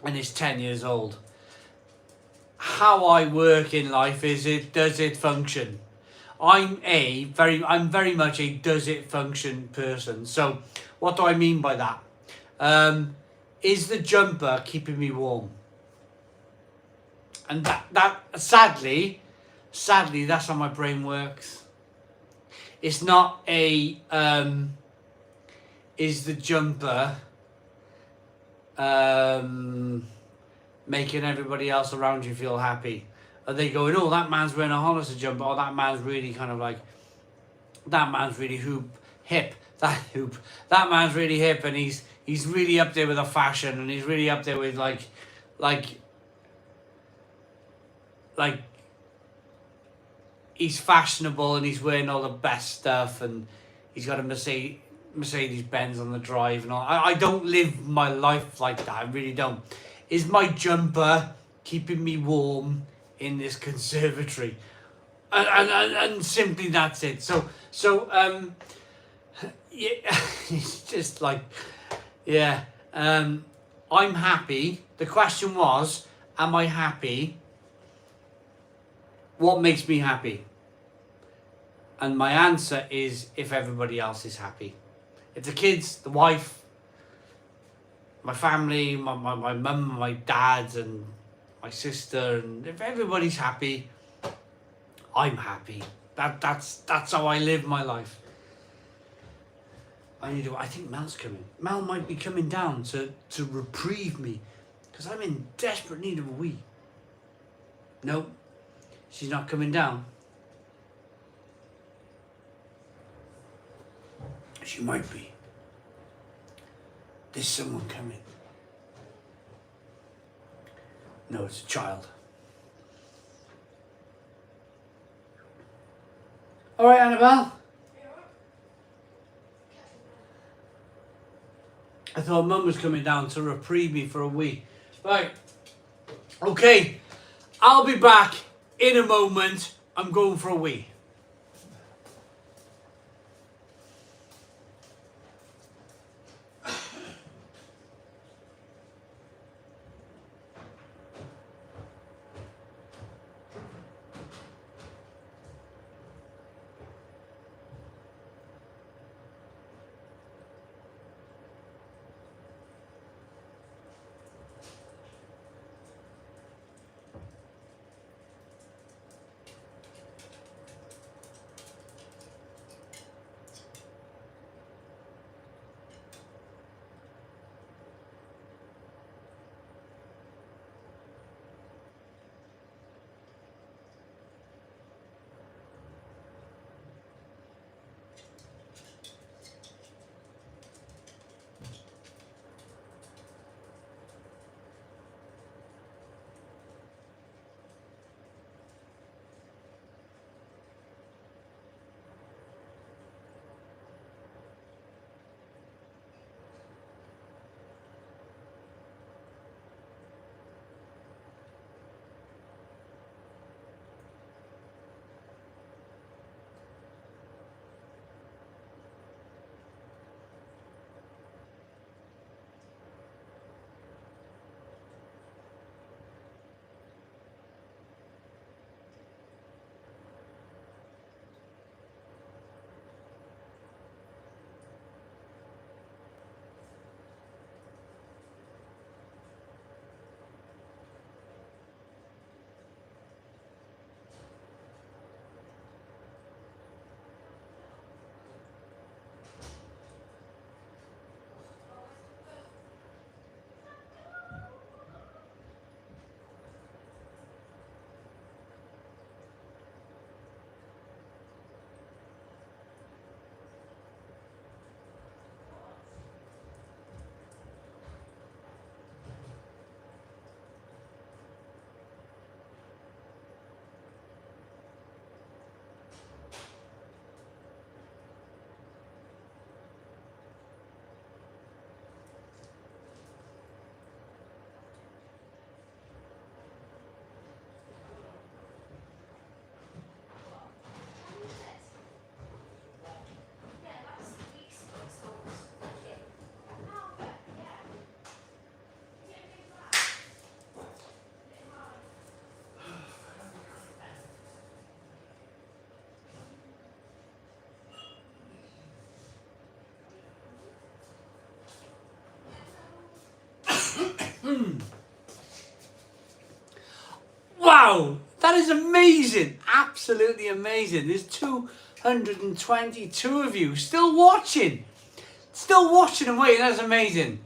and it's 10 years old. How I work in life is, does it function? I'm very much a does it function person. So what do I mean by that? Is the jumper keeping me warm? And that sadly, that's how my brain works. It's not a is the jumper making everybody else around you feel happy? Are they going, oh, that man's wearing a Hollister jumper, or that man's really kind of like, that man's really hip. That man's really hip, and he's really up there with the fashion, and he's really up there with like he's fashionable, and he's wearing all the best stuff, and he's got a Mercedes Benz on the drive and all. I don't live my life like that. I really don't. Is my jumper keeping me warm in this conservatory? And simply that's it. So yeah, it's just like, yeah. I'm happy. The question was, am I happy? What makes me happy? And my answer is, if everybody else is happy. If the kids, the wife, my family, my mum, my dad, and my sister, and if everybody's happy, I'm happy. That's how I live my life. I think Mel's coming. Mel might be coming down to reprieve me, because I'm in desperate need of a wee. Nope, she's not coming down. She might be. There's someone coming. No, it's a child. All right, Annabelle. I thought Mum was coming down to reprieve me for a wee. Right. Okay. I'll be back in a moment. I'm going for a wee. Wow, that is amazing. Absolutely amazing. There's 222 of you still watching. Still watching and waiting. That's amazing.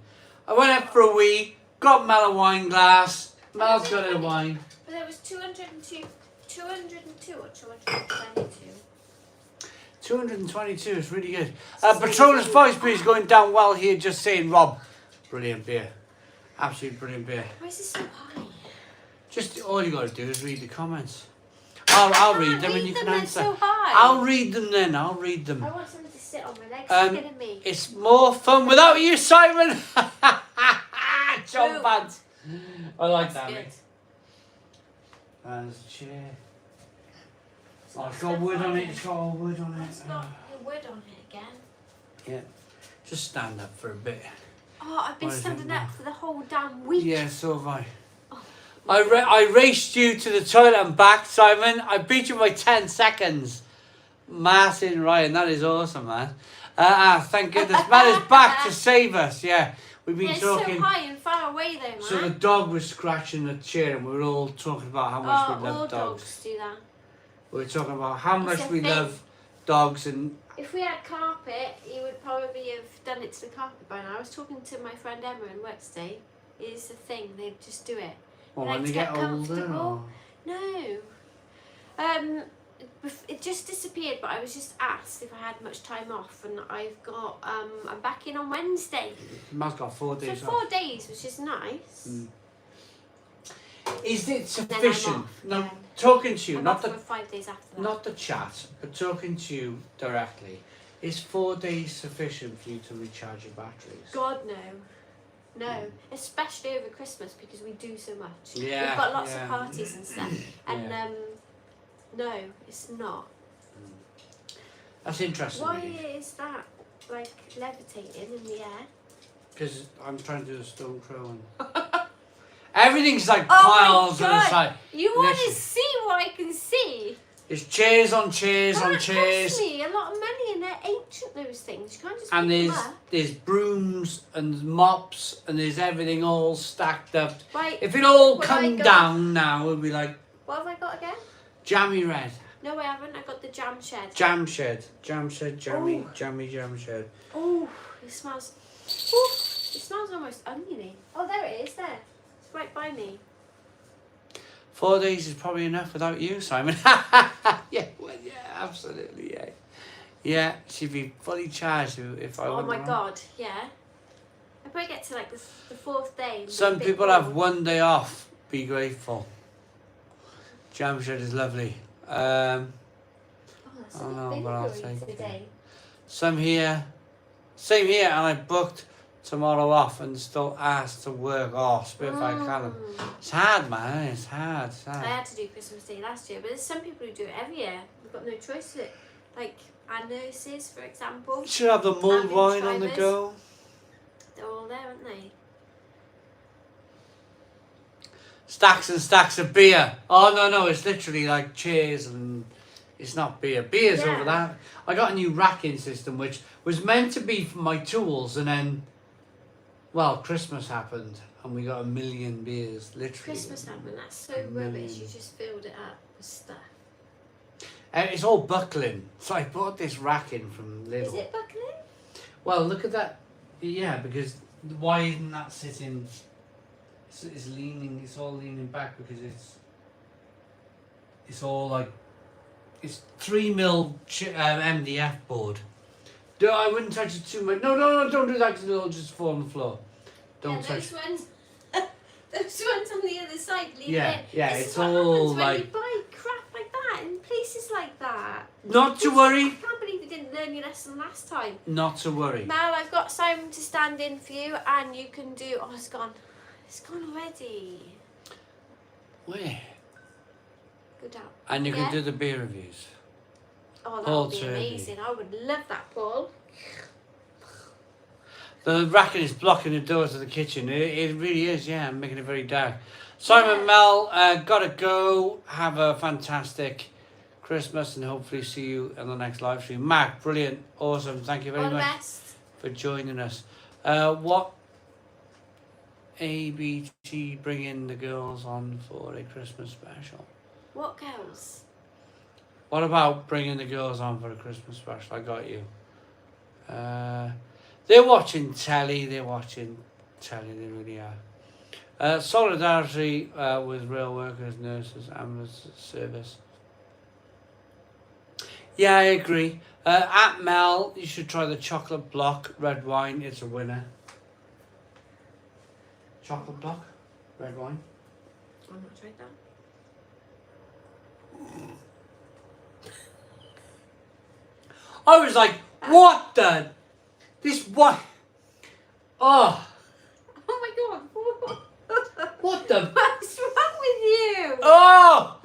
I went out for a wee, got Mel a wine glass. Mel's got her wine. But there was 202 or 222? 222 is really good. Patronus Voice Beer is going down well here, just saying, Rob. Brilliant beer. Absolutely brilliant beer. Why is it so high? Just all you got to do is read the comments. I'll read them and you can answer. So high. I'll read them then. I'll read them. I want someone to sit on my legs instead of me. It's more fun without you, Simon. John Boom. Band. I like That's that. good. Mate. And there's a chair. Oh, it's got wood on it. It's got all wood on it. It's got the wood on it again. Yeah. Just stand up for a bit. Oh, I've been What is it standing now? up for the whole damn week. Yeah, so have I. Oh. I raced you to the toilet and back, Simon. I beat you by 10 seconds. Martin Ryan, that is awesome, man. Thank goodness. Man is back to save us, yeah. We've been It's talking. so high and far away though, man. So the dog was scratching the chair and we were all talking about how much we all love dogs dogs. do that. We were talking about how It's much a we thing. love dogs and If we had carpet, he would probably have done it to the carpet by now. I was talking to my friend Emma in work today. It is a thing, they just do it. well, Like when to they get older. comfortable. Or... No. It just disappeared, but I was just asked if I had much time off, and I've got, I'm back in on Wednesday. Man's got 4 days So off. 4 days, which is nice. Is it Then I'm sufficient? off, No, then. talking to you, I'm not off the for 5 days after that. not the chat, but talking to you directly. Is 4 days sufficient for you to recharge your batteries? God, no. No. Especially over Christmas, because we do so much. Yeah, We've got lots yeah. of parties and stuff. And, Yeah. no, it's not. That's interesting. Why is that, like, levitating in the air? Because I'm trying to do a stone crow and everything's like Oh piles my on the God. side. You want to Listen. see what I can see? There's chairs on chairs on That chairs. cost me a lot of money, and they're ancient, those things. You can't just And pick there's them up. there's brooms and mops and there's everything all stacked up. Right, If it all What have I come got? down now, it'll be like what have I got again? jammy red. No, I haven't. I got the jam shed. Jam shed, jammy, Ooh. jam shed. Oh, it smells. Ooh, it smells almost oniony. Oh, there it is. There, it's right by me. 4 days is probably enough without you, Simon. Yeah, well, yeah, absolutely, yeah. Yeah, she'd be fully charged if I Oh went my wrong. God, yeah. I probably get to like the 4th day. and be a Some bit people have bored. 1 day off. Be grateful. Jam shed is lovely. Oh, that's I don't a know, bit but I'll vinegary take it. today. Some here, same here, and I booked tomorrow off and still asked to work. Oh, Spitfire Callum. It's hard, man. It's hard. It's I hard. had to do Christmas Day last year, but there's some people who do it every year. We've got no choice. Like our nurses, for example, Should have the mulled Ambulance wine on the drivers. go. they're all there, aren't they? Stacks and stacks of beer. Oh no, it's literally like chairs and it's not beer. Beer's Yeah. over that. I got a new racking system which was meant to be for my tools, and then, well, Christmas happened and we got a million beers, literally. Christmas happened. That's so rubbish. You just filled it up with stuff. And it's all buckling. So I bought this racking from Lidl. Is it buckling? Well, look at that. Yeah, because why isn't that sitting? It's leaning. It's all leaning back because it's all like it's 3mm MDF board. I wouldn't touch it too much. No, don't do that because it'll just fall on the floor. Don't yeah, touch. those ones. Those ones on the other side. Leave Yeah, it. yeah, This it's is what all happens when like- you buy crap like that in places like that. Not to worry. I can't believe you didn't learn your lesson last time. Not to worry. Mel, I've got Simon to stand in for you, and you can do. Oh, it's gone. It's gone already. Where? Go down. And you Yeah? can do the beer reviews. Oh, that Paul would be Turvey. amazing. I would love that, Paul. The racking is blocking the door to the kitchen. It really is, yeah. I'm making it very dark. Simon, Yeah. Mel, gotta go. Have a fantastic Christmas and hopefully see you in the next live stream. Mac, brilliant, awesome. Thank you very All the much best. for joining us. What ABT bringing the girls on for a Christmas special. What girls? What about bringing the girls on for a Christmas special? I got you. They're watching telly. They really are. Solidarity with rail workers, nurses, ambulance service. Yeah, I agree. At Mel, you should try the chocolate block red wine. It's a winner. Chocolate block red wine. I've not tried that. I was like, what the? This what? Oh. Oh my god. What the? What's wrong with you? Oh!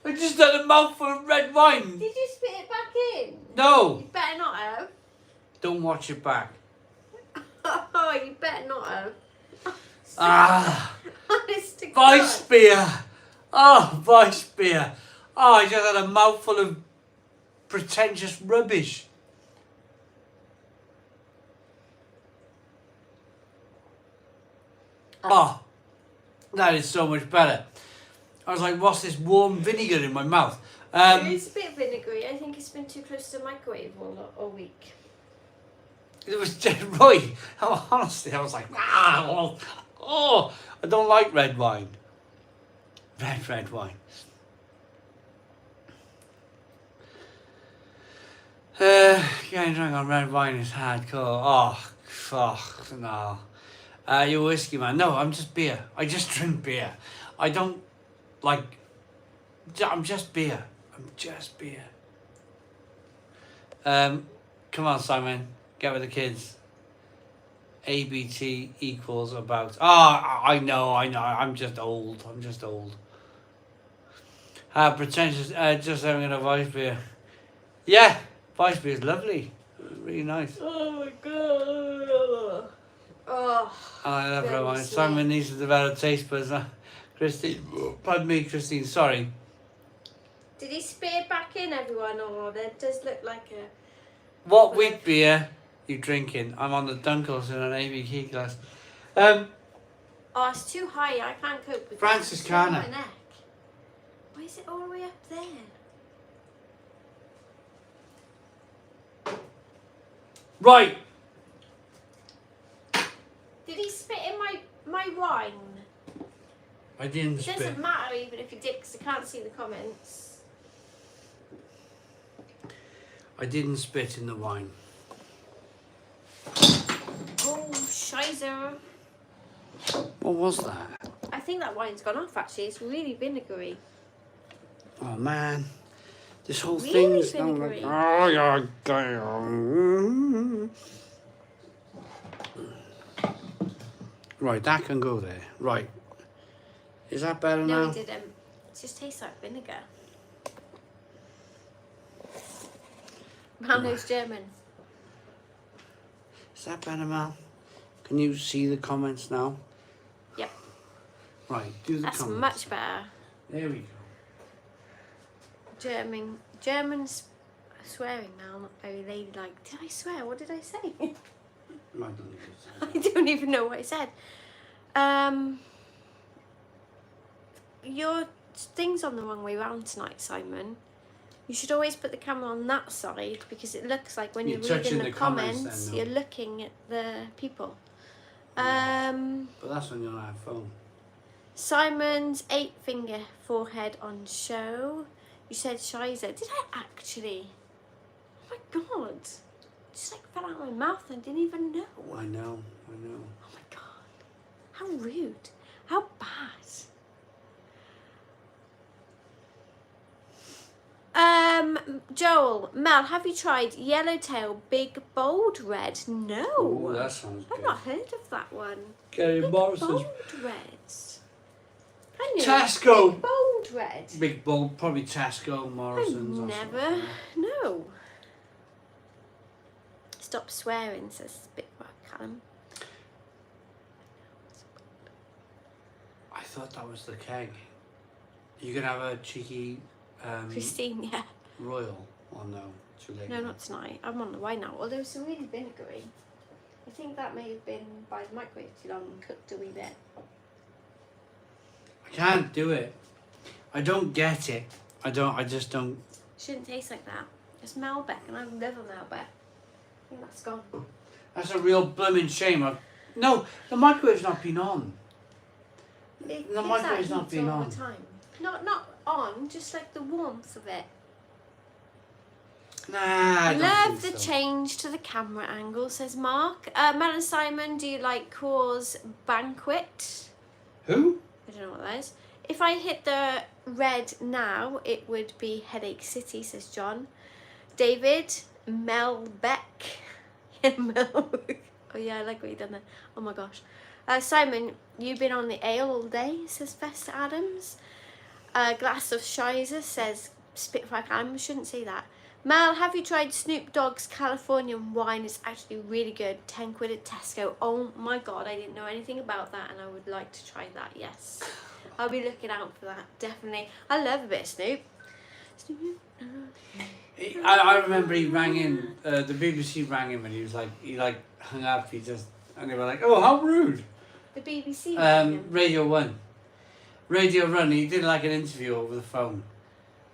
I just had a mouthful of red wine. Did you spit it back in? No. You better not have. Don't watch it back. Oh, you better not have. Ah. Honest to Vice God. beer. Oh, vice beer. Oh, I just had a mouthful of pretentious rubbish. Oh, that is so much better. I was like, what's this warm vinegar in my mouth? It's a bit vinegary. I think it's been too close to the microwave all week. It was just right. Honestly, I was like, I don't like red wine. Red wine. Getting drunk on red wine is hardcore. Oh, fuck, no. You're a whiskey man. No, I'm just beer. I just drink beer. I don't like. I'm just beer. Come on, Simon. Get with the kids. ABT equals about. I know. I'm just old. Pretentious. Just having a vice beer. Yeah, vice beer is lovely. Really nice. Oh my god. Oh. I love red wine. goodness Simon me. needs to develop taste buds. Christine, pardon me, Christine. Sorry. Did he spit it back in, everyone? Or that does look like a. What wheat beer you drinking? I'm on the Dunkels in an ABT glass. Oh, it's too high. I can't cope with Francis that. It's on Carner. my neck. Why is it all the way up there? Right. Did he spit in my wine? I didn't It spit. doesn't matter even if he did, because I can't see the comments. I didn't spit in the wine. Oh, shizer. What was that? I think that wine's gone off, actually. It's really vinegary. Oh man, this whole Really thing's going like. vinegary. Oh yeah, damn. Right, that can go there. Right, is that better No, now? it didn't. It just tastes like vinegar. Man knows German. Is that better, Mal? Can you see the comments now? Yep. Right, do the That's comments. much better. There we go. German's swearing now, not very ladylike. Did I swear? What did I say? I don't know. I don't even know what I said. Your thing's on the wrong way round tonight, Simon. You should always put the camera on that side, because it looks like when you're touching reading the comments comments, then, you're looking at the people. But that's when you're on our phone. Simon's 8-finger forehead on show. You said Shizer. Did I actually? Oh my god. It just like fell out of my mouth and I didn't even know. I know. Oh my god. How rude. How bad. Joel, Mel, have you tried Yellowtail Big Bold Red? No. Oh, that sounds I've good. not heard of that one. Gary Big Morrison's Bold Reds. I knew. Tasco. Big Bold Red. Big Bold, probably Tasco, Morrison's. I or never. something. No. Stop swearing, says Big Rock Callum. I thought that was the keg. You can have a cheeky Christine, yeah. royal. Oh no, too late. No, not tonight. I'm on the way now. Although it's really vinegary. I think that may have been by the microwave too long and cooked a wee bit. I can't do it. I don't get it. I just don't. Shouldn't taste like that. It's Malbec, and I love a Malbec. I think that's gone. That's a real blooming shame. No, the microwave's not been on. The microwave's not been all on. the time. Not on, just like the warmth of it. Nah, I don't Love think the so. change to the camera angle, says Mark. Mel and Simon, do you like Core's Banquet? Who? I don't know what that is. If I hit the red now, it would be Headache City, says John. David, Mel Beck. Mel. Oh yeah, I like what you've done there. Oh my gosh. Simon, you've been on the ale all day, says Festa Adams. Glass of Shizer says Spitfire Cam. Shouldn't say that. Mel, have you tried Snoop Dogg's Californian wine? It's actually really good. 10 quid at Tesco. Oh my god, I didn't know anything about that and I would like to try that, yes. I'll be looking out for that, definitely. I love a bit of Snoop. I remember he rang in, the BBC rang him and he hung up, and they were like, oh, how rude. The BBC Radio 1. Radio Run, he did like an interview over the phone.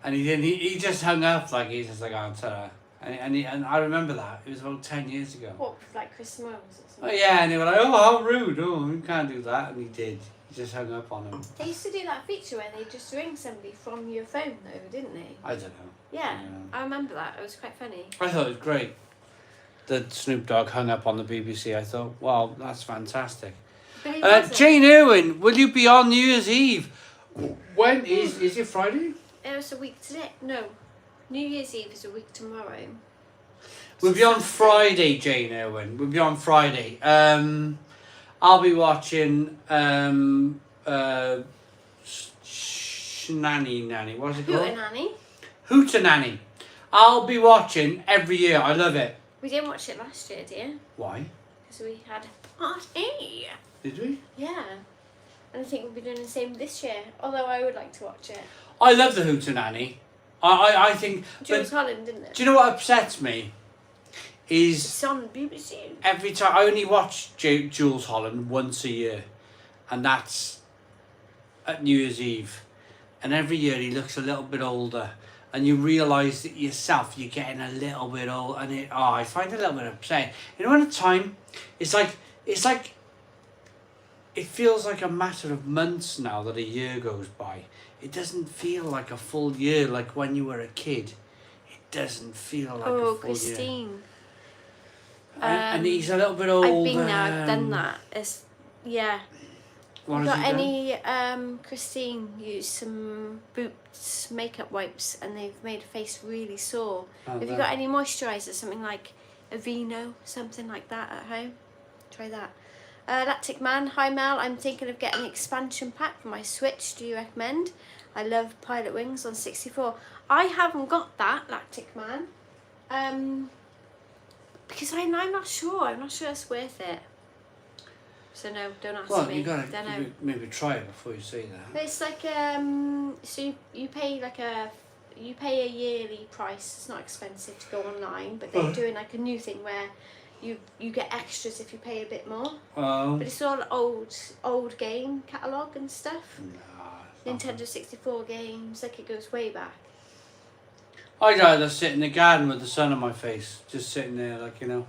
And he just hung up, like, he's just like, oh, ta-ra. And I remember that. It was about 10 years ago. What, like Chris Moyles or Oh, something? yeah, and they were like, oh, how rude. Oh, you can't do that. And he did. He just hung up on him. They used to do that feature where they just ring somebody from your phone, though, didn't they? I don't know. Yeah, I remember that. It was quite funny. I thought it was great that Snoop Dogg hung up on the BBC. I thought, wow, that's fantastic. But he wasn't. Jane Irwin, will you be on New Year's Eve? When is it Friday? It was a week today. No, New Year's Eve is a week tomorrow. We'll be on Friday, Jane Irwin. We'll be on Friday. I'll be watching Nanny. What's it called? Hootenanny. Hootenanny. I'll be watching every year. I love it. We didn't watch it last year, dear. Why? Because we had a party. Did we? Yeah. And I think we'll be doing the same this year. Although I would like to watch it. I love the Hootenanny. I think. Jules Holland, didn't it? Do you know what upsets me? Is It's on the BBC. every time I only watch Jules Holland once a year, and that's at New Year's Eve, and every year he looks a little bit older, and you realise that yourself you're getting a little bit old, and I find it a little bit upsetting. You know, at a time, it's like it feels like a matter of months now that a year goes by. It doesn't feel like a full year like when you were a kid. It doesn't feel like a full Christine. year. And he's a little bit older. I've been there, I've done that. Yeah. What Got has he done? any Christine used some Boots makeup wipes and they've made her face really sore. Oh, Have you no. got any moisturiser, something like Aveeno, something like that at home? Try that. Lactic Man, hi Mel, I'm thinking of getting an expansion pack for my Switch. Do you recommend? I love Pilot Wings on 64. I haven't got that, Lactic Man. Because I'm not sure. I'm not sure it's worth it. So no, don't ask Well, me. you gotta Don't know. maybe try it before you say that. But it's like so you pay a yearly price. It's not expensive to go online, but they're doing like a new thing where you get extras if you pay a bit more. Oh. But it's all old game catalogue and stuff. Nah, Nintendo 64 games, like it goes way back. I'd rather sit in the garden with the sun on my face, just sitting there, like, you know,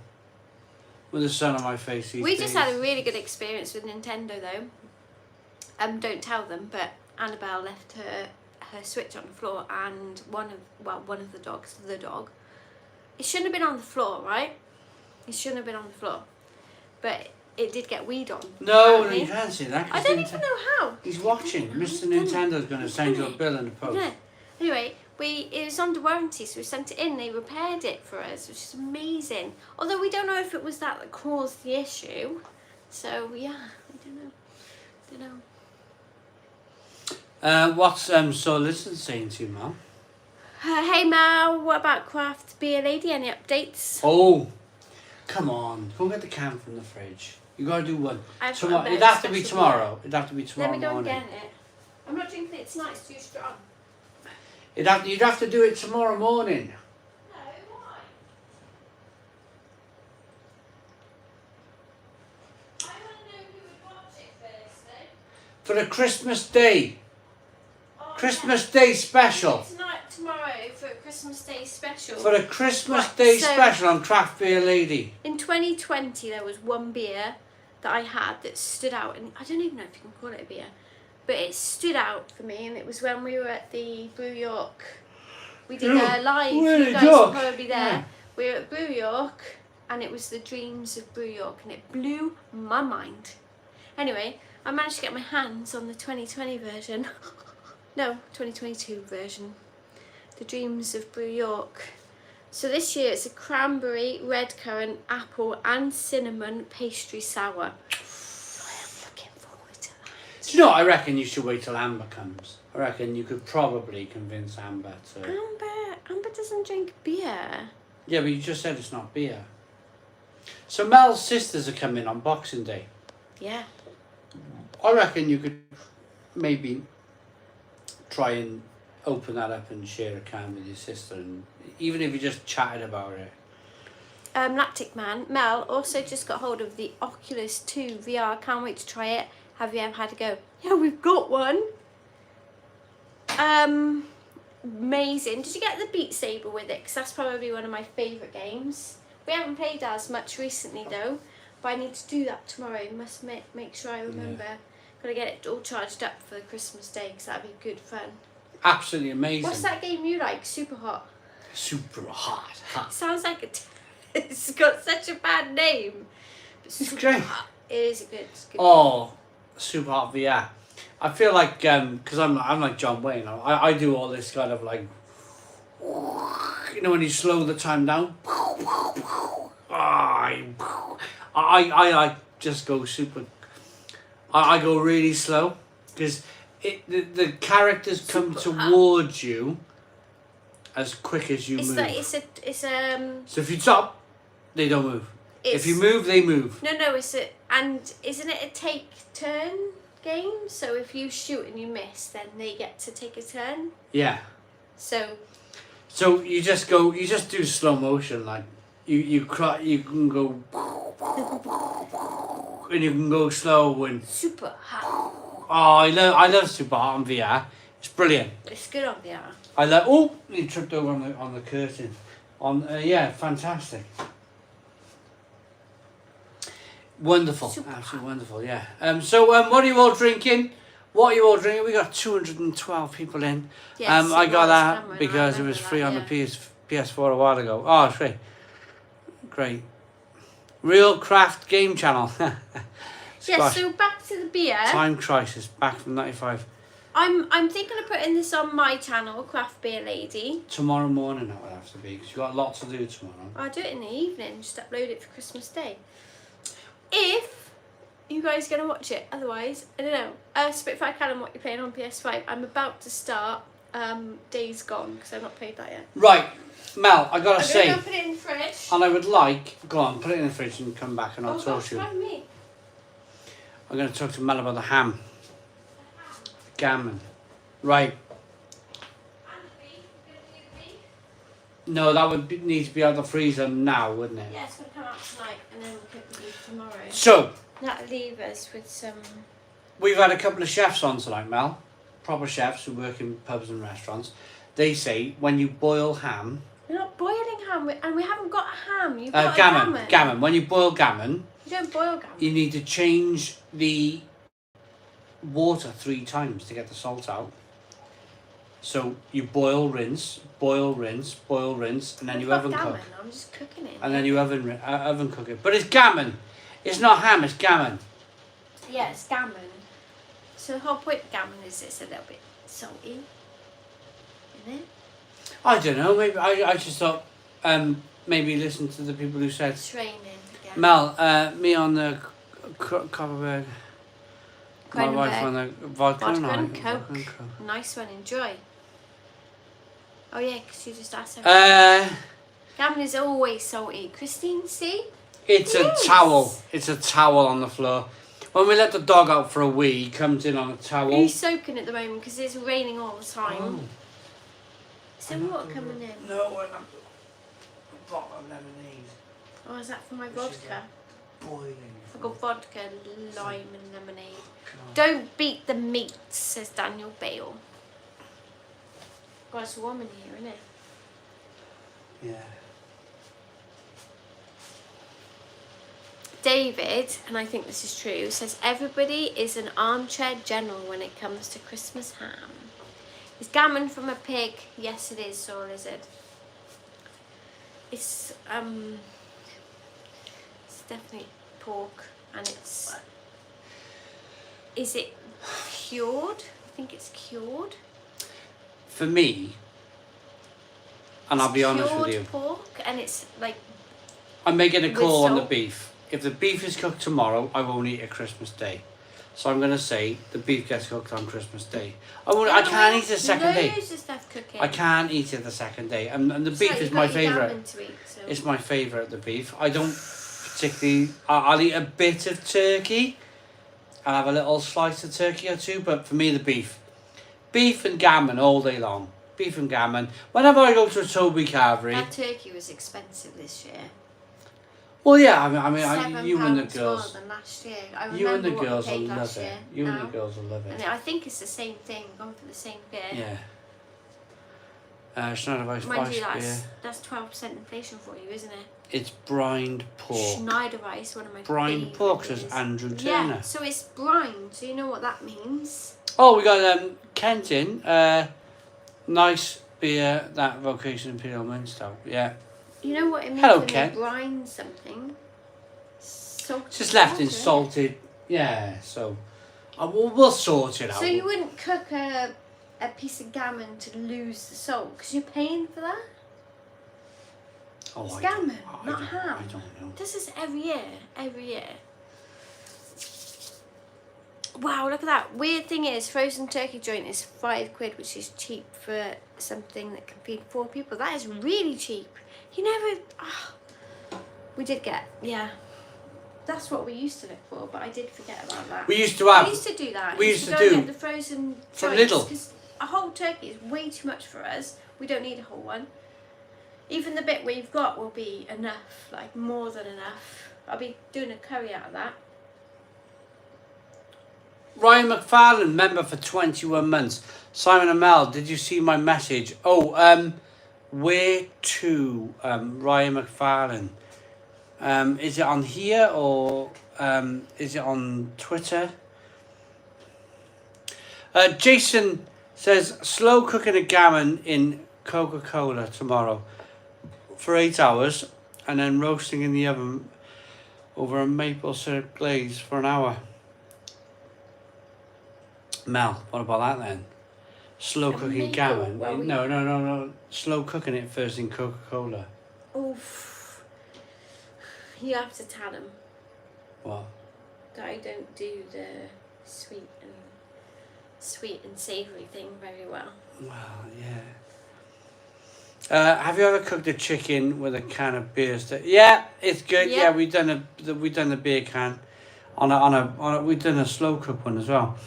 with the sun on my face. We just had a really good experience with Nintendo though. Don't tell them, but Annabelle left her Switch on the floor, and one of the dogs, the dog. It shouldn't have been on the floor, right? It shouldn't have been on the floor, but it did get weed on. No, apparently. you can't say that. I don't even know how. He's watching. Mr. Nintendo's going to send you a bill in the post. Yeah. Anyway, it was under warranty, so we sent it in. They repaired it for us, which is amazing. Although we don't know if it was that caused the issue. So yeah, I don't know. What's Solicitor saying to you, Mel? Hey Mal, what about Craft Beer Lady? Any updates? Oh, come on. Go get the can from the fridge. You got to do one. I've got a Tomorrow. very It'd have to be special tomorrow. It'd have to be tomorrow Let me go morning. and get it. I'm not drinking it tonight, it's too strong. You'd have to do it tomorrow morning. No, why? for a Christmas Day. Oh, Christmas Day special. Tomorrow for a Christmas Day special. For a Christmas Right, Day so special on Craft Beer Lady. In 2020, there was one beer that I had that stood out, and I don't even know if you can call it a beer, but it stood out for me, and it was when we were at the Brew York. We did a live, you guys were probably there. Yeah. We were at Brew York, and it was the Dreams of Brew York, and it blew my mind. Anyway, I managed to get my hands on the 2020 version. No, 2022 version. The Dreams of Brew York. So this year it's a cranberry, red currant, apple and cinnamon pastry sour. So I am looking forward to that. Do you know what? I reckon you should wait till Amber comes. I reckon you could probably convince Amber to... Amber doesn't drink beer. Yeah, but you just said it's not beer. So Mel's sisters are coming on Boxing Day. Yeah. I reckon you could maybe try and open that up and share a can with your sister, and even if you just chatted about it. Lactic Man, Mel also just got hold of the Oculus 2 VR. Can't wait to try it. Have you ever had a go? Yeah, we've got one. Amazing. Did you get the Beat Saber with it? Because that's probably one of my favourite games. We haven't played as much recently though, but I need to do that tomorrow. Must make sure I remember. Yeah. Gotta get it all charged up for Christmas Day, because that'd be good fun. Absolutely amazing. What's that game you like? Super Hot? Super Hot. Sounds like it's got such a bad name. But it's great. Hot. It is good. It's good. Oh, Super Hot VR. I feel like, because I'm like John Wayne. I do all this kind of like, you know, when you slow the time down. I just go super. I go really slow because the characters come towards you as quick as you move. So if you stop, they don't move. If you move, they move. No, and isn't it a take turn game? So if you shoot and you miss, then they get to take a turn. Yeah. So you just do slow motion, like you can go and you can go slow and Super Hot. Oh, I love Super Hot on VR. It's brilliant. It's good on VR. I love. Oh, you tripped over on the curtain. Yeah, fantastic. Wonderful, absolutely wonderful. Yeah. So what are you all drinking? We got 212 people in. Yes, I got that because it was free on the PS4 a while ago. Oh, it's great. Great. Real Craft Game Channel. Yeah, so back to the beer. Time Crisis, back from 95. I'm thinking of putting this on my channel, Craft Beer Lady. Tomorrow morning that would have to be, because you've got a lot to do tomorrow. I'll do it in the evening, just upload it for Christmas Day. If you guys are going to watch it, otherwise, I don't know. Spitfire Callum, what you're playing on PS5. I'm about to start Days Gone, because I've not played that yet. Right, Mel, I gotta say. I'm going to put it in the fridge. And I would like, go on, put it in the fridge and come back and I'll talk to you. Me. I'm going to talk to Mel about the ham. Gammon. Right. No, that would need to be out of the freezer now, wouldn't it? Yeah, it's going to come out tonight and then we'll cook the beef tomorrow. So. That'll leave us with some... We've had a couple of chefs on tonight, Mel. Proper chefs who work in pubs and restaurants. They say when you boil ham... We're not boiling ham, and we haven't got a ham. You've got gammon. Gammon. When you boil gammon... You don't boil gammon. You need to change the water 3 times to get the salt out. So you boil, rinse, boil, rinse, boil, rinse, and then you oven cook. I'm just cooking it. And then you oven cook it. But it's gammon. It's not ham, it's gammon. Yeah, it's gammon. So the whole point of gammon is it's a little bit salty, isn't it? I don't know. Maybe I just thought maybe listen to the people who said. It's raining again. Mel, me on the Copperberg. My wife on the vodka and Coke. Nice one. Enjoy. Oh yeah, because you just asked her. Gammon is always salty. Christine, see? It's a towel. It's a towel on the floor. When we let the dog out for a wee, he comes in on a towel. He's soaking at the moment because it's raining all the time. Oh. Is there water coming in? No, we're not. A bottle of lemonade. Oh, is that for my vodka? Boiling. I've got vodka, lime and lemonade. God. Don't beat the meat, says Daniel Bale. God, it's warm in here, isn't it? Yeah. David, and I think this is true, says everybody is an armchair general when it comes to Christmas ham. Is gammon from a pig? Yes, it is, or is it? It's definitely pork, and it's. Is it cured? I think it's cured. For me, and I'll be honest with you, cured pork, and it's like. I'm making a call on the salt. beef. If the beef is cooked tomorrow, I won't eat it Christmas Day. So I'm going to say the beef gets cooked on Christmas Day. I can't eat it the second day. Loads of stuff cooking. I can't eat it the second day. And the beef So is you've my got your favourite. gammon to eat, so. It's my favourite, the beef. I don't particularly... I'll eat a bit of turkey. I'll have a little slice of turkey or two. But for me, the beef. Beef and gammon all day long. Beef and gammon. Whenever I go to a Toby Carvery... That turkey was expensive this year. Well, yeah, I mean, you and the £7 girls... more than last year. I You and the remember what girls we will paid love last it. year You and now. the girls will love it. And I think it's the same thing. We're going for the same beer. Yeah. Schneider Weiss Mind you, beer. that's 12% inflation for you, isn't it? It's brined pork. Schneider Weiss, one of my Brined favourite pork, says beers. Andrew Turner. Yeah, so it's brined, so you know what that means. Oh, we got Kenton. Nice beer, that Vocation Imperial Minster. Yeah. You know what it means Hello, when Ken. they brine something? Salted It's just left in water. salted. Yeah, so we'll sort it out. So you wouldn't cook a piece of gammon to lose the salt because you're paying for that? Oh, It's I gammon, don't- not I ham. don't know. This is every year. Wow, look at that. Weird thing is, frozen turkey joint is £5, which is cheap for something that can feed 4 people. That is really cheap. You never... Oh, we did get... Yeah. That's what we used to look for, but I did forget about that. We used to have... We used to do that. We used to go do... and get the frozen from joints, Lidl. because a whole turkey is way too much for us. We don't need a whole one. Even the bit we've got will be enough, like more than enough. I'll be doing a curry out of that. Ryan McFarlane, member for 21 months. Simon and Mel, did you see my message? Oh, where to, Ryan McFarlane? Is it on here or is it on Twitter? Jason says, slow cooking a gammon in Coca-Cola tomorrow for 8 hours and then roasting in the oven over a maple syrup glaze for an hour. Mel, what about that then? Slow cooking maple, gammon? well, No. Slow cooking it first in Coca-Cola. Oof. You have to tell them What? that I don't do the sweet and savoury thing very well. Well, yeah. Have you ever cooked a chicken with a can of beer? Yeah, it's good. Yeah. Yeah, we've done the beer can we've done a slow cook one as well.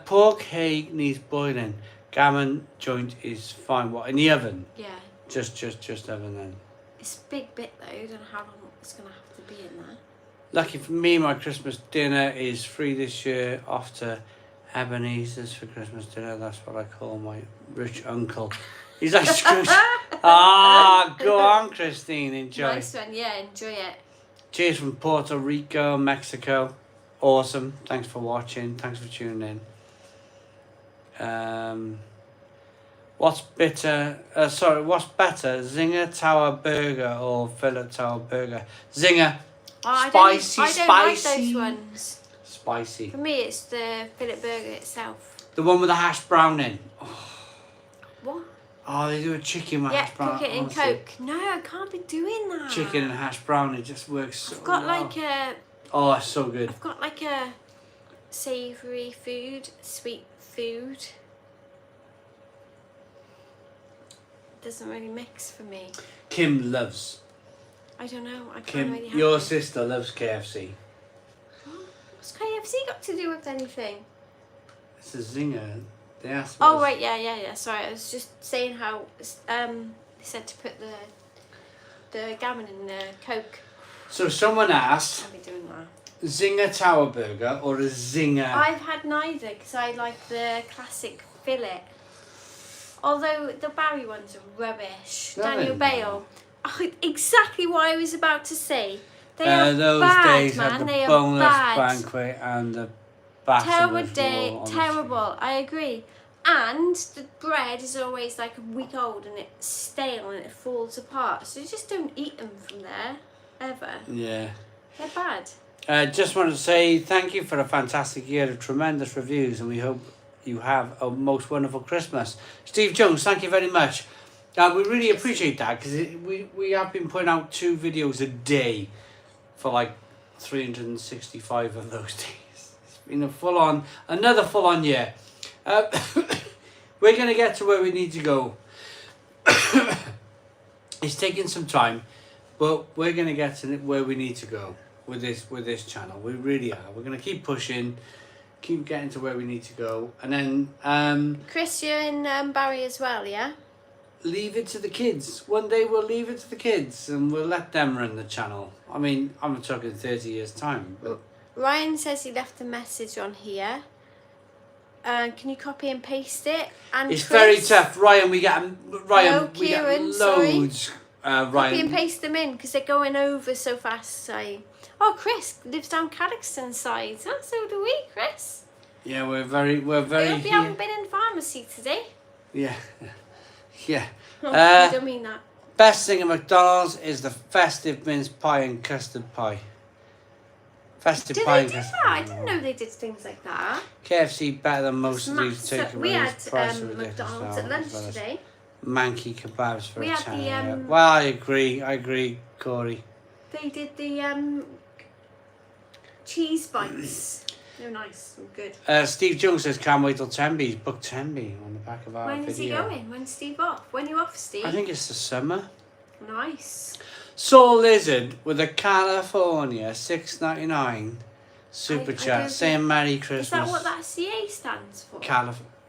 Pork hay needs boiling. Gammon joint is fine. What, in the oven? Yeah. Just oven then. It's a big bit though. I don't know how long it's going to have to be in there. Lucky for me, my Christmas dinner is free this year. Off to Ebenezer's for Christmas dinner. That's what I call my rich uncle. He's like, Scrooge. Go on, Christine. Enjoy. Nice one. Yeah, enjoy it. Cheers from Puerto Rico, Mexico. Awesome. Thanks for watching. Thanks for tuning in. What's better, Zinger Tower Burger or Fillet Tower Burger? Zinger. Oh, Spicy, I don't like spicy. those ones. Spicy. For me, it's the fillet burger itself. The one with the hash brown in. What? Oh, they do a chicken with Yeah, hash brown. cook it in honestly. Coke. No, I can't be doing that. Chicken and hash brown, it just works so I've got well. like a... Oh, it's so good. I've got like a savoury food, sweet food. Doesn't really mix for me. Kim loves. I don't know. I can't Kim, really have your it. sister loves KFC. What's KFC got to do with anything? It's a zinger. They asked. Oh right, yeah. Sorry, I was just saying how they said to put the gammon in the Coke. So someone asked. I'll be doing that. Zinger Tower Burger or a Zinger? I've had neither because I like the classic fillet. Although the Barry ones are rubbish. No, Daniel they're Bale. Oh, exactly what I was about to say. They are those bad, days man. had the They are boneless bad. banquet and the Terrible bachelor's day, roll, honestly. terrible. I agree. And the bread is always like a week old and it's stale and it falls apart. So you just don't eat them from there, ever. Yeah. They're bad. Just wanted to say thank you for a fantastic year of tremendous reviews, and we hope you have a most wonderful Christmas. Steve Jones, thank you very much. We really appreciate that because we have been putting out 2 videos a day for like 365 of those days. It's been another full-on year. We're going to get to where we need to go. It's taking some time, but we're going to get to where we need to go with this channel. We really are. We're going to keep pushing, keep getting to where we need to go, and then Chris, you're in Barry as well, yeah? leave it to the kids. One day we'll leave it to the kids and we'll let them run the channel. I mean, I'm talking 30 years time. But Ryan says he left a message on here. Can you copy and paste it? And it's Chris, very tough, Ryan. We get Kieran, loads. Ryan. Copy and paste them in because they're going over so fast. Oh, Chris lives down Cadoxton side. Oh, so do we, Chris. Yeah, we're very. I hope you haven't been in pharmacy today. Yeah, yeah. Oh, I don't mean that. Best thing at McDonald's is the festive mince pie and custard pie. Festive Did pie they and do custard that? pie. I didn't know they did things like that. KFC better than most of these So takeaways. we had Price are ridiculous McDonald's now, at lunch as well as today. Manky kebabs for We a had the, tenner. Well, I agree, Corey. They did the cheese bites. They're nice and good. Steve Jones says can't wait till Tenby. He's booked Tenby on the back of our When video. is he going? When's Steve off? When you off, Steve? I think it's the summer. Nice. Soul Lizard with a California $6.99 super I chat don't saying Merry Christmas. Is that what that CA stands for?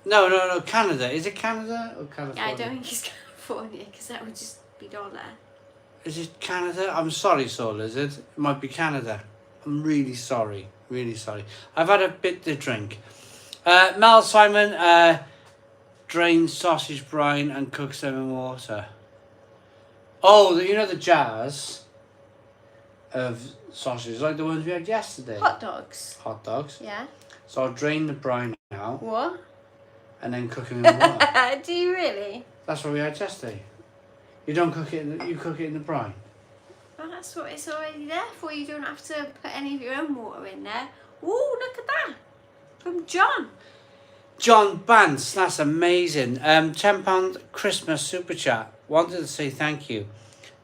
No, Canada. Is it Canada or California? Yeah, I don't think it's California because that would just be dollar. Is it Canada? I'm sorry, Soul Lizard. It might be Canada. I'm really sorry. Really sorry. I've had a bit to drink. Mel Simon drain sausage brine and cooks them in water. Oh, you know the jars of sausages, like the ones we had yesterday? Hot dogs. Hot dogs. Yeah. So I'll drain the brine out What? and then cook them in water. Do you really? That's what we had yesterday. You don't cook it, you cook it in the brine. Well, that's what it's already there for. You don't have to put any of your own water in there. Ooh, look at that. From John. John Bance, that's amazing. £10 Christmas super chat. Wanted to say thank you.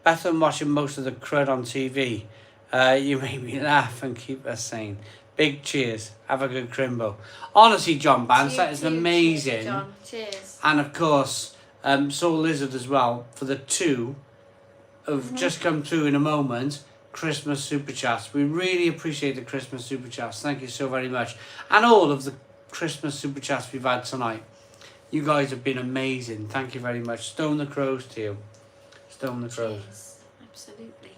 Better than watching most of the crud on TV. You made me laugh and keep us sane. Big cheers. Have a good crimbo. Honestly, John Bance, that is amazing. Cheers, John. Cheers. And of course, Soul Lizard as well for the 2 have just come through in a moment. Christmas super chats. We really appreciate the Christmas super chats. Thank you so very much. And all of the Christmas super chats we've had tonight. You guys have been amazing. Thank you very much. Stone the Crows to you. Stone the Crows. Cheers. Absolutely.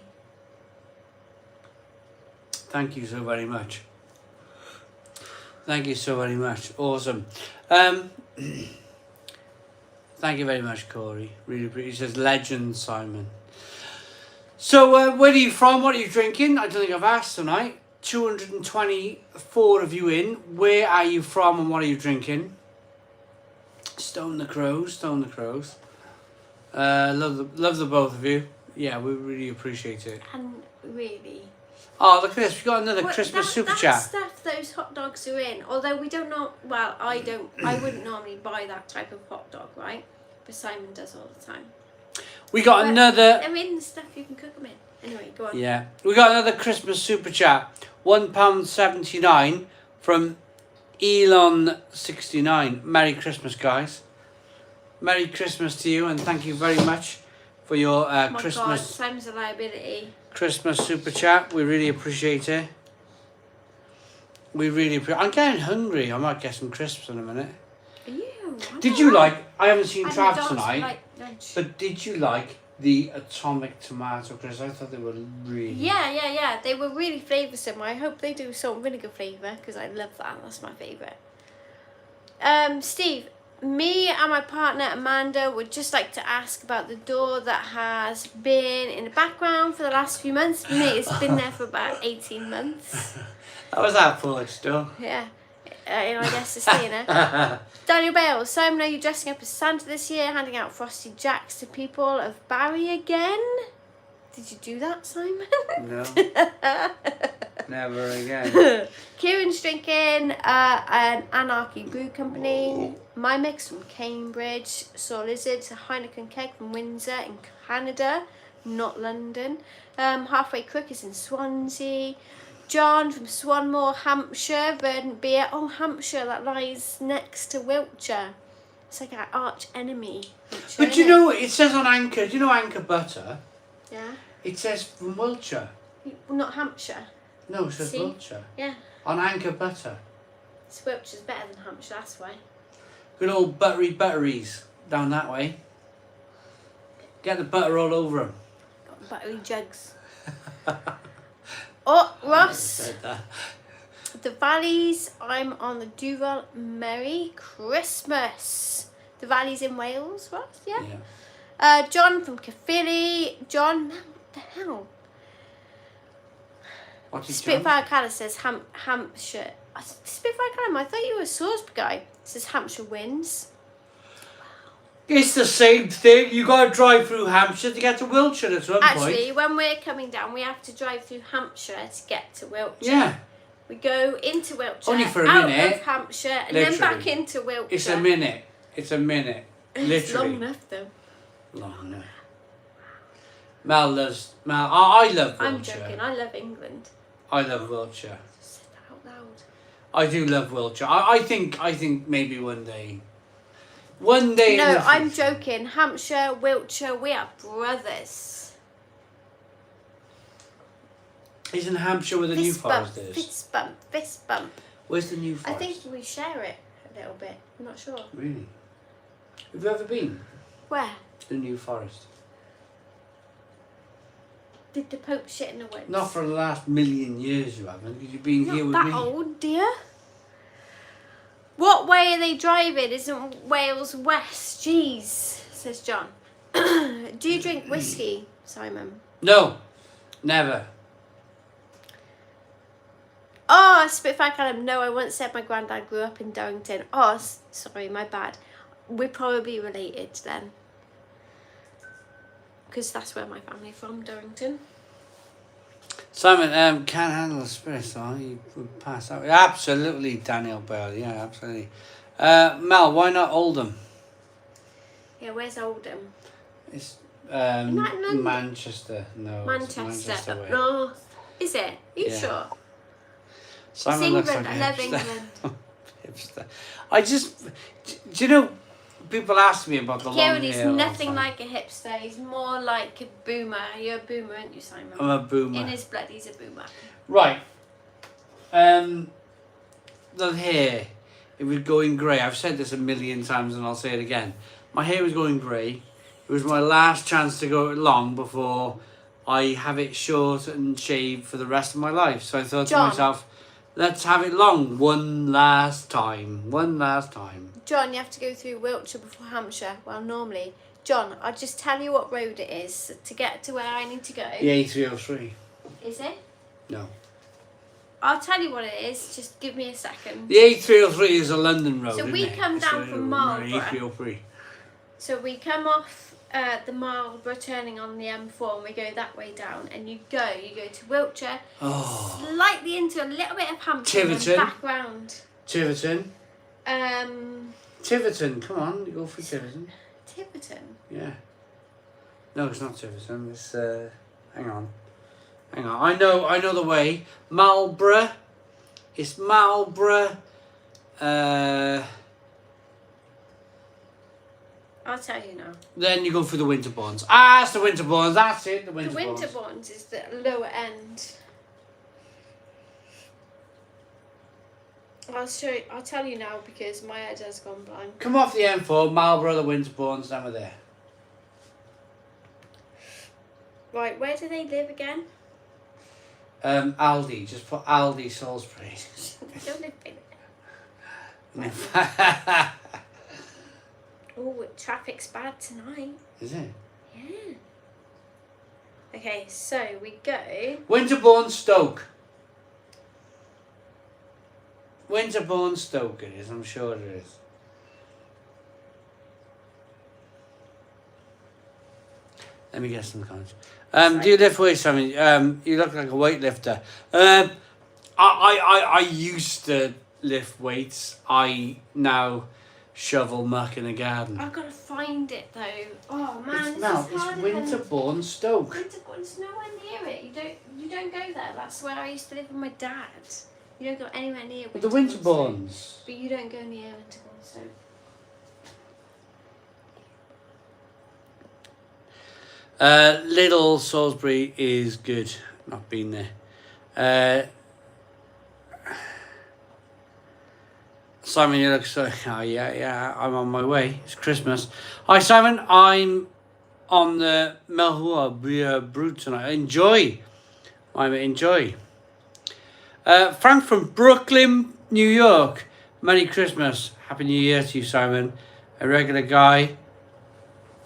Thank you so very much. Thank you so very much. Awesome. Thank you very much, Corey. Really appreciate it. He says legend, Simon. So, where are you from? What are you drinking? I don't think I've asked tonight. 224 of you in. Where are you from and what are you drinking? Stone the Crows. Stone the Crows. Love the both of you. Yeah, we really appreciate it. And really. Oh, look at this. We've got another Well, Christmas super that chat. stuff those hot dogs are in, although we don't know, well, I wouldn't normally buy that type of hot dog, right? But Simon does all the time. We got another... I mean, the stuff you can cook them in. Anyway, go on. Yeah. We got another Christmas super chat. £1.79 from Elon69. Merry Christmas, guys. Merry Christmas to you and thank you very much for your Oh my Christmas... God, Simon's a liability. Christmas super chat. We really appreciate it. We really appreciate. I'm getting hungry. I might get some crisps in a minute. Are you? Did you like? I haven't seen I Trav don't tonight. like lunch. But did you like the atomic tomato crisps. I thought they were really... Yeah. They were really flavoursome. I hope they do salt vinegar flavour because I love that. That's my favourite. Steve, me and my partner Amanda would just like to ask about the door that has been in the background for the last few months. For me, it's been there for about 18 months. That was our porch door. Yeah. I guess it's staying there. Daniel Bales, Simon, are you dressing up as Santa this year, handing out Frosty Jacks to people of Barry again? Did you do that, Simon? No. Never again. Kieran's drinking an Anarchy Brew Company. My Mix from Cambridge. Saw Lizards, a Heineken keg from Windsor in Canada, not London. Halfway Crook is in Swansea. John from Swanmore, Hampshire, Verdant Beer. Oh, Hampshire, that lies next to Wiltshire. It's like our arch enemy. Hampshire, But you know, it says on Anchor, do you know Anchor Butter? Yeah. It says from Wiltshire. Well, not Hampshire. No, it says See? Wiltshire. Yeah. On Anchor Butter. So Wiltshire's better than Hampshire, that's why. Good old butteries down that way. Get the butter all over them. Got buttery jugs. Oh, Ross. Said that. The Valleys, I'm on the Duval. Merry Christmas. The Valleys in Wales, Ross, yeah? John from Caerphilly. John, what the hell? What did Spitfire Callum says Hampshire. Spitfire Callum, I thought you were a Salisbury guy. It says Hampshire wins. It's the same thing. You got to drive through Hampshire to get to Wiltshire at some point. Actually, when we're coming down, we have to drive through Hampshire to get to Wiltshire. Yeah. We go into Wiltshire, Only for a out minute. of Hampshire, and Literally. then back into Wiltshire. It's a minute. It's a minute. Literally. It's long enough, though. Long enough. Mel loves... I love Wiltshire. I'm joking. I love England. I love Wiltshire. Say that out loud. I do love Wiltshire. I think maybe one day... One day... No, in the I'm future. joking. Hampshire, Wiltshire, we are brothers. Isn't Hampshire where the New Forest is? Fist bump, fist bump. Where's the New I Forest? think we share it a little bit. I'm not sure. Really? Have you ever been Where? to the New Forest? Did the Pope shit in the woods? Not for the last million years you haven't, because you've been here with Not me. that old, dear. What way are they driving? Isn't Wales west? Jeez, says John. Do you drink whiskey, Simon? No, never. Oh, Spitfire Callum. No, I once said my granddad grew up in Durrington. Oh, sorry, my bad. We're probably related then. Because that's where my family's from, Durrington. Simon, can't handle the spirit, so you would pass out. Absolutely, Daniel Bell. Yeah, absolutely. Mel, why not Oldham? Yeah, where's Oldham? It's that in London? Manchester. No, it's Manchester. way. No. Is it? Are you Yeah. sure? Simon It's looks England. like I a love hipster. England. Hipster. I just... Do you know... People ask me about the long hair. Kieran is all the nothing time. like a hipster. He's more like a boomer. You're a boomer, aren't you, Simon? I'm a boomer. In his blood, he's a boomer. Right. The hair, it was going grey. I've said this a million times and I'll say it again. My hair was going grey. It was my last chance to go long before I have it short and shaved for the rest of my life. So I thought John. to myself, let's have it long one last time. One last time. John, you have to go through Wiltshire before Hampshire. Well, normally. John, I'll just tell you what road it is to get to where I need to go. The A303. Is it? No. I'll tell you what it is. Just give me a second. The A303 is a London road. So isn't we it? come It's down a from Marlborough. A303. So we come off the Marlborough turning on the M4 and we go that way down. And you go to Wiltshire, Oh. slightly into a little bit of Hampshire and Tiverton. then back round. Tiverton. Tiverton, come on, you go for Tiverton. Tiverton? Yeah. No, it's not Tiverton. It's hang on. I know the way. Marlborough. It's Marlborough. I'll tell you now. Then you go through the Winterbournes. Ah, it's the Winterbournes. That's it. The The Winterbournes. Winterbournes is the lower end. I'll tell you now because my head has gone blank. Come off the M4, Marlborough, the Winterbournes, then we're there. Right, where do they live again? Aldi. Just put Aldi Salisbury. They don't live in it. Is Oh, traffic's bad tonight. it? Yeah. Okay, so we go. Winterbourne Stoke. Winterbourne Stoke it is, I'm sure it is. Let me get some comments. Do you lift weights, Simon? You look like a weightlifter. I used to lift weights. I now shovel muck in the garden. I've got to find it though. Oh man, It's this is harder than Winterbourne Stoke. Winterbourne's nowhere near it. You don't go there. That's where I used to live with my dad. You don't go anywhere near The Winterbourne. Winterbournes. But you don't go near Winterbourne Stoke. Little Salisbury is good. Not been there. Simon, you look so... Oh, yeah, I'm on my way. It's Christmas. Hi, Simon. I'm on the Melhua Beer Brew tonight. Enjoy. Enjoy. Frank from Brooklyn, New York. Merry Christmas. Happy New Year to you, Simon. A regular guy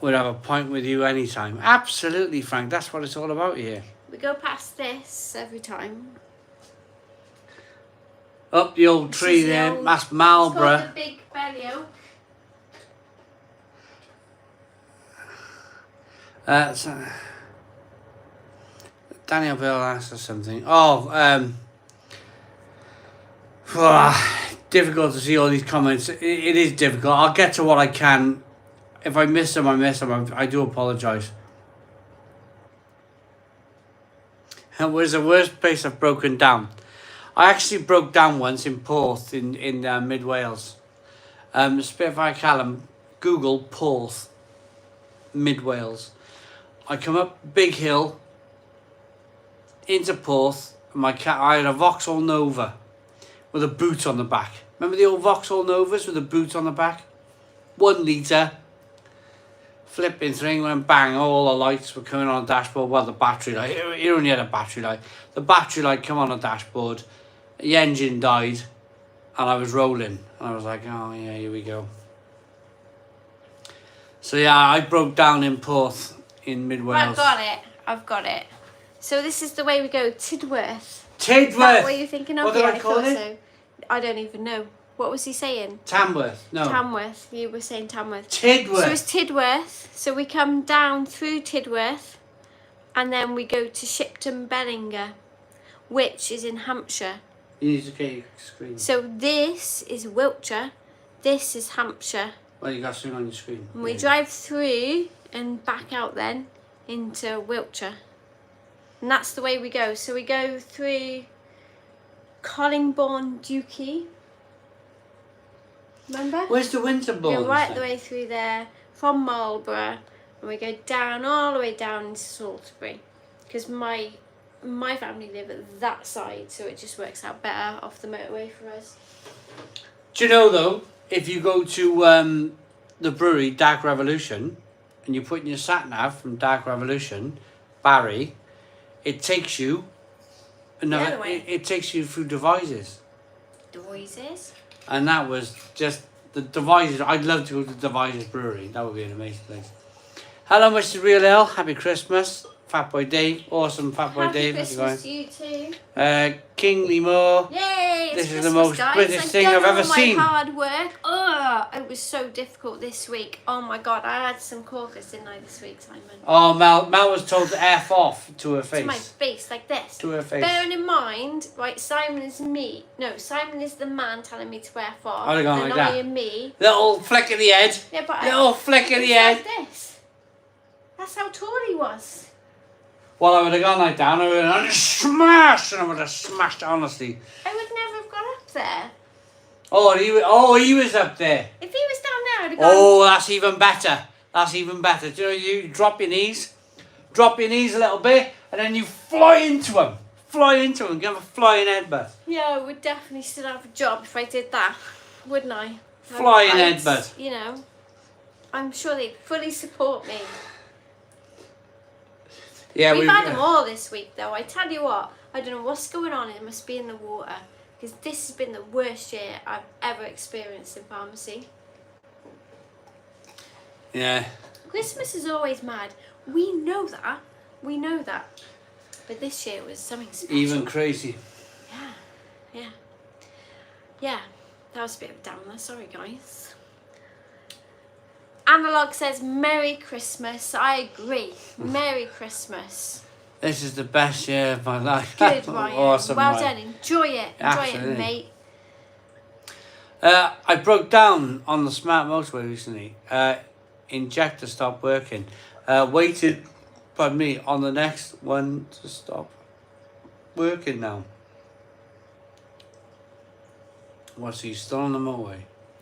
would have a pint with you anytime. Absolutely, Frank. That's what it's all about here. We go past this every time. Up the old tree there. That's Marlborough. It's called the Big Belly Oak. Daniel Bill asked us something. Difficult to see all these comments. It is difficult. I'll get to what I can. If I miss them, I miss them. I do apologise. Where's the worst place I've broken down? I actually broke down once in Porth in mid Wales. Spitfire Callum, Google Porth, mid Wales. I come up big hill into Porth. I had a Vauxhall Nova with a boot on the back. Remember the old Vauxhall Novas with a boot on the back? 1 litre. Flipping thing went bang, all the lights were coming on the dashboard. Well, the battery light, it only had a battery light. The battery light come on the dashboard, the engine died, and I was rolling. And I was like, oh yeah, here we go. So yeah, I broke down in Porth in mid Wales. I've got it. So this is the way we go, Tidworth. Tidworth! Is that what you're thinking of? What did Yeah, I call thought it? so. I don't even know. What was he saying? Tamworth, no. Tamworth. You were saying Tamworth. Tidworth. So it's Tidworth. So we come down through Tidworth and then we go to Shipton Bellinger, which is in Hampshire. You need to get your screen. So this is Wiltshire. This is Hampshire. Well, you got something on your screen. And we drive through and back out then into Wiltshire. And that's the way we go. So we go through Collingbourne Dukey. Remember? Where's the Winterbourne? We go right the way through there from Marlborough, and we go down all the way down into Salisbury, because my family live at that side, so it just works out better off the motorway for us. Do you know though, if you go to the brewery Dark Revolution, and you put in your sat nav from Dark Revolution, Barry, it takes you another. It takes you through Devizes. Devizes. And that was just the Devizes. I'd love to go to Devizes Brewery. That would be an amazing place. Hello, Mr. Real L. Happy Christmas. Fat Boy Dave. Awesome, Fat Boy Dave. Happy Christmas to you too. Kingly Moore. Yay! This is Christmas, the most guys. British thing I've ever seen. My hard work. Ugh, it was so difficult this week. Oh my god, I had some corkers, didn't I, this week, Simon? Oh, Mel was told to F off to her face. To my face, like this. To her face. Bearing in mind, right, Simon is me. No, Simon is the man telling me to F off. I'd have gone like that. I am me. Little flick of the head. Yeah, but little flick of the head. Like this. That's how tall he was. Well, I would have gone like down, I would have smashed, and I would have smashed, honestly. I would never have gone up there. He was up there. If he was down there, I'd have gone... Oh, that's even better. That's even better. Do you know, you drop your knees a little bit, and then you fly into him. Give him a flying headbutt. Yeah, I would definitely still have a job if I did that, wouldn't I? Flying headbutt. You know, I'm sure they'd fully support me. Yeah, we've had them all this week, though. I tell you what, I don't know what's going on. It must be in the water, because this has been the worst year I've ever experienced in pharmacy. Yeah. Christmas is always mad. We know that. But this year was something special. Even crazy. Yeah. That was a bit of a downer. Sorry, guys. Analog says, Merry Christmas. I agree. Merry Christmas. This is the best year of my life. Good, Ryan. Awesome, well Ryan. done. Enjoy it. Absolutely. It, mate. I broke down on the smart motorway recently. Injector stopped working. Waited by me on the next one to stop working now. What's he still on the motorway?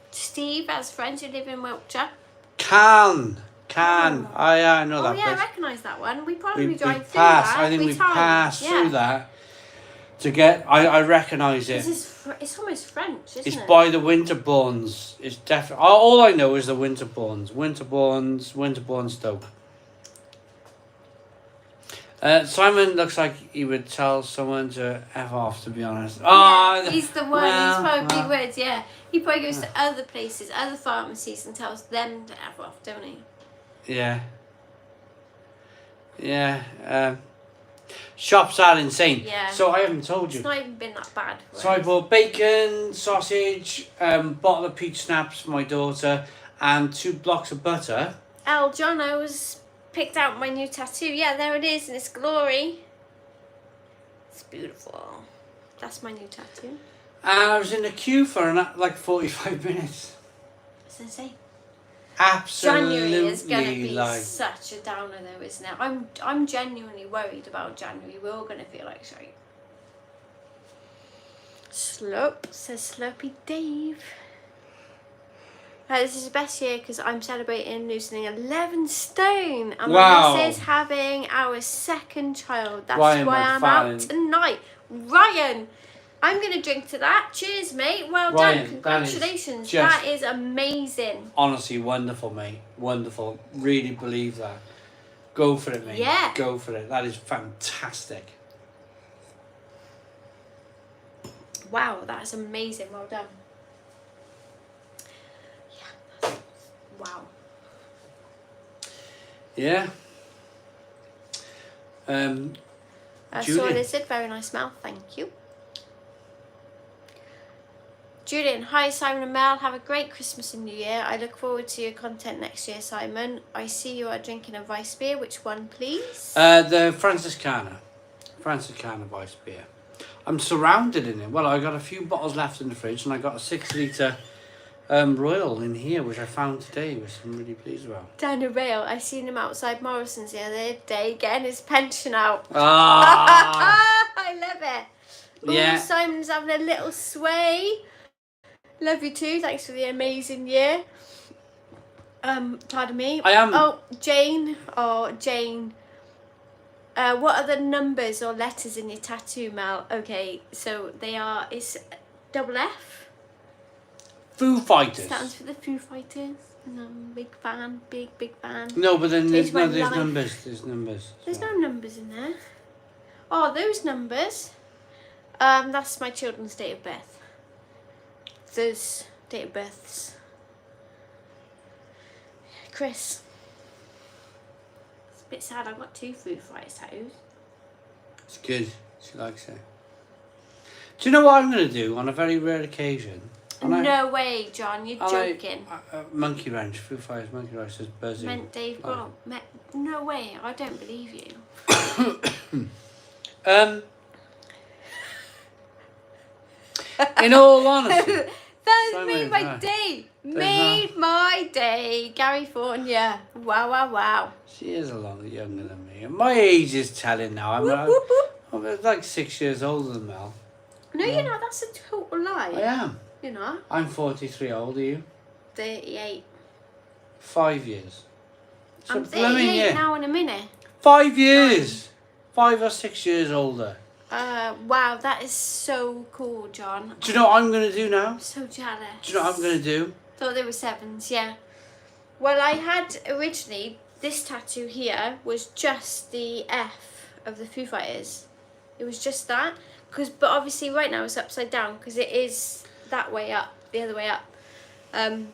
Steve has friends who live in Wiltshire. Can. I know that. Oh yeah, place. I recognise that one. We probably drive through passed, that. I think we time. passed through that to get. I recognise it. It's almost French, isn't It's it? by the Winterbournes. It's definitely. All I know is the Winterbournes. Winterbourne Stoke. Simon looks like he would tell someone to F off, to be honest. Yeah, he's the one. Well, He's probably big words, yeah. He probably goes to other places, other pharmacies, and tells them to F off, don't he? Yeah. Shops are insane. Yeah. So I haven't told you. It's not even been that bad. So I bought bacon, sausage, bottle of peach snaps for my daughter, and 2 blocks of butter. John, I was picked out my new tattoo. Yeah, there it is in its glory. It's beautiful. That's my new tattoo. And I was in the queue for like 45 minutes. That's insane. Absolutely. January is going to be such a downer though, isn't it? I'm genuinely worried about January. We're all going to feel like shite. Slurp, says Slurpy Dave. This is the best year because I'm celebrating losing 11 stone. And wow. my missus having our second child. That's Ryan, why I'm out tonight. Ryan, I'm going to drink to that. Cheers, mate. Well Ryan, done. Congratulations. That is amazing. Honestly, wonderful, mate. Wonderful. Really believe that. Go for it, mate. Yeah. Go for it. That is fantastic. Wow, that's amazing. Well done. Yeah. Wow. Yeah. So they said very nice smell. Thank you. Julian, hi Simon and Mel. Have a great Christmas and New Year. I look forward to your content next year, Simon. I see you are drinking a Weiss beer. Which one, please? The Franciscana Weiss beer. I'm surrounded in it. Well, I got a few bottles left in the fridge, and I got a 6-litre Royal in here, which I found today, which I'm really pleased about. Daniel Vale, I seen him outside Morrison's the other day getting his pension out. Ah, I love it. Yeah. Ooh, Simon's having a little sway. Love you too. Thanks for the amazing year. Pardon me. I am. Oh, Jane. What are the numbers or letters in your tattoo, Mel? Okay, so they are. It's double F. Foo Fighters. Stands for the Foo Fighters. And I'm a big fan. Big fan. No, but then there's Changed my life. numbers. There's numbers. There's no numbers in there. Oh, those numbers. That's my children's date of birth. Those date of births. Chris. It's a bit sad. I've got 2 Foo Fighters tattoos. It's good. She likes it. Do you know what I'm going to do on a very rare occasion? No way, John. You're joking. Monkey Wrench. Foo Fighters Monkey Wrench is buzzing. Meant Dave Grohl. No way. I don't believe you. In all honesty. That made my day. Made my day. California. Wow. She is a lot younger than me. And my age is telling now. I'm like 6 years older than Mel. No, you're not. That's a total lie. I am. You're not. I'm 43. How old are you? 38. 5 years. So I'm 38 now in a minute. 5 years. 5 or 6 years older. Wow, that is so cool, John. Do you know what I'm going to do now? I'm so jealous. Do you know what I'm going to do? Thought they were 7s, yeah. Well, I had originally this tattoo here was just the F of the Foo Fighters. It was just that. But obviously right now it's upside down because it is that way up, the other way up. And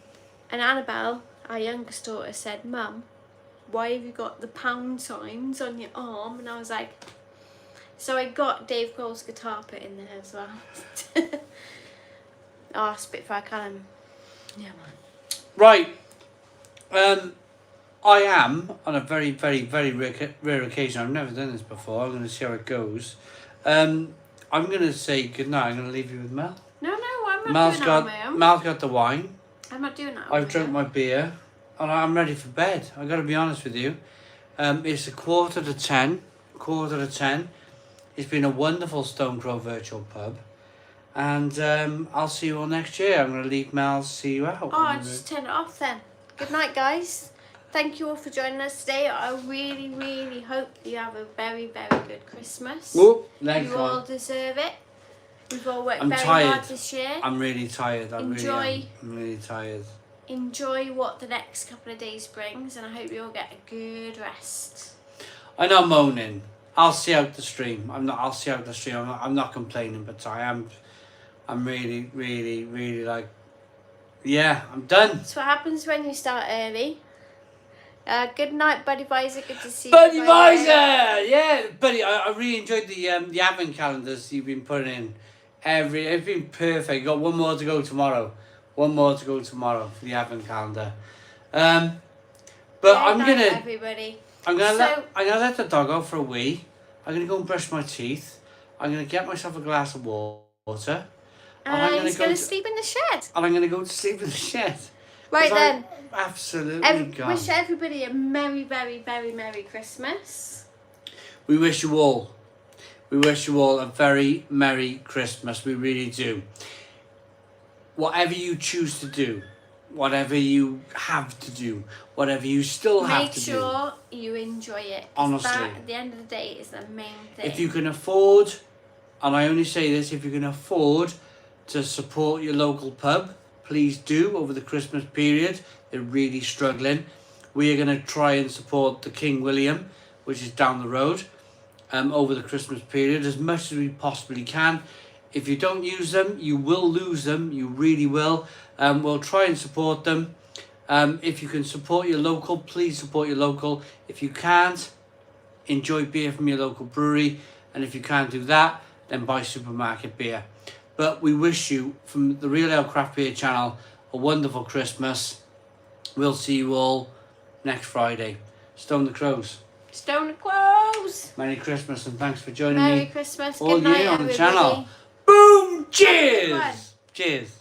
Annabelle, our youngest daughter, said, "Mum, why have you got the pound signs on your arm?" And I was like, so I got Dave Grohl's guitar put in there as well. Oh, Spitfire Callum. Yeah, man. Right. I am, on a very, very, very rare occasion, I've never done this before, I'm going to see how it goes. I'm going to say goodnight. I'm going to leave you with Mel. No, I'm not doing that on my own. Mel's got the wine. I'm not doing that on I've my drunk own. my beer. And I'm ready for bed. I've got to be honest with you. It's a 9:45. 9:45. It's been a wonderful Stone Crow virtual pub. And I'll see you all next year. I'm going to leave Mel to see you out. Oh, I'll just turn it off then. Good night, guys. Thank you all for joining us today. I really, really hope you have a very, very good Christmas. Whoop, you all deserve it. We've all worked I'm very tired. hard this year. I'm really tired. I'm really tired. Enjoy what the next couple of days brings, and I hope you all get a good rest. I'm not moaning. I'll see out the stream. I'll see out the stream. I'm not complaining, but I'm really, really, really like, yeah, I'm done. That's what happens when you start early. Good night, Buddy Visor. Good to see Buddy you. Visor! Yeah, Buddy, I really enjoyed the advent calendars you've been putting in. It's been perfect. Got one more to go tomorrow. One more to go tomorrow for the advent calendar. But everybody. I'm gonna let the dog out for a wee. I'm gonna go and brush my teeth. I'm gonna get myself a glass of water. And he's gonna sleep in the shed. And I'm gonna go to sleep in the shed. Right then. Absolutely gone. Wish everybody a very, very, very Merry Christmas. We wish you all a very Merry Christmas. We really do. Whatever you choose to do, whatever you have to do, whatever you still have to do. Make sure you enjoy it. Honestly. That, at the end of the day, is the main thing. If you can afford, and I only say this, if you can afford to support your local pub, please do over the Christmas period. They're really struggling. We are going to try and support the King William, which is down the road, over the Christmas period as much as we possibly can. If you don't use them, you will lose them. You really will. We'll try and support them. If you can support your local, please support your local. If you can't, enjoy beer from your local brewery. And if you can't do that, then buy supermarket beer. But we wish you, from the Real Ale Craft Beer channel, a wonderful Christmas. We'll see you all next Friday. Stone the Crows. Stone the Crows. Merry Christmas and thanks for joining me. Merry Christmas. All Good night, year on the everybody. channel. Boom! Cheers! Cheers.